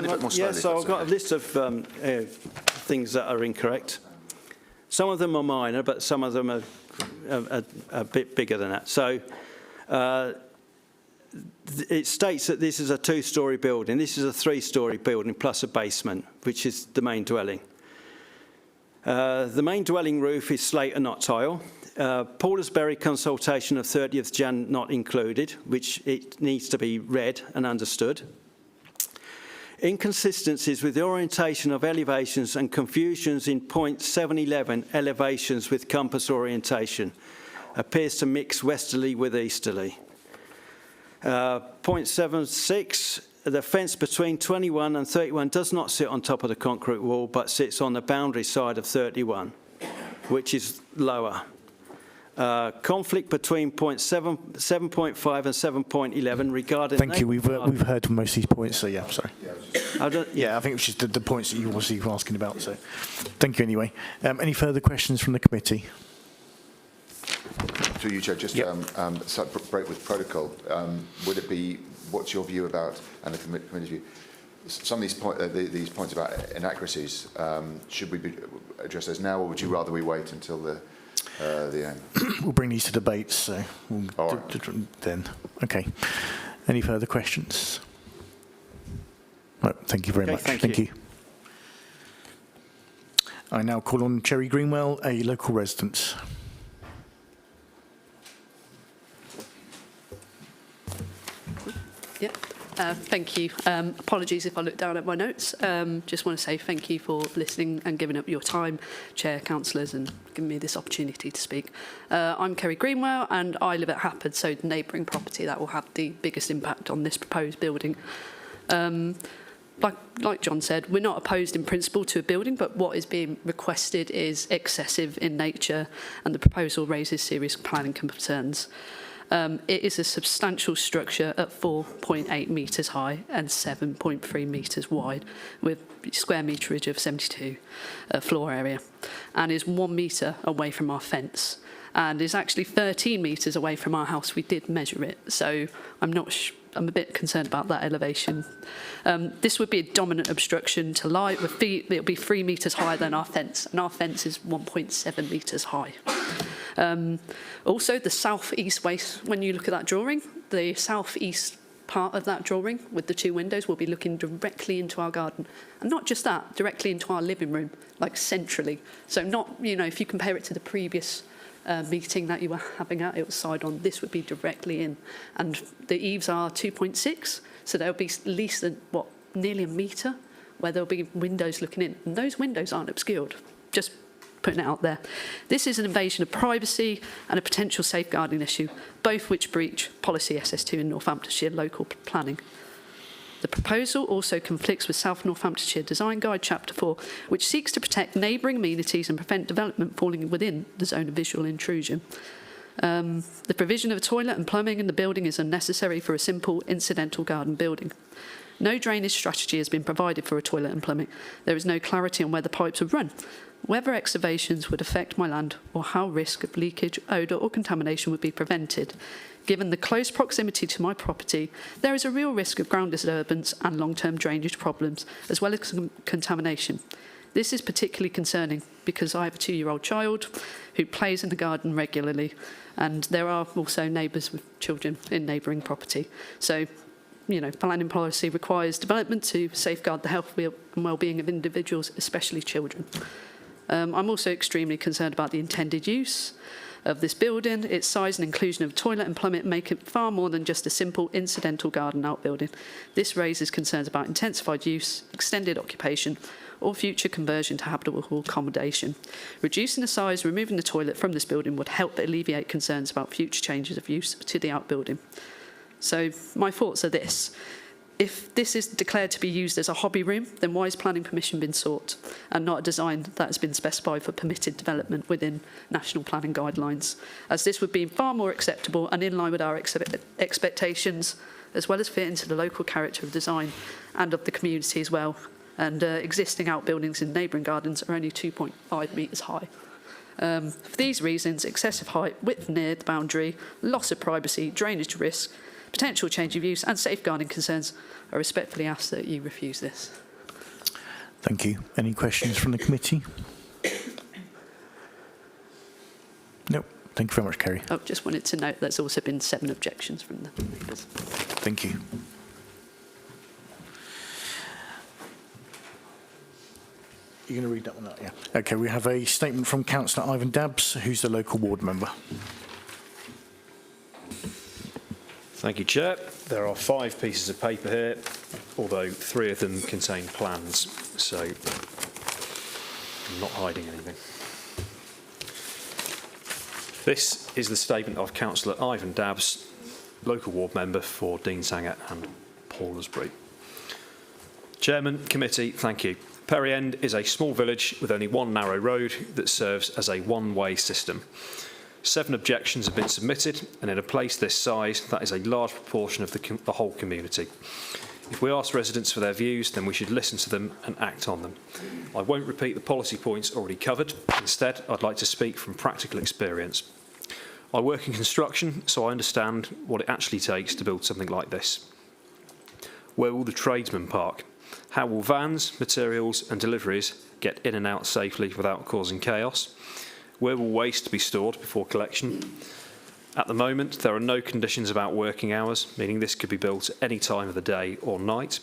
bit more slowly? Yeah, so I've got a list of things that are incorrect. Some of them are minor, but some of them are a bit bigger than that. So it states that this is a two-storey building. This is a three-storey building plus a basement, which is the main dwelling. The main dwelling roof is slate and not tile. Paulsbury consultation of 30th Jan not included, which it needs to be read and understood. Inconsistencies with the orientation of elevations and confusions in point 711 elevations with compass orientation. Appears to mix westerly with easterly. Point 76, the fence between 21 and 31 does not sit on top of the concrete wall, but sits on the boundary side of 31, which is lower. Conflict between point 7.5 and 7.11 regarding... Thank you. We've heard most of these points, so yeah, sorry. Yeah, I think it was just the points that you obviously were asking about, so thank you anyway. Any further questions from the committee? Through you, Chair, just break with protocol. Would it be, what's your view about, and the committee's view, some of these points about inaccuracies, should we address those now, or would you rather we wait until the end? We'll bring these to debate, so we'll then. Okay. Any further questions? No, thank you very much. Thank you. I now call on Cherry Greenwell, a local resident. Yep. Thank you. Apologies if I look down at my notes. Just want to say thank you for listening and giving up your time, Chair, councillors, and giving me this opportunity to speak. I'm Kerry Greenwell and I live at Happard, so the neighbouring property that will have the biggest impact on this proposed building. Like John said, we're not opposed in principle to a building, but what is being requested is excessive in nature and the proposal raises serious planning concerns. It is a substantial structure at 4.8 metres high and 7.3 metres wide, with square meterage of 72 floor area, and is 1 metre away from our fence, and is actually 13 metres away from our house. We did measure it, so I'm a bit concerned about that elevation. This would be a dominant obstruction to light. It'll be 3 metres higher than our fence, and our fence is 1.7 metres high. Also, the south-east waste, when you look at that drawing, the south-east part of that drawing with the 2 windows will be looking directly into our garden. And not just that, directly into our living room, like centrally. So not, if you compare it to the previous meeting that you were having at, it was side on, this would be directly in. And the eaves are 2.6, so they'll be at least nearly a metre where there'll be windows looking in, and those windows aren't obscured. Just putting it out there. This is an invasion of privacy and a potential safeguarding issue, both which breach policy SS2 in Northamptonshire local planning. The proposal also conflicts with South Northamptonshire Design Guide Chapter 4, which seeks to protect neighbouring amenities and prevent development falling within the zone of visual intrusion. The provision of a toilet and plumbing in the building is unnecessary for a simple incidental garden building. No drainage strategy has been provided for a toilet and plumbing. There is no clarity on where the pipes would run, whether excavations would affect my land, or how risk of leakage, odour or contamination would be prevented. Given the close proximity to my property, there is a real risk of ground disturbance and long-term drainage problems, as well as contamination. This is particularly concerning because I have a 2-year-old child who plays in the garden regularly, and there are also neighbours with children in neighbouring property. So, planning policy requires development to safeguard the health and well-being of individuals, especially children. I'm also extremely concerned about the intended use of this building. Its size and inclusion of toilet and plumbing make it far more than just a simple incidental garden outbuilding. This raises concerns about intensified use, extended occupation, or future conversion to habitable accommodation. Reducing the size, removing the toilet from this building would help alleviate concerns about future changes of use to the outbuilding. So my thoughts are this. If this is declared to be used as a hobby room, then why has planning permission been sought and not a design that has been specified for permitted development within national planning guidelines? As this would be far more acceptable and in line with our expectations, as well as fit into the local character of design and of the community as well. And existing outbuildings in neighbouring gardens are only 2.5 metres high. For these reasons, excessive height, width near the boundary, loss of privacy, drainage risk, potential change of use and safeguarding concerns, I respectfully ask that you refuse this. Thank you. Any questions from the committee? No. Thank you very much, Kerry. I just wanted to note there's also been 7 objections from the members. Thank you. You're going to read that one out, yeah? Okay, we have a statement from Councillor Ivan Dabbs, who's the local ward member. Thank you, Chair. There are 5 pieces of paper here, although 3 of them contain plans, so I'm not hiding anything. This is the statement of Councillor Ivan Dabbs, local ward member for Deanshanger and Paulsbury. Chairman, committee, thank you. Perry End is a small village with only one narrow road that serves as a one-way system. 7 objections have been submitted, and in a place this size, that is a large proportion of the whole community. If we ask residents for their views, then we should listen to them and act on them. I won't repeat the policy points already covered. Instead, I'd like to speak from practical experience. I work in construction, so I understand what it actually takes to build something like this. Where will the tradesmen park? How will vans, materials and deliveries get in and out safely without causing chaos? Where will waste be stored before collection? At the moment, there are no conditions about working hours, meaning this could be built at any time of the day or night.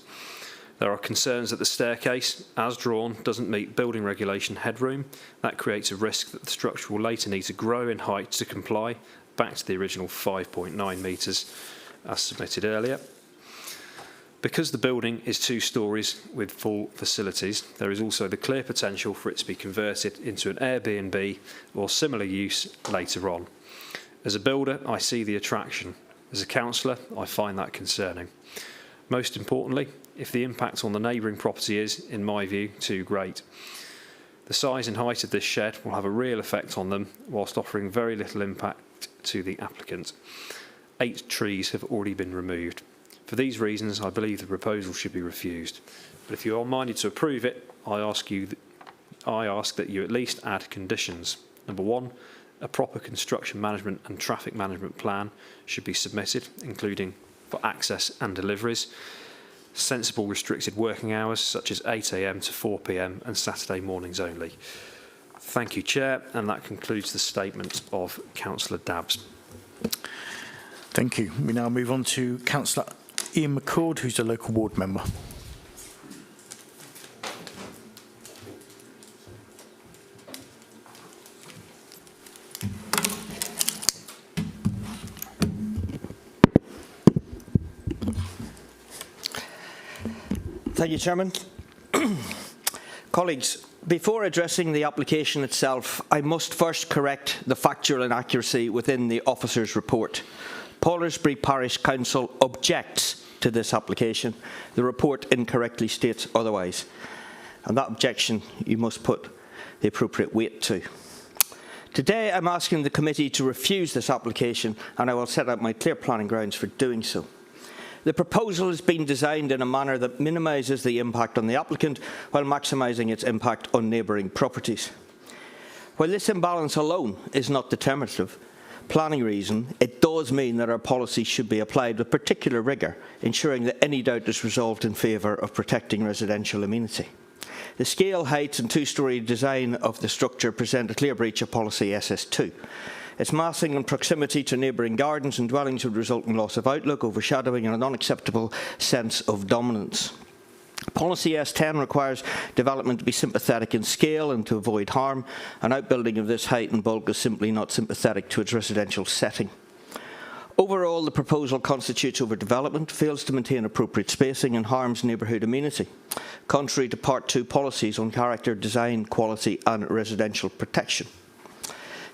There are concerns that the staircase, as drawn, doesn't meet building regulation headroom. That creates a risk that the structure will later need to grow in height to comply, back to the original 5.9 metres as submitted earlier. Because the building is 2 storeys with full facilities, there is also the clear potential for it to be converted into an Airbnb or similar use later on. As a builder, I see the attraction. As a councillor, I find that concerning. Most importantly, if the impact on the neighbouring property is, in my view, too great. The size and height of this shed will have a real effect on them, whilst offering very little impact to the applicant. 8 trees have already been removed. For these reasons, I believe the proposal should be refused. But if you are minded to approve it, I ask that you at least add conditions. Number 1, a proper construction management and traffic management plan should be submitted, including for access and deliveries. Sensible restricted working hours, such as 8 AM to 4 PM and Saturday mornings only. Thank you, Chair, and that concludes the statement of Councillor Dabbs. Thank you. We now move on to Councillor Ian McCord, who's the local ward member. Thank you, Chairman. Colleagues, before addressing the application itself, I must first correct the factual inaccuracy within the officer's report. Polisbury Parish Council objects to this application. The report incorrectly states otherwise. And that objection you must put the appropriate weight to. Today I'm asking the committee to refuse this application, and I will set out my clear planning grounds for doing so. The proposal has been designed in a manner that minimises the impact on the applicant while maximising its impact on neighbouring properties. While this imbalance alone is not determinative, planning reason, it does mean that our policy should be applied with particular rigour, ensuring that any doubt is resolved in favour of protecting residential amenity. The scale, height and two-storey design of the structure present a clear breach of policy SS2. Its massing and proximity to neighbouring gardens and dwellings would result in loss of outlook, overshadowing and an unacceptable sense of dominance. Policy S10 requires development to be sympathetic in scale and to avoid harm. An outbuilding of this height and bulk is simply not sympathetic to its residential setting. Overall, the proposal constitutes overdevelopment, fails to maintain appropriate spacing and harms neighbourhood amenity, contrary to Part 2 policies on character, design, quality and residential protection.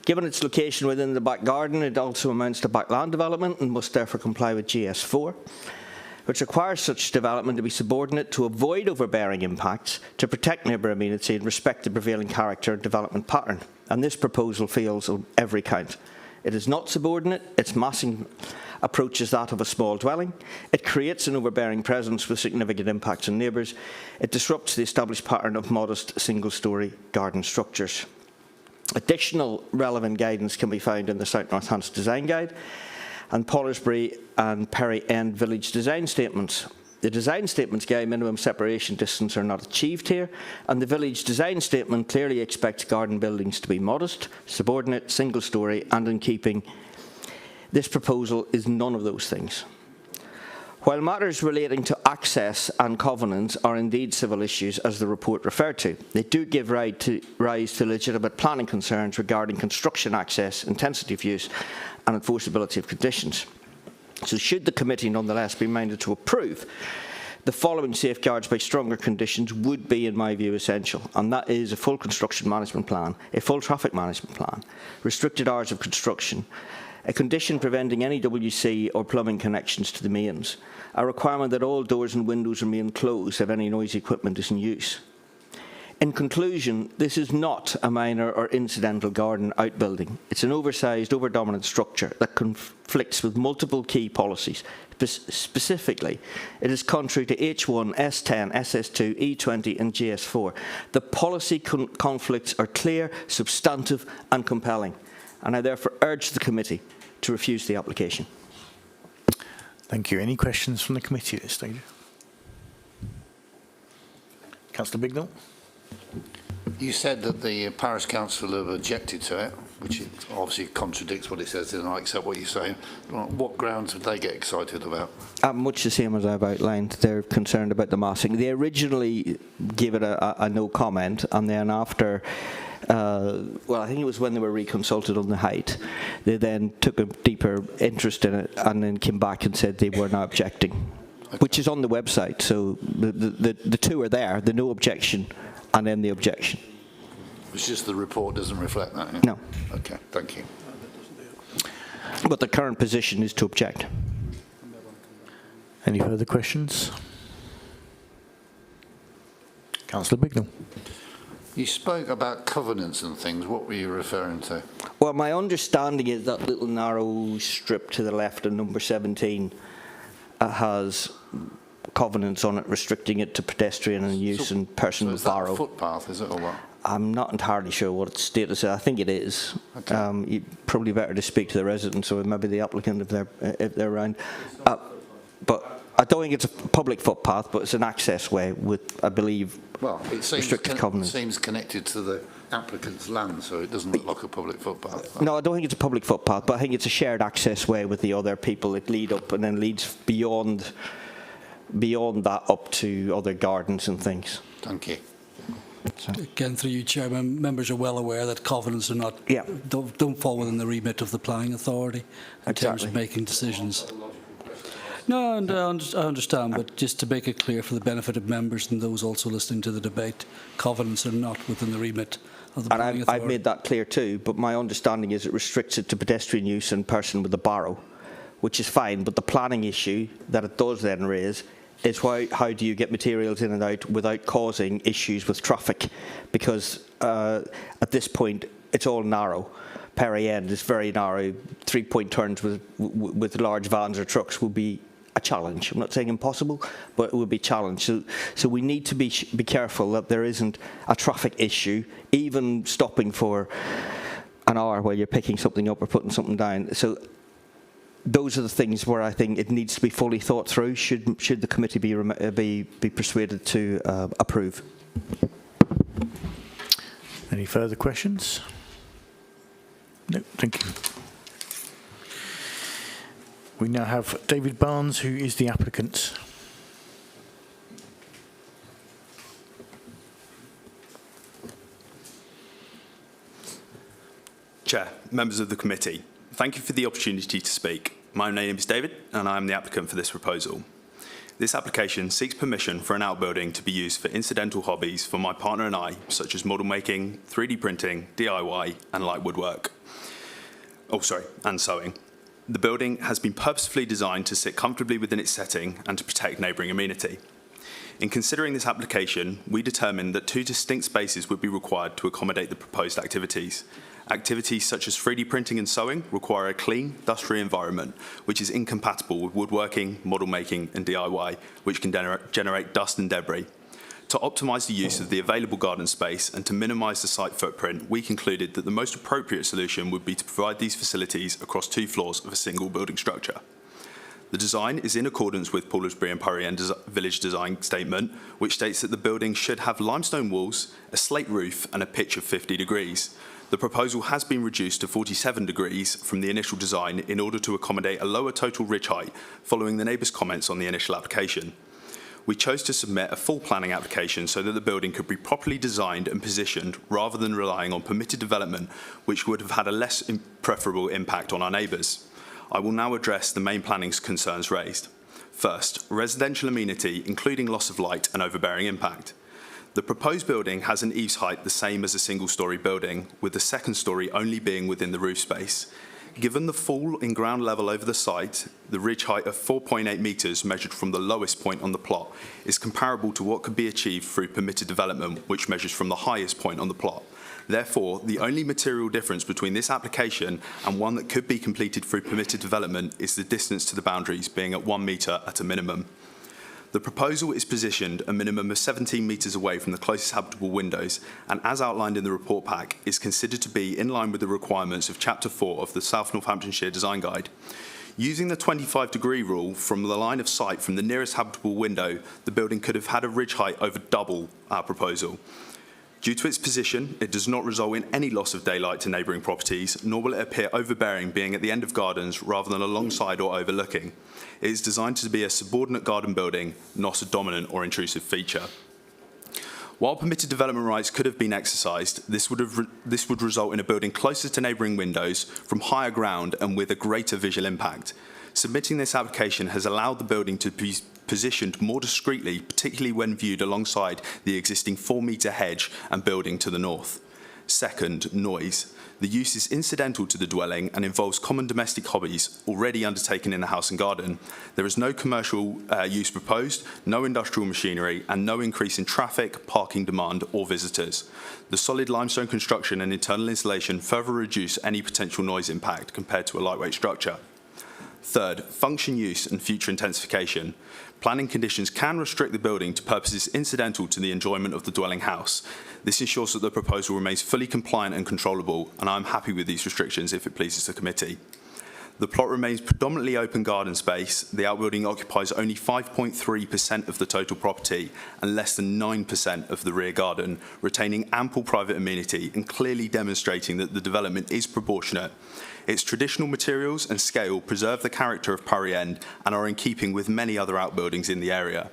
Given its location within the back garden, it also amounts to backland development and must therefore comply with GS4, which requires such development to be subordinate to avoid overbearing impacts, to protect neighbour amenity and respect the prevailing character and development pattern. And this proposal fails on every count. It is not subordinate, its massing approaches that of a small dwelling, it creates an overbearing presence with significant impacts on neighbours, it disrupts the established pattern of modest single-storey garden structures. Additional relevant guidance can be found in the South North Hants Design Guide and Polisbury and Perry End Village Design Statements. The design statements guide minimum separation distance are not achieved here, and the village design statement clearly expects garden buildings to be modest, subordinate, single-storey and in keeping. This proposal is none of those things. While matters relating to access and covenants are indeed civil issues, as the report referred to, they do give rise to legitimate planning concerns regarding construction access, intensity of use and enforceability of conditions. So should the committee nonetheless be minded to approve, the following safeguards by stronger conditions would be, in my view, essential, and that is a full construction management plan, a full traffic management plan, restricted hours of construction, a condition preventing any WC or plumbing connections to the mains, a requirement that all doors and windows remain closed if any noisy equipment is in use. In conclusion, this is not a minor or incidental garden outbuilding. It's an oversized, overdominant structure that conflicts with multiple key policies. Specifically, it is contrary to H1, S10, SS2, E20 and GS4. The policy conflicts are clear, substantive and compelling, and I therefore urge the committee to refuse the application. Thank you. Any questions from the committee at this stage? Councillor Bignell. You said that the parish council have objected to it, which obviously contradicts what it says, and I accept what you're saying. What grounds would they get excited about? Much the same as I've outlined. They're concerned about the massing. They originally gave it a no comment, and then after well, I think it was when they were reconsulted on the height, they then took a deeper interest in it and then came back and said they were not objecting, which is on the website. So the two are there, the no objection and then the objection. It's just the report doesn't reflect that? Yeah? No. Okay, thank you. But the current position is to object. Any further questions? Councillor Bignell. You spoke about covenants and things. What were you referring to? Well, my understanding is that little narrow strip to the left of number 17 has covenants on it, restricting it to pedestrian and use and person with barrow. Is that a footpath, is it, or what? I'm not entirely sure what its status is. I think it is. Okay. You'd probably better to speak to the residents or maybe the applicant if they're around. But I don't think it's a public footpath, but it's an access way with, I believe, restricted covenants. It seems connected to the applicant's land, so it doesn't look like a public footpath. No, I don't think it's a public footpath, but I think it's a shared access way with the other people that lead up and then leads beyond that up to other gardens and things. Thank you. So. Again, through you, Chairman, members are well aware that covenants are not don't fall within the remit of the planning authority in terms of making decisions. No, and I understand, but just to make it clear for the benefit of members and those also listening to the debate, covenants are not within the remit of the planning authority. I've made that clear too, but my understanding is it restricts it to pedestrian use and person with a barrow, which is fine, but the planning issue that it does then raise is how do you get materials in and out without causing issues with traffic? Because at this point, it's all narrow. Perry End is very narrow. 3-point turns with large vans or trucks will be a challenge. I'm not saying impossible, but it would be a challenge. So we need to be careful that there isn't a traffic issue, even stopping for an hour while you're picking something up or putting something down. So those are the things where I think it needs to be fully thought through. Should the committee be persuaded to approve? Any further questions? No, thank you. We now have David Barnes, who is the applicant. Chair, members of the committee, thank you for the opportunity to speak. My name is David, and I am the applicant for this proposal. This application seeks permission for an outbuilding to be used for incidental hobbies for my partner and I, such as model making, 3D printing, DIY, and light woodwork. And sewing. The building has been purposefully designed to sit comfortably within its setting and to protect neighbouring amenity. In considering this application, we determined that 2 distinct spaces would be required to accommodate the proposed activities. Activities such as 3D printing and sewing require a clean, dust-free environment, which is incompatible with woodworking, model making, and DIY, which can generate dust and debris. To optimise the use of the available garden space and to minimise the site footprint, we concluded that the most appropriate solution would be to provide these facilities across 2 floors of a single building structure. The design is in accordance with Poulsbury and Purry End Village Design Statement, which states that the building should have limestone walls, a slate roof, and a pitch of 50 degrees. The proposal has been reduced to 47 degrees from the initial design in order to accommodate a lower total ridge height following the neighbours' comments on the initial application. We chose to submit a full planning application so that the building could be properly designed and positioned rather than relying on permitted development, which would have had a less preferable impact on our neighbours. I will now address the main planning concerns raised. First, residential amenity, including loss of light and overbearing impact. The proposed building has an eaves height the same as a single-storey building, with the second storey only being within the roof space. Given the fall in ground level over the site, the ridge height of 4.8 metres measured from the lowest point on the plot is comparable to what could be achieved through permitted development, which measures from the highest point on the plot. Therefore, the only material difference between this application and one that could be completed through permitted development is the distance to the boundaries being at 1 metre at a minimum. The proposal is positioned a minimum of 17 metres away from the closest habitable windows and, as outlined in the report pack, is considered to be in line with the requirements of Chapter 4 of the South Northamptonshire Design Guide. Using the 25-degree rule from the line of sight from the nearest habitable window, the building could have had a ridge height over double our proposal. Due to its position, it does not result in any loss of daylight to neighbouring properties, nor will it appear overbearing being at the end of gardens rather than alongside or overlooking. It is designed to be a subordinate garden building, not a dominant or intrusive feature. While permitted development rights could have been exercised, this would result in a building closer to neighbouring windows, from higher ground and with a greater visual impact. Submitting this application has allowed the building to be positioned more discreetly, particularly when viewed alongside the existing 4-metre hedge and building to the north. Second, noise. The use is incidental to the dwelling and involves common domestic hobbies already undertaken in the house and garden. There is no commercial use proposed, no industrial machinery, and no increase in traffic, parking demand, or visitors. The solid limestone construction and internal insulation further reduce any potential noise impact compared to a lightweight structure. Third, function use and future intensification. Planning conditions can restrict the building to purposes incidental to the enjoyment of the dwelling house. This ensures that the proposal remains fully compliant and controllable, and I am happy with these restrictions if it pleases the committee. The plot remains predominantly open garden space. The outbuilding occupies only 5.3% of the total property and less than 9% of the rear garden, retaining ample private amenity and clearly demonstrating that the development is proportionate. Its traditional materials and scale preserve the character of Purry End and are in keeping with many other outbuildings in the area.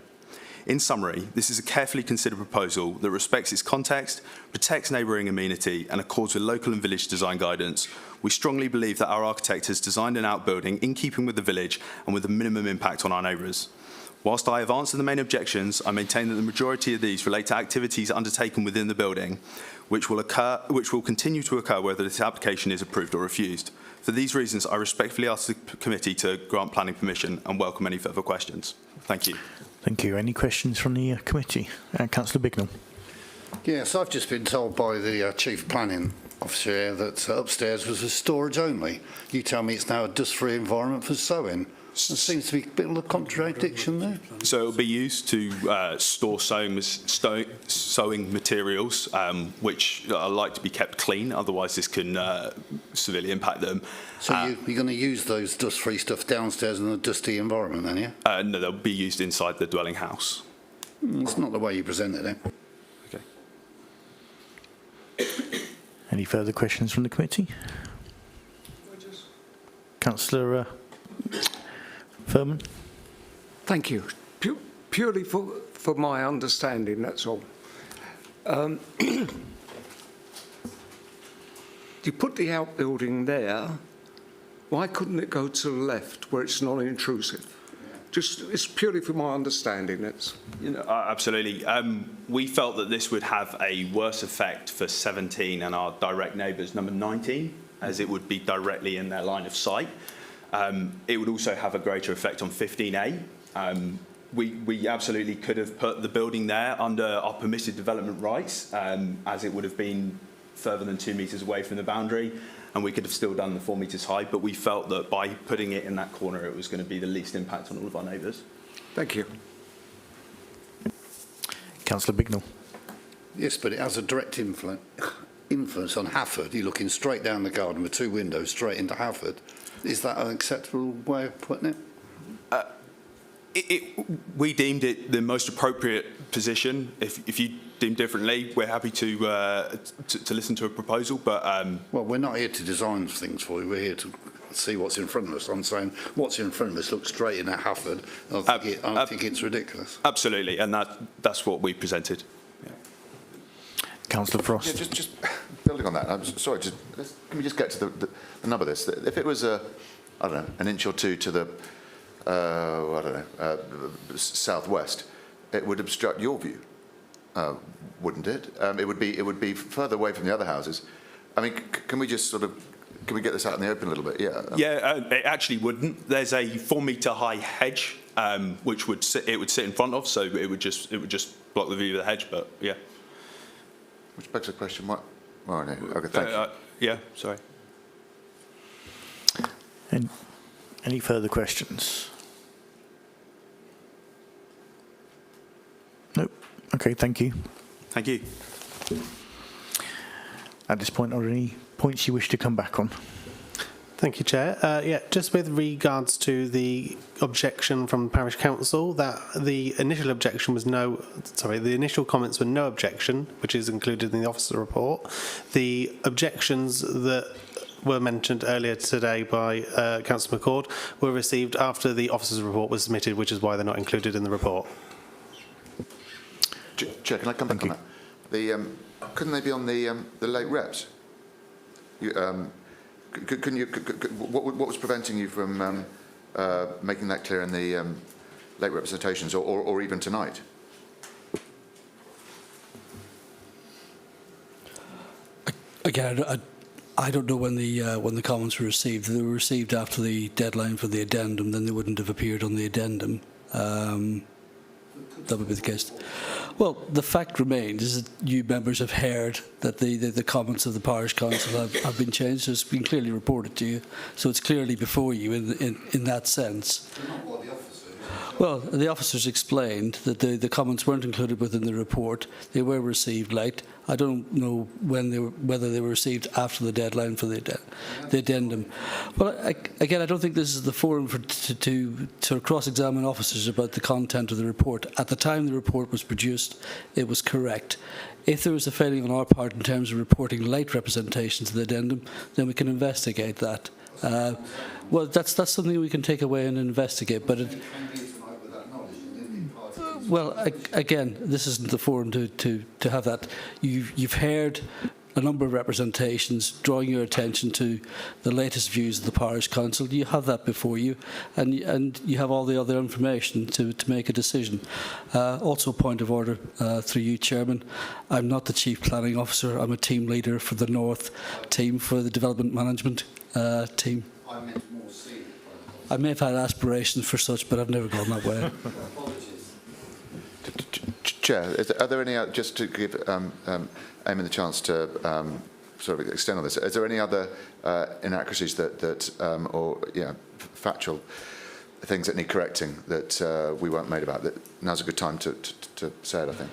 In summary, this is a carefully considered proposal that respects its context, protects neighbouring amenity and accords with local and village design guidance. We strongly believe that our architect has designed an outbuilding in keeping with the village and with a minimum impact on our neighbours. Whilst I have answered the main objections, I maintain that the majority of these relate to activities undertaken within the building, which will continue to occur whether this application is approved or refused. For these reasons, I respectfully ask the committee to grant planning permission and welcome any further questions. Thank you. Thank you. Any questions from the committee? Councillor Bignell. Yes, I've just been told by the Chief Planning Officer here that upstairs was for storage only. You tell me it's now a dust-free environment for sewing. There seems to be a bit of a contradiction there. So it will be used to store sewing materials, which are like to be kept clean. Otherwise, this can severely impact them. So you're going to use those dust-free stuff downstairs in a dusty environment, then, yeah? No, they'll be used inside the dwelling house. It's not the way you present it, then. Okay. Any further questions from the committee? Councillor Furman. Thank you. Purely for my understanding, that's all. You put the outbuilding there, why couldn't it go to the left where it's non-intrusive? Just, it's purely for my understanding. Absolutely. We felt that this would have a worse effect for 17 and our direct neighbours, number 19, as it would be directly in their line of sight. It would also have a greater effect on 15A. We absolutely could have put the building there under our permitted development rights, as it would have been further than 2 metres away from the boundary, and we could have still done the 4 metres high, but we felt that by putting it in that corner, it was going to be the least impact on all of our neighbours. Thank you. Councillor Bignell. Yes, but it has a direct influence on Hafford. You're looking straight down the garden with 2 windows straight into Hafford. Is that an acceptable way of putting it? We deemed it the most appropriate position. If you deem differently, we're happy to listen to a proposal. But well, we're not here to design things for you. We're here to see what's in front of us. I'm saying what's in front of us looks straight in at Hafford. I think it's ridiculous. Absolutely, and that's what we presented. Yeah. Councillor Frost. Yeah, just building on that. I'm sorry. Can we just get to the nub of this? If it was I don't know, an inch or two to the southwest, it would obstruct your view, wouldn't it? It would be further away from the other houses. I mean, can we just can we get this out in the open a little bit? Yeah. It actually wouldn't. There's a 4 metre high hedge, which would sit in front of, so it would just block the view of the hedge. But yeah. Which begs the question, what? Oh, no. Okay, thank you. Yeah, sorry. And any further questions? Nope. Okay, thank you. Thank you. At this point, are there any points you wish to come back on? Thank you, Chair. Yeah, just with regards to the objection from the Parish Council, that the initial objection was the initial comments were no objection, which is included in the officer report. The objections that were mentioned earlier today by Councillor McCord were received after the officer's report was submitted, which is why they're not included in the report. Chair, can I come back on that? Couldn't they be on the late reps? What was preventing you from making that clear in the late representations or even tonight? Again, I don't know when the comments were received. If they were received after the deadline for the addendum, then they wouldn't have appeared on the addendum. That would be the case. Well, the fact remains is that you members have heard that the comments of the Parish Council have been changed. So it's been clearly reported to you. So it's clearly before you in that sense. Well, the officers explained that the comments weren't included within the report. They were received late. I don't know whether they were received after the deadline for the addendum. Well, again, I don't think this is the forum to cross-examine officers about the content of the report. At the time the report was produced, it was correct. If there was a failing on our part in terms of reporting late representations of the addendum, then we can investigate that. Well, that's something we can take away and investigate. But Well, again, this isn't the forum to have that. You've heard a number of representations drawing your attention to the latest views of the Parish Council. You have that before you, and you have all the other information to make a decision. Also, a point of order through you, Chairman. I'm not the Chief Planning Officer. I'm a team leader for the North team, for the Development Management team. I meant more senior. I may have had aspirations for such, but I've never gone that way. Chair, are there any, just to give Eamon the chance to sort of extend on this, is there any other inaccuracies that or factual things that need correcting that we weren't made about? That now's a good time to say it, I think.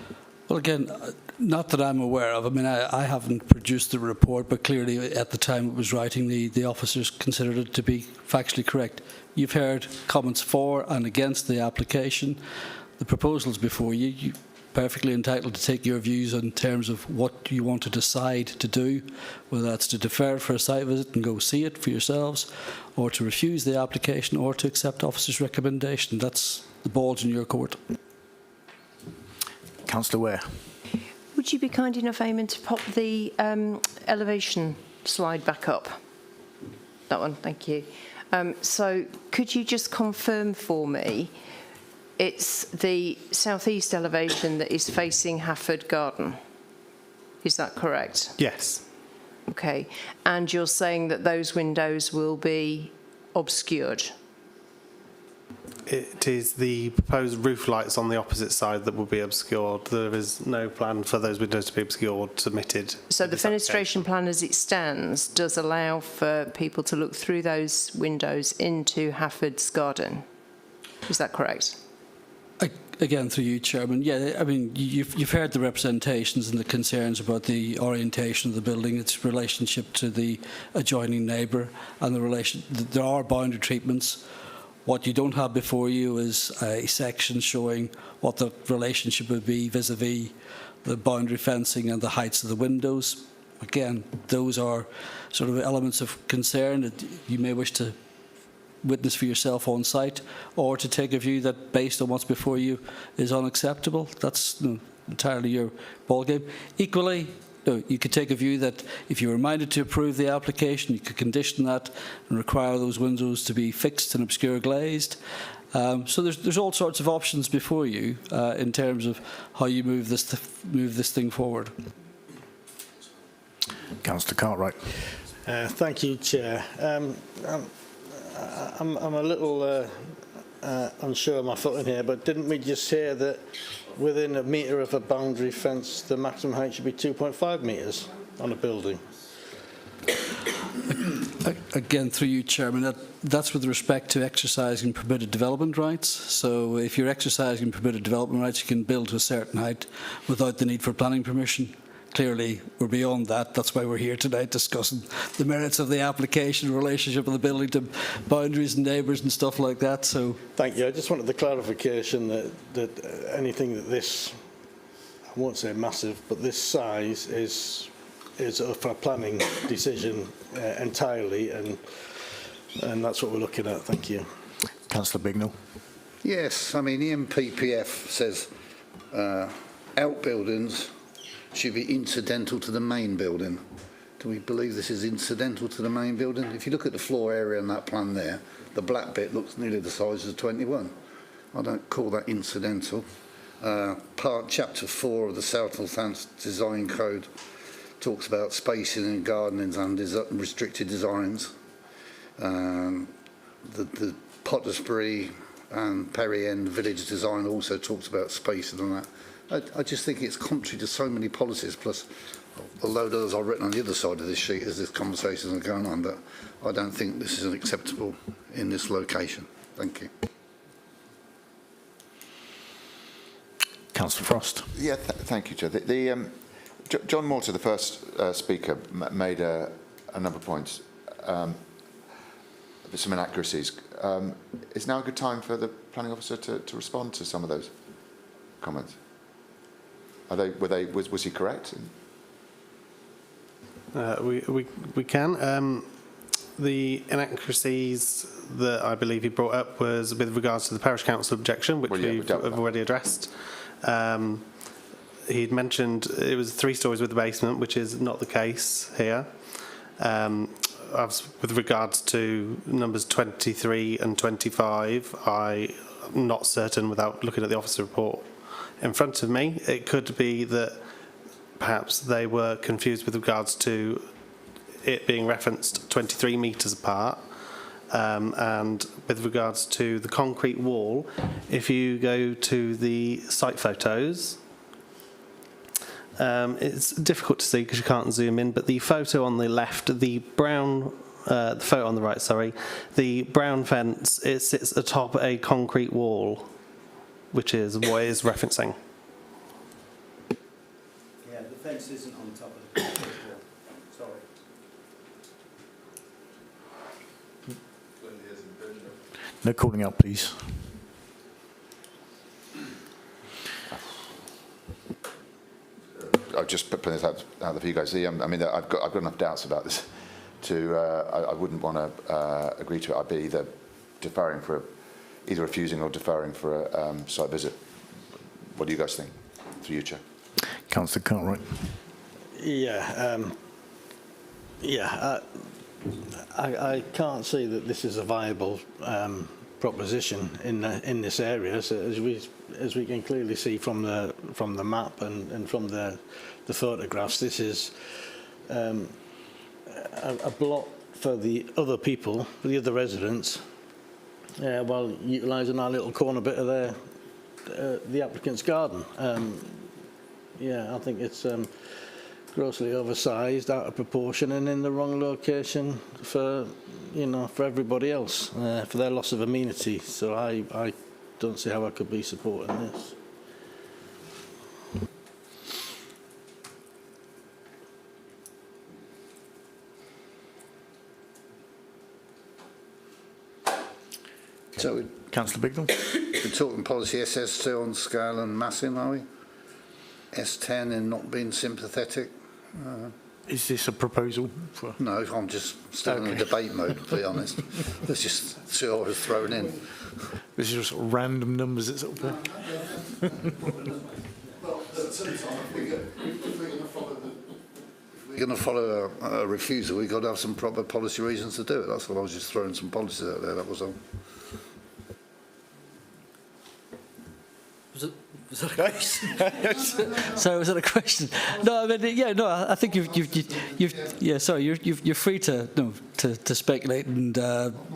Well, again, not that I'm aware of. I mean, I haven't produced the report, but clearly at the time it was writing, the officers considered it to be factually correct. You've heard comments for and against the application. The proposals before you. You're perfectly entitled to take your views in terms of what you want to decide to do, whether that's to defer for a site visit and go see it for yourselves, or to refuse the application, or to accept officers' recommendation. That's the ball's in your court. Councillor Ware. Would you be kind enough, Eamon, to pop the elevation slide back up? That one, thank you. So could you just confirm for me it's the southeast elevation that is facing Hafford Garden? Is that correct? Yes. Okay. And you're saying that those windows will be obscured? It is the proposed roof lights on the opposite side that will be obscured. There is no plan for those windows to be obscured submitted. So the fenestration plan as it stands does allow for people to look through those windows into Hafford's garden. Is that correct? Again, through you, Chairman. Yeah, I mean, you've heard the representations and the concerns about the orientation of the building, its relationship to the adjoining neighbour, and the relation. There are boundary treatments. What you don't have before you is a section showing what the relationship would be vis-à-vis the boundary fencing and the heights of the windows. Again, those are sort of elements of concern that you may wish to witness for yourself on site, or to take a view that based on what's before you is unacceptable. That's entirely your ballgame. Equally, you could take a view that if you were minded to approve the application, you could condition that and require those windows to be fixed and obscure glazed. So there's all sorts of options before you in terms of how you move this thing forward. Councillor Cartwright. Thank you, Chair. I'm a little unsure of my footing here, but didn't we just hear that within a metre of a boundary fence, the maximum height should be 2.5 metres on a building? Again, through you, Chairman, that's with respect to exercising permitted development rights. So if you're exercising permitted development rights, you can build to a certain height without the need for planning permission. Clearly, we're beyond that. That's why we're here tonight discussing the merits of the application, relationship of the building to boundaries and neighbours and stuff like that. So, thank you. I just wanted the clarification that anything that this, I won't say massive, but this size is for a planning decision entirely, and that's what we're looking at. Thank you. Councillor Bignell. Yes, I mean, the MPPF says outbuildings should be incidental to the main building. Do we believe this is incidental to the main building? If you look at the floor area on that plan there, the black bit looks nearly the size of 21. I don't call that incidental. Chapter 4 of the South Northants Design Code talks about spacing and gardenings and restricted designs. The Pottersbury and Perry End village design also talks about spacing and that. I just think it's contrary to so many policies, plus a load of others I've written on the other side of this sheet as this conversation is going on, that I don't think this is acceptable in this location. Thank you. Councillor Frost. Yeah, thank you, Chair. John Mortar, the first speaker, made a number of points, some inaccuracies. Is now a good time for the planning officer to respond to some of those comments? Was he correct? We can. The inaccuracies that I believe he brought up was with regards to the parish council objection, which we've already addressed. He'd mentioned it was 3 stories with the basement, which is not the case here. With regards to numbers 23 and 25, I'm not certain without looking at the officer report in front of me. It could be that perhaps they were confused with regards to it being referenced 23 metres apart. And with regards to the concrete wall, if you go to the site photos, it's difficult to see because you can't zoom in, but the photo on the left, the photo on the right, sorry, the brown fence, it sits atop a concrete wall, which is what it is referencing. Yeah, the fence isn't on top of the concrete wall. Sorry. No calling out, please. I'll just put this out there for you guys. I mean, I've got enough doubts about this to. I wouldn't want to agree to it. I'd be either refusing or deferring for a site visit. What do you guys think? Through you, Chair. Councillor Cartwright. I can't see that this is a viable proposition in this area. So as we can clearly see from the map and from the photographs, this is a block for the other people, for the other residents, while utilising our little corner bit of the applicant's garden. I think it's grossly oversized, out of proportion, and in the wrong location for everybody else, for their loss of amenity. So I don't see how I could be supporting this. So Councillor Bignell. we're talking policy SS2 on scale and massing, are we? S10 in not being sympathetic. Is this a proposal? No, I'm just still in a debate mode, to be honest. Let's just see what I was thrown in. This is just sort of random numbers that's up there. Well, at the same time, if we're going to follow a refusal, we've got to have some proper policy reasons to do it. That's what I was just throwing some policies out there, that was all. Was that a question? So was that a question? No, I mean, I think you're free to speculate and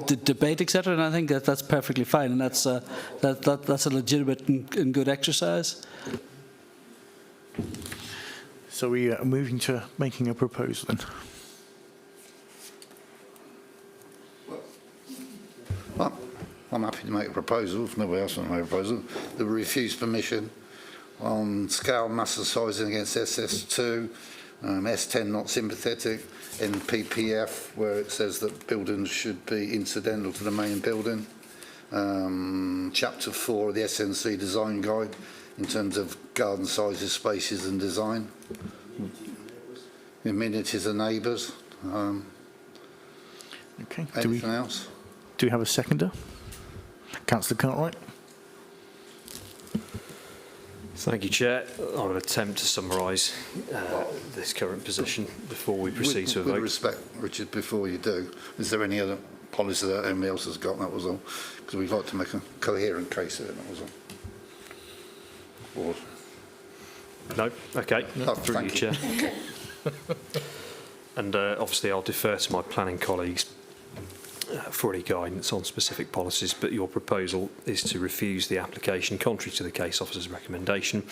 debate, etc. And I think that's perfectly fine, and that's a legitimate and good exercise. So we are moving to making a proposal then. Well, I'm happy to make a proposal, if nobody else wants to make a proposal. The refuse permission on scale, mass and sizing against SS2, S10 not sympathetic, in PPF where it says that buildings should be incidental to the main building. Chapter 4 of the SNC design guide in terms of garden sizes, spaces and design. Amenities and neighbours. Okay. Anything else? Do we have a seconder? Councillor Cartwright. Thank you, Chair. I will attempt to summarise this current position before we proceed to a vote. With respect, Richard, before you do, is there any other policy that anybody else has got? That was all. Because we'd like to make a coherent case of it, that was all. Or, no? Okay. No, Through you, Chair. Okay. And obviously I'll defer to my planning colleagues for any guidance on specific policies, but your proposal is to refuse the application contrary to the case officer's recommendation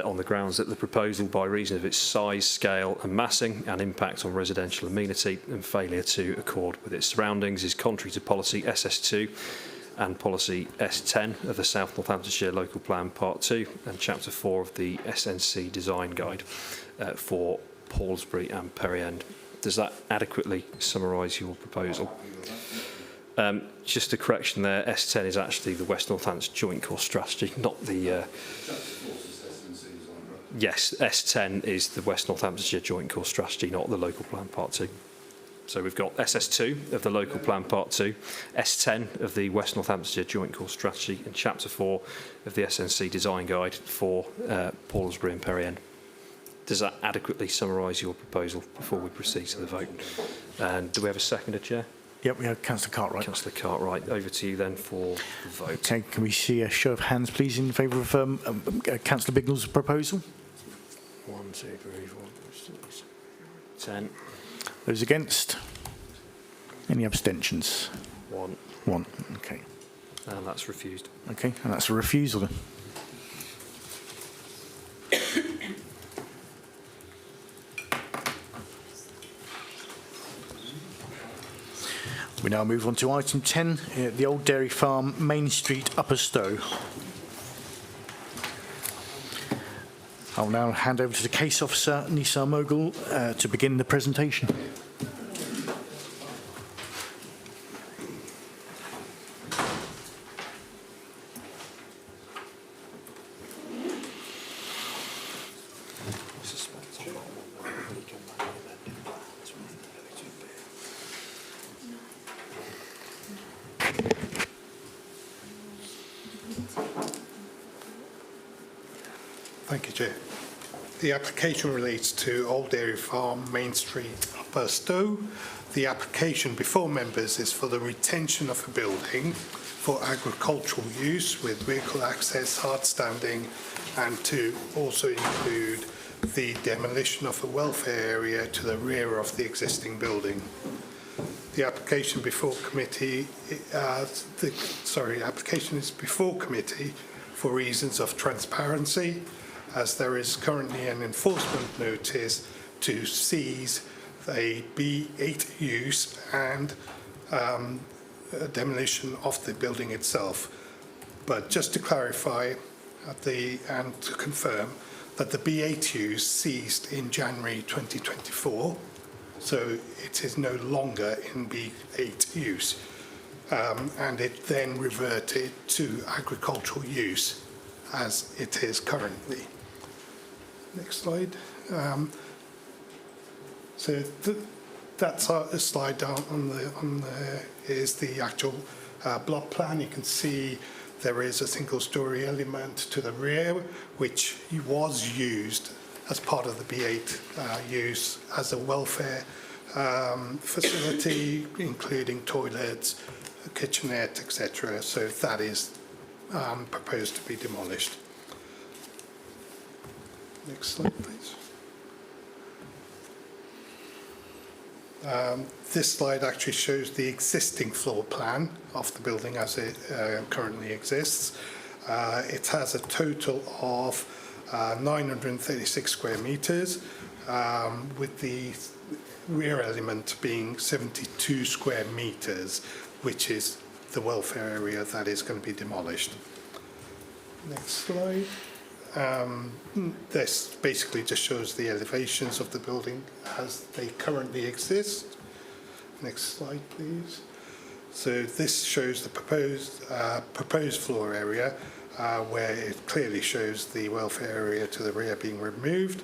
on the grounds that the proposal, by reason of its size, scale and massing and impact on residential amenity and failure to accord with its surroundings, is contrary to policy SS2 and policy S10 of the South Northamptonshire Local Plan Part 2 and Chapter 4 of the SNC Design Guide for Paulsbury and Perry End. Does that adequately summarise your proposal? Just a correction there, S10 is actually the West Northampton Joint Course Strategy, not the... Yes, S10 is the West Northamptonshire Joint Course Strategy, not the Local Plan Part 2. So we've got SS2 of the Local Plan Part 2, S10 of the West Northamptonshire Joint Core Strategy, and Chapter 4 of the SNC Design Guide for Paulsbury and Perry End. Does that adequately summarise your proposal before we proceed to the vote? And do we have a seconder, Chair? Yep, we have Councillor Cartwright. Councillor Cartwright, over to you then for the vote. Okay, can we see a show of hands, please, in favour of Councillor Bignell's proposal? 1, 2, 3, 4, 5, 6, 10. Those against? Any abstentions? 1. 1, okay. And that's refused. Okay, and that's a refusal then. We now move on to item 10, the Old Dairy Farm, Main Street, Upper Stowe. I'll now hand over to the case officer, Nisar Mogul, to begin the presentation. Thank you, Chair. The application relates to Old Dairy Farm, Main Street, Upper Stowe. The application before members is for the retention of a building for agricultural use with vehicle access, hard standing, and to also include the demolition of a welfare area to the rear of the existing building. The application before committee, application is before committee for reasons of transparency, as there is currently an enforcement notice to seize a B8 use and demolition of the building itself. But just to clarify and to confirm that the B8 use ceased in January 2024, so it is no longer in B8 use, and it then reverted to agricultural use as it is currently. Next slide. That's a slide down on the is the actual block plan. You can see there is a single-story element to the rear, which was used as part of the B8 use as a welfare facility, including toilets, a kitchenette, etc. So that is proposed to be demolished. Next slide, please. This slide actually shows the existing floor plan of the building as it currently exists. It has a total of 936 square metres, with the rear element being 72 square metres, which is the welfare area that is going to be demolished. Next slide. This basically just shows the elevations of the building as they currently exist. Next slide, please. So this shows the proposed floor area, where it clearly shows the welfare area to the rear being removed,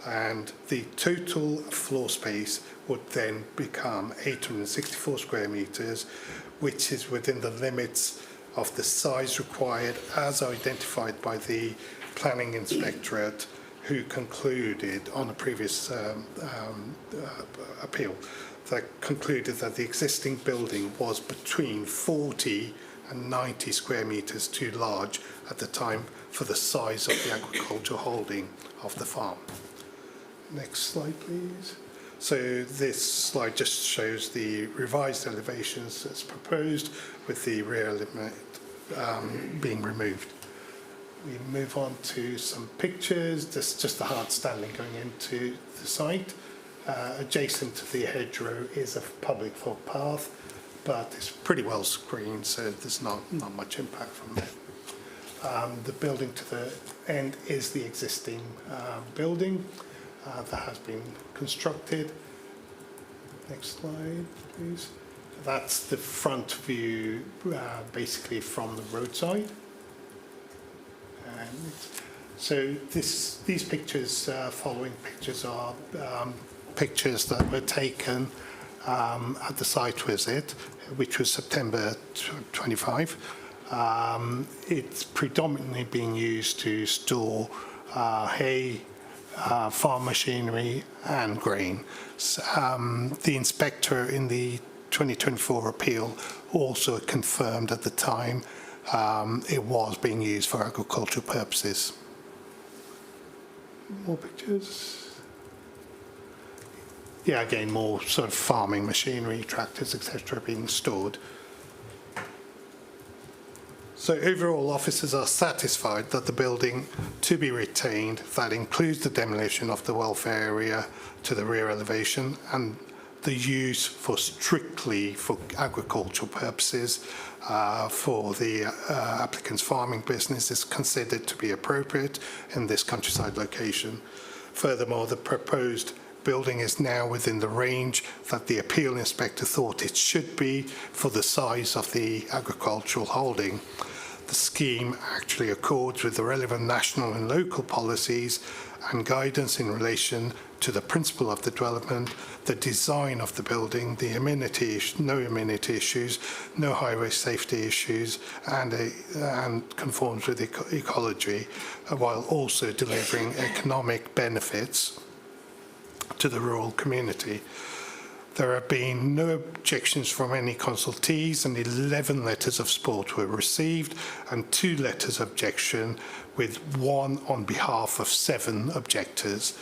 and the total floor space would then become 864 square metres, which is within the limits of the size required as identified by the Planning Inspectorate, who concluded on a previous appeal that concluded that the existing building was between 40 and 90 square metres too large at the time for the size of the agricultural holding of the farm. Next slide, please. So this slide just shows the revised elevations as proposed, with the rear element being removed. We move on to some pictures. This is just the hard standing going into the site. Adjacent to the hedgerow is a public footpath, but it's pretty well screened, so there's not much impact from that. The building to the end is the existing building that has been constructed. Next slide, please. That's the front view, basically from the roadside. And so these pictures, following pictures, are pictures that were taken at the site visit, which was September 25. It's predominantly being used to store hay, farm machinery and grain. The inspector in the 2024 appeal also confirmed at the time it was being used for agricultural purposes. More pictures. Yeah, again, more sort of farming machinery, tractors, etc., being stored. So overall, officers are satisfied that the building to be retained, that includes the demolition of the welfare area to the rear elevation and the use for strictly for agricultural purposes for the applicant's farming business is considered to be appropriate in this countryside location. Furthermore, the proposed building is now within the range that the appeal inspector thought it should be for the size of the agricultural holding. The scheme actually accords with the relevant national and local policies and guidance in relation to the principle of the development, the design of the building, the no amenity issues, no highway safety issues, and conforms with ecology, while also delivering economic benefits to the rural community. There have been no objections from any consultees, and 11 letters of support were received and 2 letters of objection, with 1 on behalf of 7 objectors.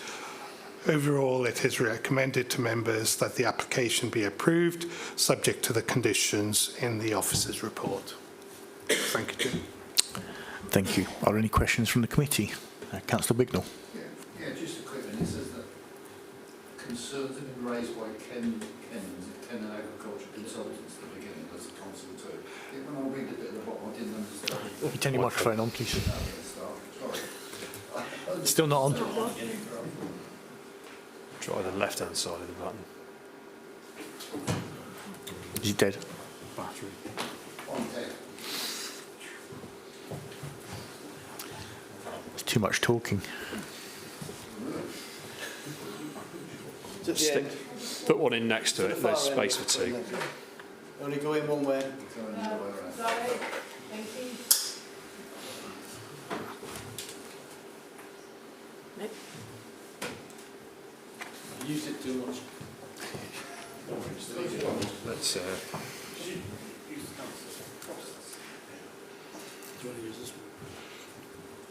Overall, it is recommended to members that the application be approved, subject to the conditions in the officer's report. Thank you, Jim. Thank you. Are there any questions from the committee? Councillor Bignell. Yeah, just a quick one. It says that concerns have been raised by Ken and Agriculture Consultants at the beginning as a council too. When I read a bit at the bottom, I didn't understand. Can you turn your microphone on, please? Still not on. Try the left-hand side of the button. Is he dead? Battery. It's too much talking. Put one in next to it. There's space for 2. Only go in one way. Sorry. Thank you. Nope. Used it too much. Let's. Do you want to use this one?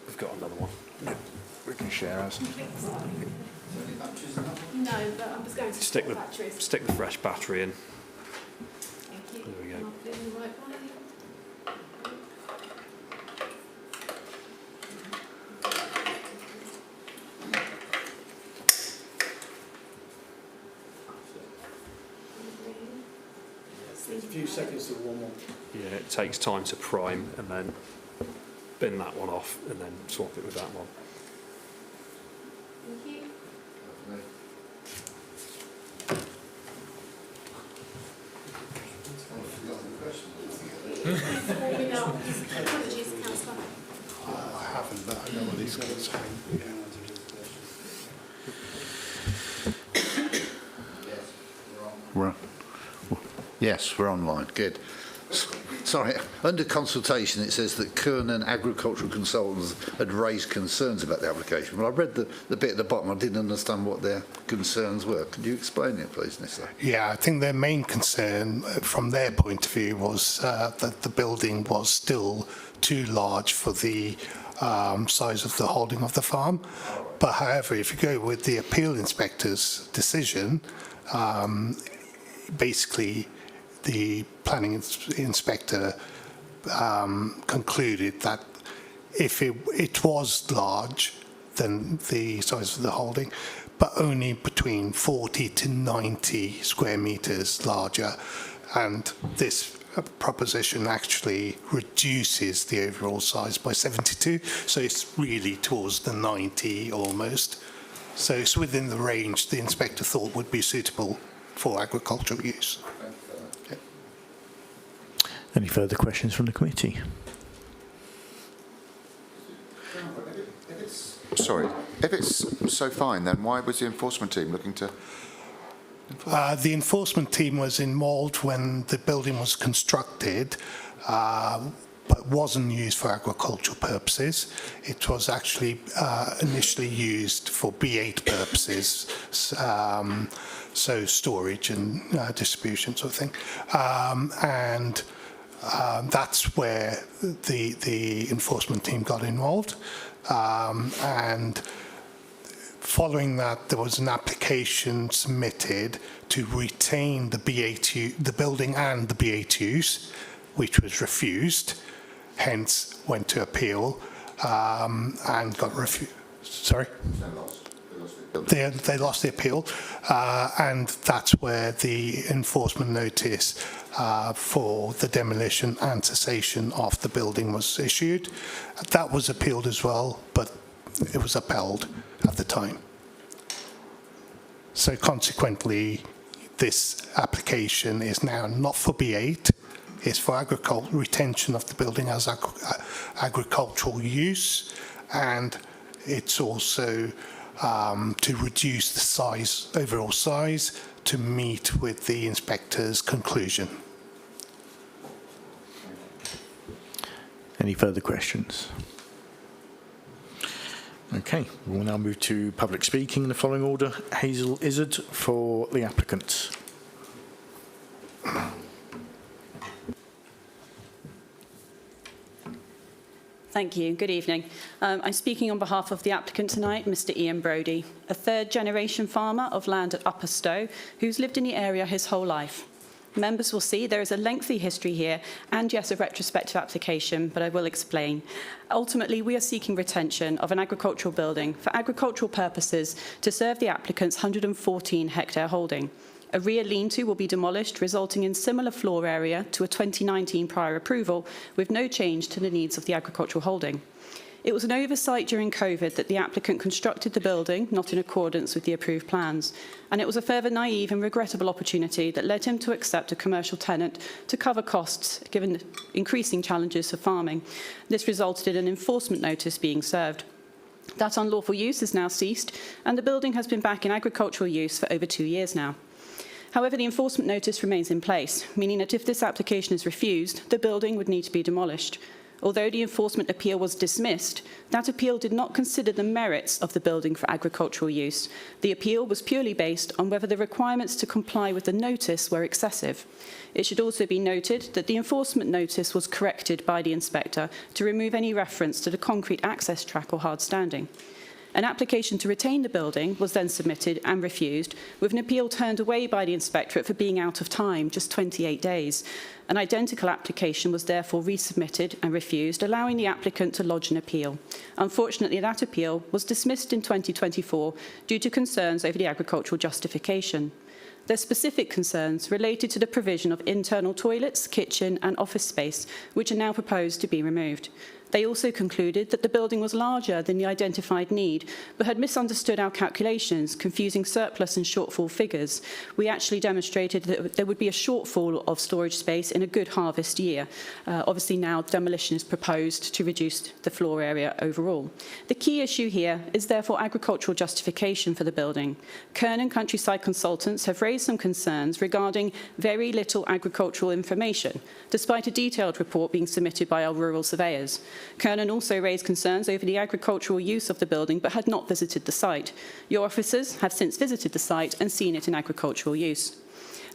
We've got another one. We can share ours. No, but I was going to Stick swap batteries. the fresh battery in. Thank you. There we go. I'll put it in the right one. It's a few seconds to warm up. Yeah, it takes time to prime and then bin that one off and then swap it with that one. Thank you. Apologies, Councillor. I haven't, but I know what he's going to say. Yes, we're online. Good. Sorry, under consultation it says that Kern and Agricultural Consultants had raised concerns about the application. Well, I read the bit at the bottom, I didn't understand what their concerns were. Could you explain it, please, Nissa? Yeah, I think their main concern from their point of view was that the building was still too large for the size of the holding of the farm. But however, if you go with the appeal inspector's decision, basically the planning inspector concluded that if it was large, then the size of the holding, but only between 40 to 90 square metres larger. And this proposition actually reduces the overall size by 72, so it's really towards the 90 almost. So it's within the range the inspector thought would be suitable for agricultural use. Any further questions from the committee? Sorry, if it's so fine, then why was the enforcement team looking to The enforcement team was involved when the building was constructed, but wasn't used for agricultural purposes. It was actually initially used for B8 purposes, so storage and distribution sort of thing. That's where the enforcement team got involved. And following that, there was an application submitted to retain the the building and the B8 use, which was refused. Hence, went to appeal and got refused. Sorry? They lost the appeal, and that's where the enforcement notice for the demolition and cessation of the building was issued. That was appealed as well, but it was upheld at the time. So consequently, this application is now not for B8, it's for retention of the building as agricultural use, and it's also to reduce the size, overall size, to meet with the inspector's conclusion. Any further questions? Okay, we'll now move to public speaking in the following order. Hazel Izzard for the applicant. Thank you. Good evening. I'm speaking on behalf of the applicant tonight, Mr. Ian Brodie, a third-generation farmer of land at Upper Stowe, who's lived in the area his whole life. Members will see there is a lengthy history here and, yes, a retrospective application, but I will explain. Ultimately, we are seeking retention of an agricultural building for agricultural purposes to serve the applicant's 114-hectare holding. A rear lean-to will be demolished, resulting in similar floor area to a 2019 prior approval, with no change to the needs of the agricultural holding. It was an oversight during COVID that the applicant constructed the building not in accordance with the approved plans, and it was a further naive and regrettable opportunity that led him to accept a commercial tenant to cover costs given the increasing challenges of farming. This resulted in an enforcement notice being served. That unlawful use has now ceased, and the building has been back in agricultural use for over 2 years now. However, the enforcement notice remains in place, meaning that if this application is refused, the building would need to be demolished. Although the enforcement appeal was dismissed, that appeal did not consider the merits of the building for agricultural use. The appeal was purely based on whether the requirements to comply with the notice were excessive. It should also be noted that the enforcement notice was corrected by the inspector to remove any reference to the concrete access track or hard standing. An application to retain the building was then submitted and refused, with an appeal turned away by the inspectorate for being out of time, just 28 days. An identical application was therefore resubmitted and refused, allowing the applicant to lodge an appeal. Unfortunately, that appeal was dismissed in 2024 due to concerns over the agricultural justification. Their specific concerns related to the provision of internal toilets, kitchen and office space, which are now proposed to be removed. They also concluded that the building was larger than the identified need, but had misunderstood our calculations, confusing surplus and shortfall figures. We actually demonstrated that there would be a shortfall of storage space in a good harvest year. Obviously now demolition is proposed to reduce the floor area overall. The key issue here is therefore agricultural justification for the building. Kernan Countryside Consultants have raised some concerns regarding very little agricultural information, despite a detailed report being submitted by our rural surveyors. Kernan also raised concerns over the agricultural use of the building but had not visited the site. Your officers have since visited the site and seen it in agricultural use.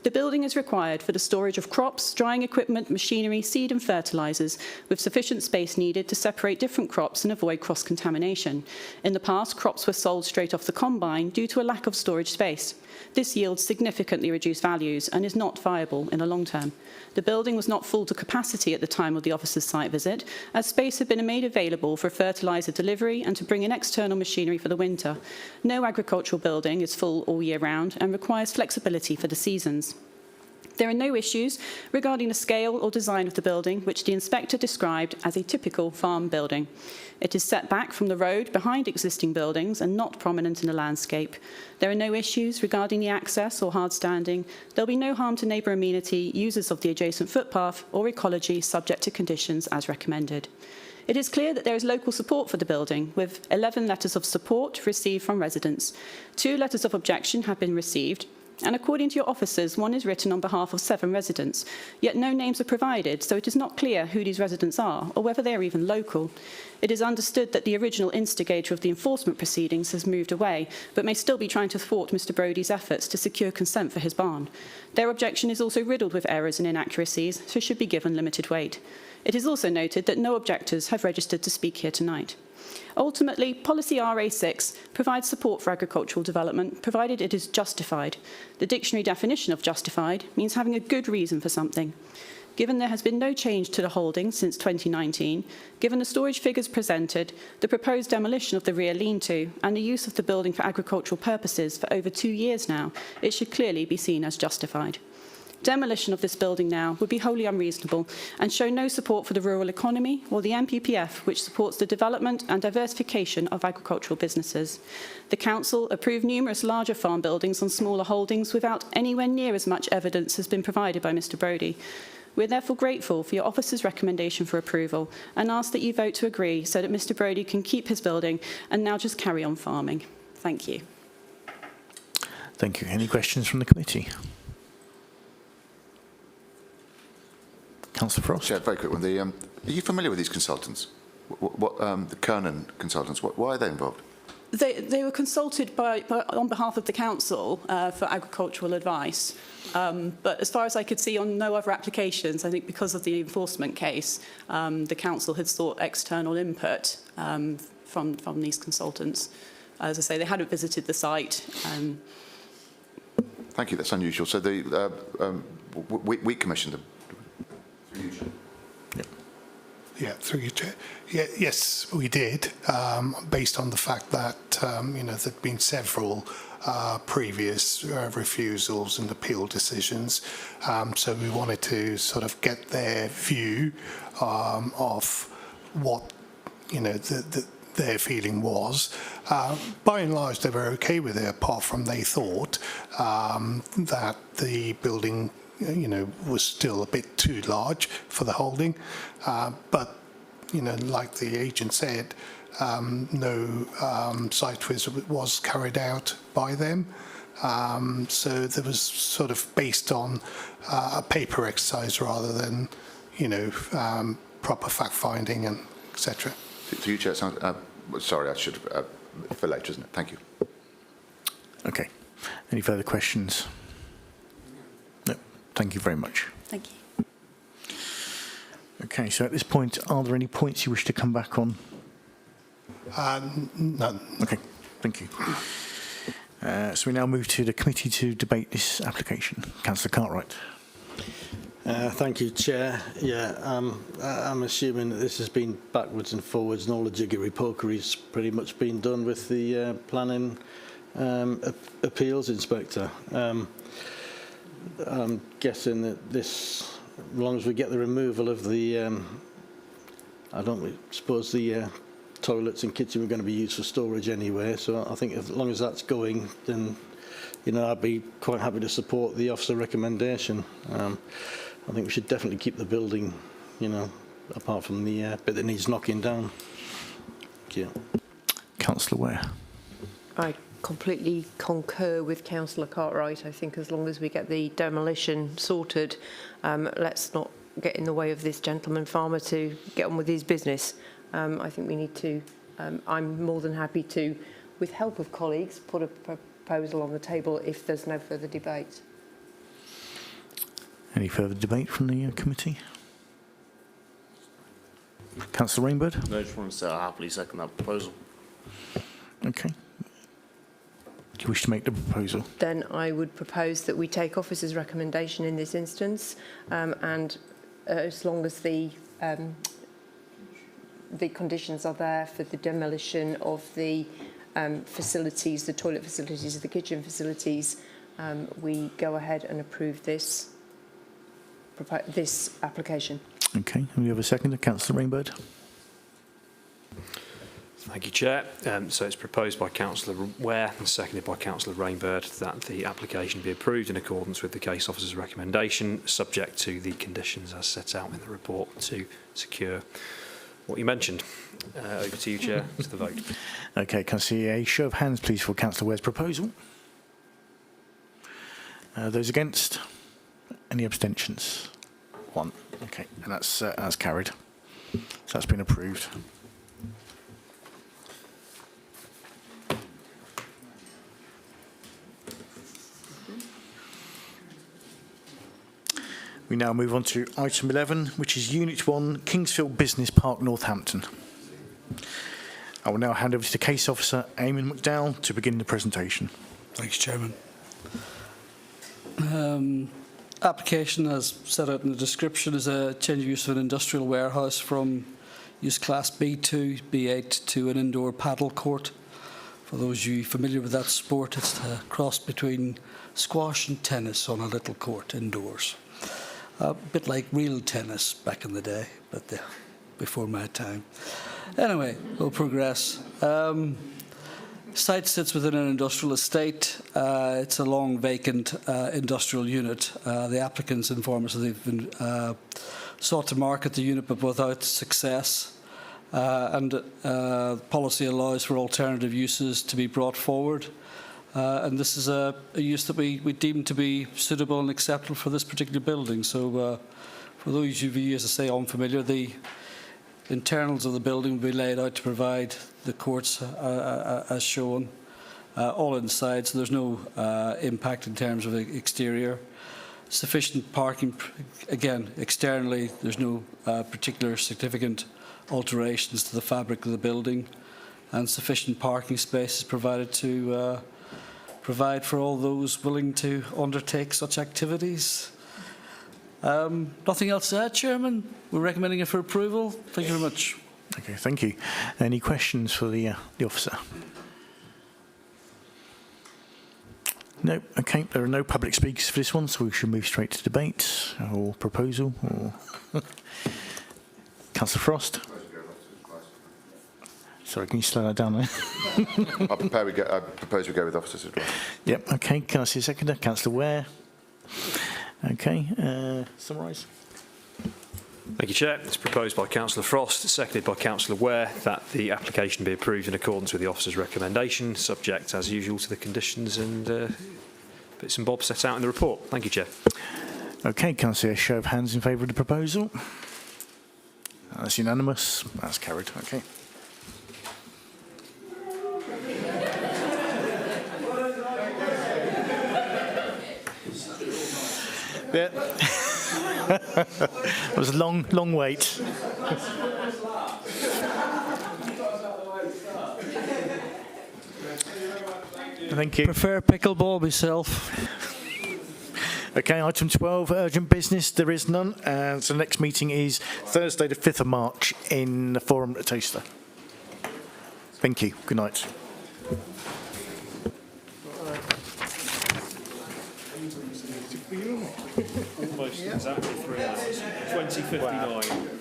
The building is required for the storage of crops, drying equipment, machinery, seed and fertilisers, with sufficient space needed to separate different crops and avoid cross-contamination. In the past, crops were sold straight off the combine due to a lack of storage space. This yields significantly reduced values and is not viable in the long term. The building was not full to capacity at the time of the officer's site visit, as space had been made available for fertiliser delivery and to bring in external machinery for the winter. No agricultural building is full all year round and requires flexibility for the seasons. There are no issues regarding the scale or design of the building, which the inspector described as a typical farm building. It is set back from the road behind existing buildings and not prominent in the landscape. There are no issues regarding the access or hard standing. There will be no harm to neighbour amenity, users of the adjacent footpath or ecology subject to conditions as recommended. It is clear that there is local support for the building, with 11 letters of support received from residents. 2 letters of objection have been received. And according to your officers, one is written on behalf of 7 residents, yet no names are provided, so it is not clear who these residents are or whether they are even local. It is understood that the original instigator of the enforcement proceedings has moved away, but may still be trying to thwart Mr Brodie's efforts to secure consent for his barn. Their objection is also riddled with errors and inaccuracies, so should be given limited weight. It is also noted that no objectors have registered to speak here tonight. Ultimately, Policy RA6 provides support for agricultural development, provided it is justified. The dictionary definition of justified means having a good reason for something. Given there has been no change to the holding since 2019, given the storage figures presented, the proposed demolition of the rear lean-to, and the use of the building for agricultural purposes for over 2 years now, it should clearly be seen as justified. Demolition of this building now would be wholly unreasonable and show no support for the rural economy or the NPPF, which supports the development and diversification of agricultural businesses. The council approved numerous larger farm buildings on smaller holdings without anywhere near as much evidence has been provided by Mr Brodie. We're therefore grateful for your officer's recommendation for approval and ask that you vote to agree so that Mr Brodie can keep his building and now just carry on farming. Thank you. Thank you. Any questions from the committee? Councillor Frost. Chair, very quick one. Are you familiar with these consultants? The Kernan consultants, why are they involved? They were consulted on behalf of the council for agricultural advice. But as far as I could see on no other applications, I think because of the enforcement case, the council had sought external input from these consultants. As I say, they hadn't visited the site. Thank you, that's unusual. So we commissioned them. Yeah, through you, Chair. Yeah, yes, we did, based on the fact that there'd been several previous refusals and appeal decisions. So we wanted to sort of get their view of what their feeling was. By and large, they were okay with it, apart from they thought that the building was still a bit too large for the holding. But, like the agent said, no site visit was carried out by them. So there was sort of based on a paper exercise rather than, proper fact-finding and etc. Through you, Chair, sorry, I should have, for later, isn't it? Thank you. Okay. Any further questions? No. Thank you very much. Thank you. Okay, so at this point, are there any points you wish to come back on? None. Okay, thank you. So we now move to the committee to debate this application. Councillor Cartwright. Thank you, Chair. Yeah, I'm assuming that this has been backwards and forwards and all the jiggery-pokery's pretty much been done with the planning appeals inspector. I'm guessing that this, as long as we get the removal of the, I don't suppose the toilets and kitchen were going to be used for storage anyway, so I think as long as that's going, then, I'd be quite happy to support the officer recommendation. I think we should definitely keep the building, apart from the bit that needs knocking down. Thank you. Councillor Ware. I completely concur with Councillor Cartwright. I think as long as we get the demolition sorted, let's not get in the way of this gentleman farmer to get on with his business. I think we need to, I'm more than happy to, with help of colleagues, put a proposal on the table if there's no further debate. Any further debate from the committee? Councillor Rainbird? No, I just want to say I happily second that proposal. Okay. Do you wish to make the proposal? Then I would propose that we take officer's recommendation in this instance, and as long as the conditions are there for the demolition of the facilities, the toilet facilities, the kitchen facilities, we go ahead and approve this application. Okay. And we have a second, Councillor Rainbird. Thank you, Chair. So it's proposed by Councillor Ware and seconded by Councillor Rainbird that the application be approved in accordance with the case officer's recommendation, subject to the conditions as set out in the report to secure what you mentioned. Over to you, Chair, to the vote. Okay, can I see a show of hands, please, for Councillor Ware's proposal? Those against? Any abstentions? 1. Okay, and that's carried. So that's been approved. We now move on to item 11, which is Unit 1, Kingsfield Business Park, Northampton. I will now hand over to the case officer, Eamon McDowell, to begin the presentation. Thanks, Chairman. Application, as set out in the description, is a change of use of an industrial warehouse from use class B2, B8 to an indoor paddle court. For those of you familiar with that sport, it's a cross between squash and tennis on a little court indoors. A bit like real tennis back in the day, but before my time. Anyway, we'll progress. Site sits within an industrial estate. It's a long vacant industrial unit. The applicants inform us that they've been sought to market the unit but without success. And policy allows for alternative uses to be brought forward. And this is a use that we deem to be suitable and acceptable for this particular building. So for those of you, as I say, unfamiliar, the internals of the building will be laid out to provide the courts as shown, all inside, so there's no impact in terms of the exterior. Sufficient parking, again, externally, there's no particular significant alterations to the fabric of the building, and sufficient parking spaces provided to provide for all those willing to undertake such activities. Nothing else to add, Chairman. We're recommending it for approval. Thank you very much. Okay, thank you. Any questions for the officer? No. Okay, there are no public speakers for this one, so we should move straight to debate or proposal. Or Councillor Frost. Sorry, can you slow that down there? I propose we go with officers' advice. Yep. Okay. Can I see a seconder? Councillor Ware. Okay. Summarise. Thank you, Chair. It's proposed by Councillor Frost, seconded by Councillor Ware, that the application be approved in accordance with the officer's recommendation, subject, as usual, to the conditions and bits and bobs set out in the report. Thank you, Chair. Okay. Can I see a show of hands in favour of the proposal? That's unanimous. That's carried. Okay. Yeah. It was a long wait. Thank you. Prefer pickleball myself. Okay, item 12, urgent business. There is none. So the next meeting is Thursday, the 5th of March in the Forum at Taster. Thank you. Good night. Almost exactly 3 hours. 20:59.